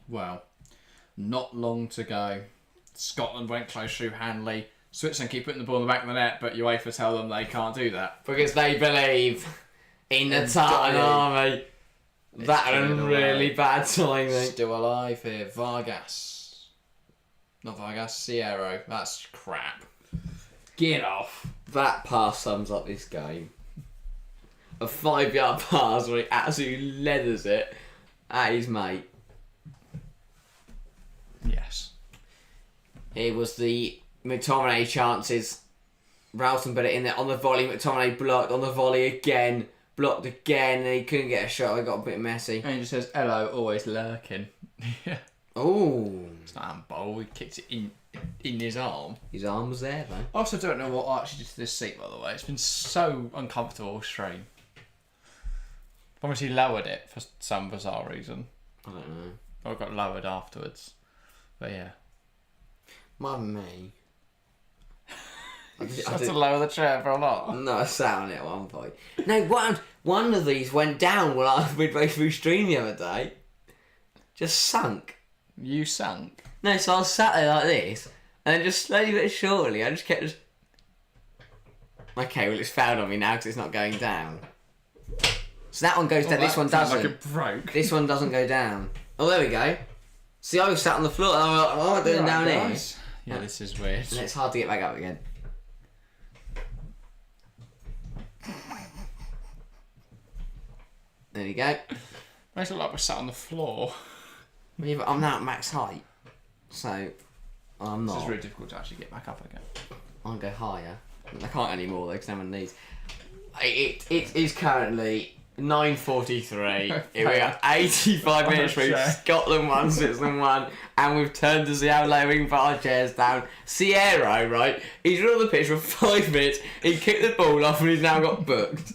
Well, not long to go. Scotland went close through Hanley. Switzerland keep putting the ball in the back of the net, but UEFA tell them they can't do that. Because they believe in the Tartan army. That a really bad timing. Still alive here. Vargas. Not Vargas, Sierra. That's crap. Get off. That pass sums up this game. A 5-yard pass where he absolutely leathers it at his mate. Yes. Here was the McTominay chances. Ralston put it in there on the volley. McTominay blocked on the volley again. Blocked again, and he couldn't get a shot. It got a bit messy. And he just says, hello, always lurking. Yeah. Oh. It's not handball. He kicked it in his arm. His arm was there, though. I also don't know what Archie did to this seat, by the way. It's been so uncomfortable stream. Obviously lowered it for some bizarre reason. I don't know. Or it got lowered afterwards. But yeah. Me. I had to lower the chair for a lot. No, I sat on it at one point. No, one of these went down when I was midway through stream the other day. Just sunk. You sunk? No, so I was sat there like this, and then just slowly but surely, I just kept Okay, well it's fouled on me now because it's not going down. So that one goes down, this one doesn't. Like it broke. This one doesn't go down. Oh, there we go. See, I was sat on the floor and I was like, oh, I'm doing down here. Yeah, this is weird. And it's hard to get back up again. There you go. Makes it look like we're sat on the floor. Yeah, but I'm now at max height, so I'm not. This is really difficult to actually get back up again. I'll go higher. I can't anymore though because I'm on knees. It is currently 9:43. We are 85 minutes through. Scotland 1, Switzerland 1, and we've turned to see how low we can put our chairs down. Sierra, right? He's been on the pitch for 5 minutes. He kicked the ball off and he's now got booked.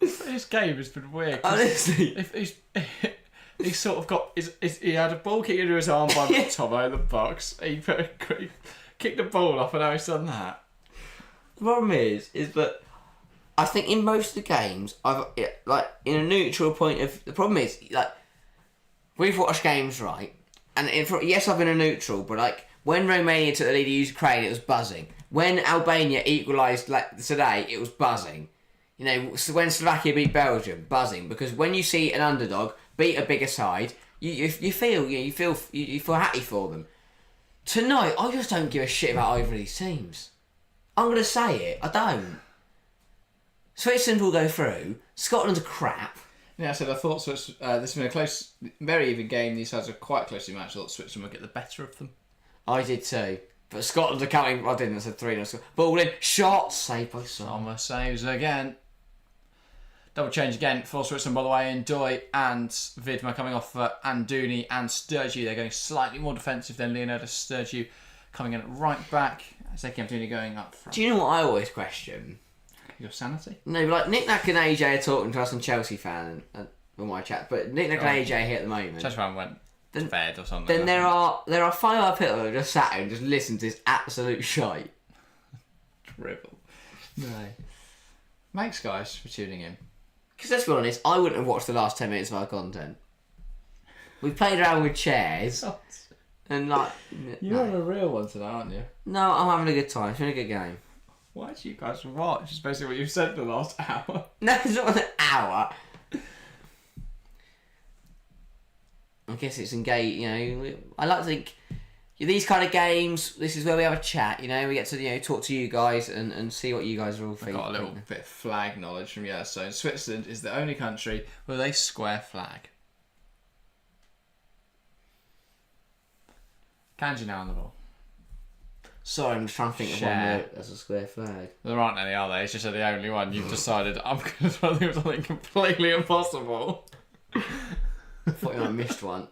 This game has been weird. Honestly, he's sort of got he had a ball kicked into his arm by Tomo in the box. He kicked the ball off, and now he's done that. The problem is that I think in most of the games, I've like in a neutral point of the problem is like we've watched games right, and yes, I've been a neutral, but like when Romania took the lead against Ukraine, it was buzzing. When Albania equalised today, it was buzzing. You know, so when Slovakia beat Belgium, buzzing, because when you see an underdog beat a bigger side, you feel happy for them. Tonight, I just don't give a shit about either of these teams. I'm gonna say it. I don't. Switzerland will go through. Scotland's crap. Yeah, I said I thought this has been a close, very even game. These sides are quite closely matched. I thought Switzerland would get the better of them. I did too. But Scotland are coming. I didn't. I said 3-0. Ball in. Shot. Saved by Son. Sommer saves again. Double change again for Switzerland, by the way. Ndoye and Vidma coming off for Anduni and Sturgeon. They're going slightly more defensive than Leonardo Sturgeon coming in at right back. Zeki Anduni going up front. Do you know what I always question? Your sanity? No, like Nick Nack and AJ are talking to us on Chelsea fan and my chat, but Nick Nack and AJ here at the moment. Chelsea fan went to bed or something. Then there are 5 other people that just sat here and just listen to this absolute shite. Dribble. No. Thanks, guys, for tuning in. Because let's be honest, I wouldn't have watched the last 10 minutes of our content. We played around with chairs and like. You're on a real one today, aren't you? No, I'm having a good time. It's been a good game. Why do you guys watch? It's basically what you've said for the last hour. No, it's not an hour. I guess it's engaged. You know, I like to think these kind of games. This is where we have a chat. You know, we get to talk to you guys and see what you guys are all thinking. Got a little bit of flag knowledge from so Switzerland is the only country with a square flag. Kanji now on the ball. Sorry, I'm just trying to think of one that has a square flag. There aren't any, are there? It's just the only one. You've decided I'm going to try to think of something completely impossible. I thought you might have missed one.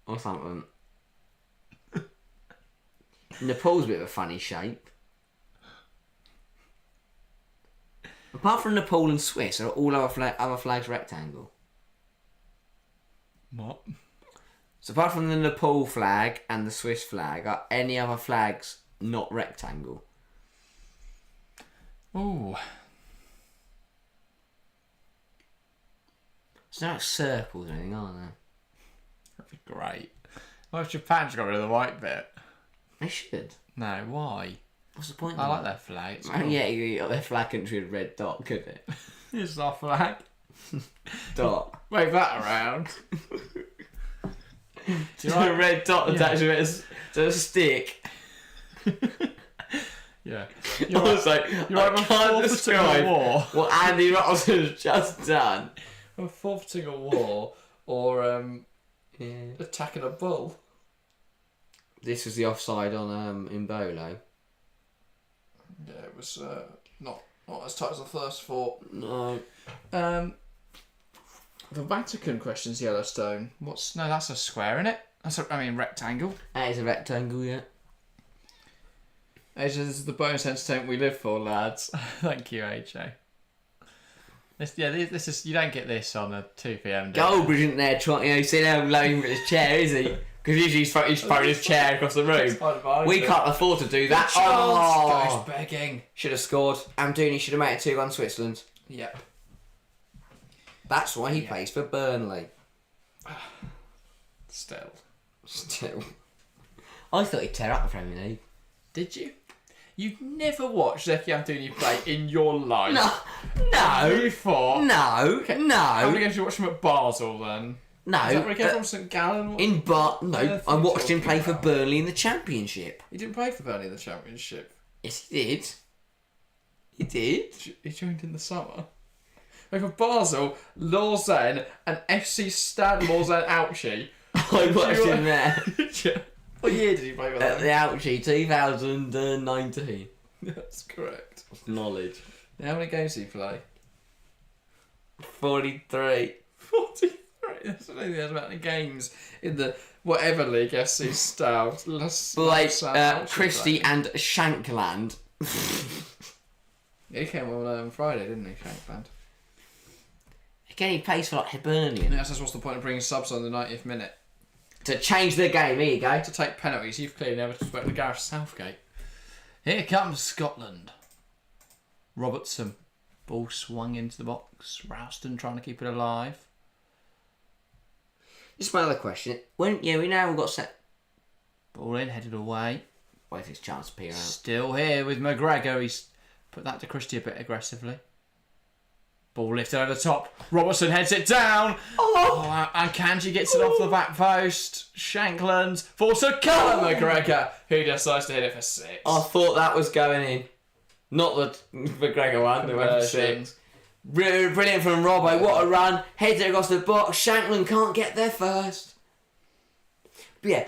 Or something. Nepal's a bit of a funny shape. Apart from Nepal and Swiss, are all other flags rectangle? What? So apart from the Nepal flag and the Swiss flag, are any other flags not rectangle? Ooh. There's no circles or anything, are there? That'd be great. Well, if Japan's got rid of the white bit. They should. No, why? What's the point? I like their flag. It's cool. Yeah, you got their flag country with red dot, couldn't it? It's our flag. Dot. Wave that around. Do you like a red dot attached to a stick? Yeah. I was like, I can't describe what Andy Robertson's just done. I'm forfeiting a war or attacking a bull. This was the offside on Imbolo. Yeah, it was not as tight as the first thought. No. The Vatican questions Yellowstone. That's a square, isn't it? Rectangle. That is a rectangle, yeah. AJ, this is the bonus entertainment we live for, lads. Thank you, AJ. This is, you don't get this on a 2 p.m. day. Goldbridge isn't there trying, sitting there alone with his chair, is he? Because usually he's throwing his chair across the room. We can't afford to do that. Goes begging. Should have scored. Amdouni should have made it 2-1 Switzerland. Yep. That's why he plays for Burnley. Still. I thought he'd tear up the Premier League. Did you? You've never watched Zeki Anduni play in your life? No. You thought? No. Okay. No. How many games did you watch him at Basel then? No. Is that where he came from, St Gallen? I watched him play for Burnley in the Championship. He didn't play for Burnley in the Championship. Yes, he did. He did. He joined in the summer. Like for Basel, Lausanne, and FC Stade Lausanne Ouchy. I watched him there. What year did he play for At them? the Ouchy, 2019. That's correct. Knowledge. How many games did he play? 43. 43. That's not really that many games in the whatever league FC Stade. Christie and Shankland. He came on Friday, didn't he, Shankland? Again, he plays for like Hibernian. Yes, that's what's the point of bringing subs on the 90th minute. To change the game, here you go. To take penalties, you've clearly never spoken to Gareth Southgate. Here comes Scotland. Robertson. Ball swung into the box. Ralston trying to keep it alive. Just my other question. We now got set. Ball in, headed away. wait for his chance to peer out. Still here with McGregor. He's put that to Christie a bit aggressively. Ball lifted over the top. Robertson heads it down. Oh, and Kanji gets it off the back post. Shankland forces a Callum McGregor, who decides to hit it for 6. I thought that was going in. Not the McGregor one, the went for 6. Brilliant from Robbo. What a run. Heads it across the box. Shankland can't get there first. But yeah,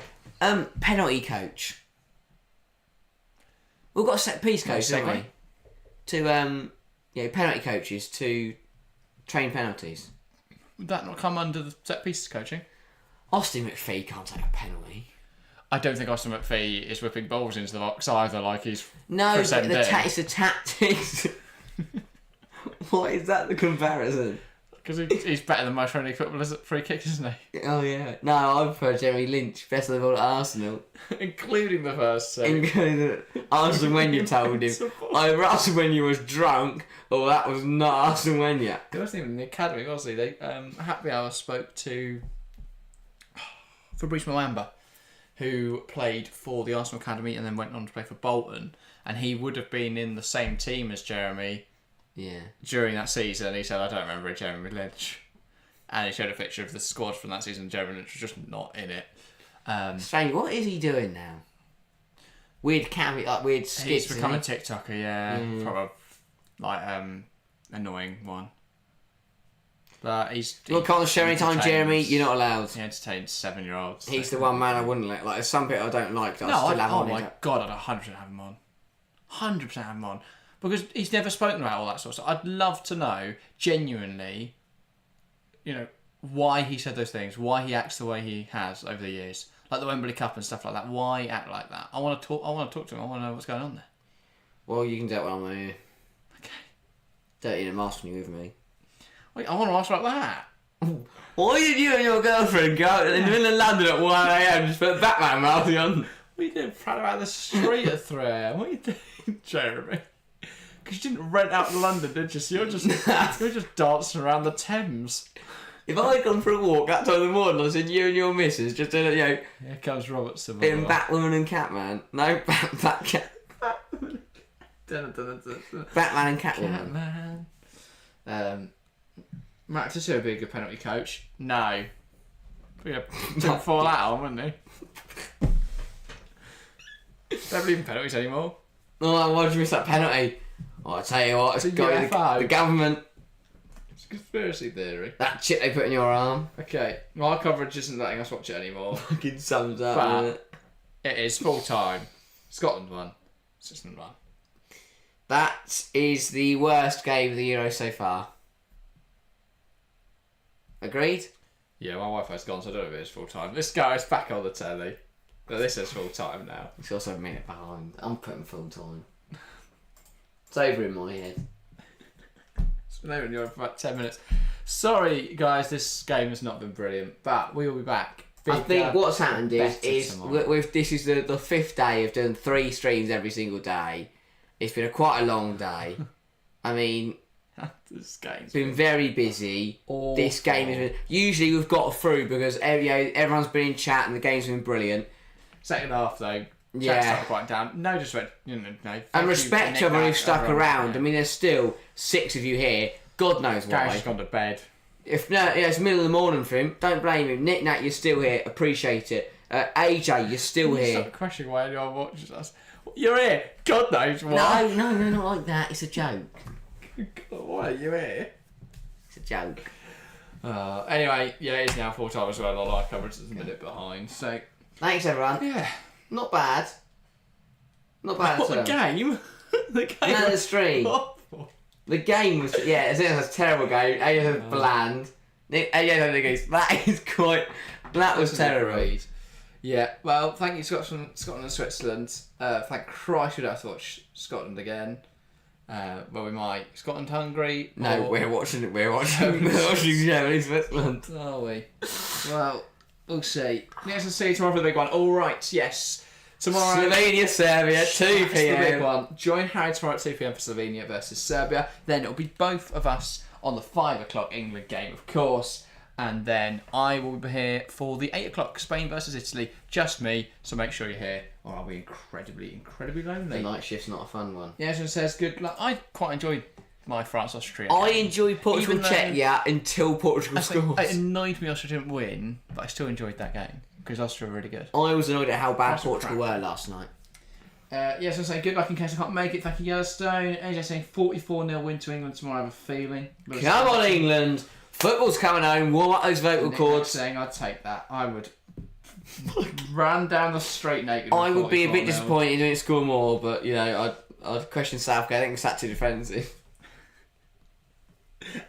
penalty coach. We've got a set piece coach, haven't we? To penalty coaches to train penalties. Would that not come under the set pieces coaching? Austin McPhee can't take a penalty. I don't think Austin McPhee is whipping balls into the box either, like he's No, Chris but MD. it's the tactics. What is that, the comparison? Because he's better than most friendly footballers at free kicks, isn't he? Oh, yeah. No, I prefer Jeremy Lynch, best of all at Arsenal. Including the first 2. Arsene Wenger told him. Either Arsene Wenger was drunk, or that was not Arsene Wenger. He wasn't even in the academy, was he? Happy Hour spoke to Fabrice Muamba, who played for the Arsenal academy and then went on to play for Bolton, and he would have been in the same team as Jeremy. Yeah. During that season, he said, I don't remember Jeremy Lynch. And he showed a picture of the squad from that season. Jeremy Lynch was just not in it. Strange, what is he doing now? Weird weird skits. He's become a TikToker, yeah. Probably, annoying one. But he's... You can't show any time, Jeremy, you're not allowed. He entertains 7-year-olds. He's the one man I wouldn't let. Like, there's some people I don't like that I still have on. Oh my God, I'd 100% have him on. 100% have him on. Because he's never spoken about all that sort of stuff. I'd love to know, genuinely, why he said those things, why he acts the way he has over the years. Like the Wembley Cup and stuff like that. Why act like that? I want to talk to him. I want to know what's going on there. Well, you can do it when I'm here. Okay. Dirty in a mask when you're with me. Wait, I want to ask like that. Why did you and your girlfriend go out in the middle of London at 1 a.m. just put Batman mask on? What are you doing? Proud about the street at 3 a.m. What are you doing, Jeremy? Because you didn't rent out London, did you? So you're just dancing around the Thames. If I had gone for a walk that time in the morning, I said you and your missus just doing Here comes Robertson. in Batwoman and Catman. No, Batman and Catwoman. Catman. Max Tissot would be a good penalty coach. No. Didn't fall out on, wouldn't he? Don't believe in penalties anymore. Oh, why did you miss that penalty? Oh, I tell you what, it's got the government. It's a conspiracy theory. That chip they put in your arm. Okay, our coverage isn't letting us watch it anymore. Fucking sums up. But it is full time. Scotland won. Switzerland won. That is the worst game of the Euro so far. Agreed? Yeah, my Wi-Fi's gone, so I don't know if it is full time. This guy's back on the telly. But this is full time now. It's also a minute behind. I'm putting full time. It's over in my head. It's been over in your for about 10 minutes. Sorry, guys, this game has not been brilliant, but we will be back. I think what's happened is this is the 5th day of doing 3 streams every single day. It's been quite a long day. I mean, this game's been very busy. Awful. This game has been... Usually we've got through because everyone's been in chat and the game's been brilliant. Second half, though. Yeah. Started quite down. No disrespect, no. And respect to everyone who's stuck around. I mean, there's still 6 of you here. God knows why. Gary's just gone to bed. It's middle of the morning for him. Don't blame him. Nick Nat, you're still here. Appreciate it. AJ, you're still here. Stop questioning why anyone watches us. You're here. God knows why. No, not like that. It's a joke. Why are you here? It's a joke. Anyway, yeah, it is now full time as well. Our live coverage is a minute behind. So thanks, everyone. yeah, not bad. Not bad what, at all. the game? The game. No, the stream. Awful. The game was... Yeah, it was a terrible game. AJ was bland. AJ that is quite... That was terrible. Yeah, well, thank you, Scotland and Switzerland. Thank Christ we don't have to watch Scotland again. Well, we might. Scotland, Hungary. No, we're watching Germany, Switzerland. Are we? Well, we'll see. Yes, we'll see tomorrow for the big one. All right, yes. Tomorrow. Slovenia, Serbia, 2 p.m. That's the big one. Join Harry tomorrow at 2 p.m. for Slovenia versus Serbia. Then it'll be both of us on the 5 o'clock England game, of course. And then I will be here for the 8 o'clock Spain versus Italy. Just me, so make sure you're here, or I'll be incredibly lonely. The night shift's not a fun one. Yeah, so it says good luck. I quite enjoyed my France-Austria. I enjoyed Portugal-Czechia until Portugal scored. It annoyed me Austria didn't win, but I still enjoyed that game because Austria were really good. I was annoyed at how bad Portugal were last night. Yes, I say good luck in case I can't make it. Thank you, Yellowstone. AJ saying 44-0 win to England tomorrow. I have a feeling. Come on, England. Football's coming home. Warm up those vocal cords. Saying I'd take that. I would ran down the straight naked. I would be a bit disappointed if it score more, but you know, I'd question Southgate. I think it's that too defensive.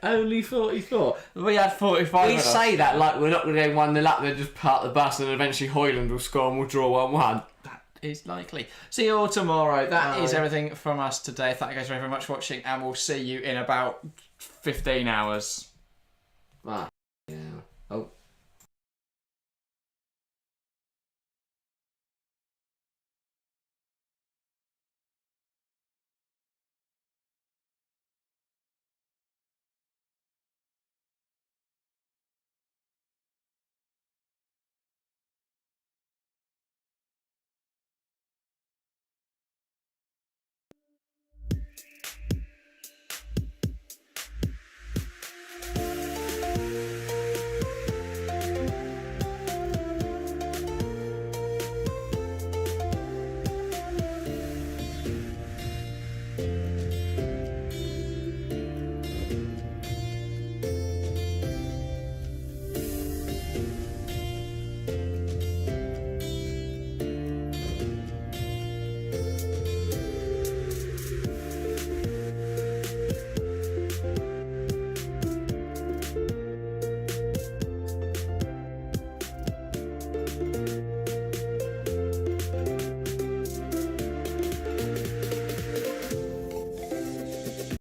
Only 44. We had 45. We say that like we're not going to go 1-0 up, then just park the bus, and eventually Hoyland will score and we'll draw 1-1. That is likely. See you all tomorrow. That is everything from us today. Thank you guys very much for watching, and we'll see you in about 15 hours. Ah, yeah. Oh.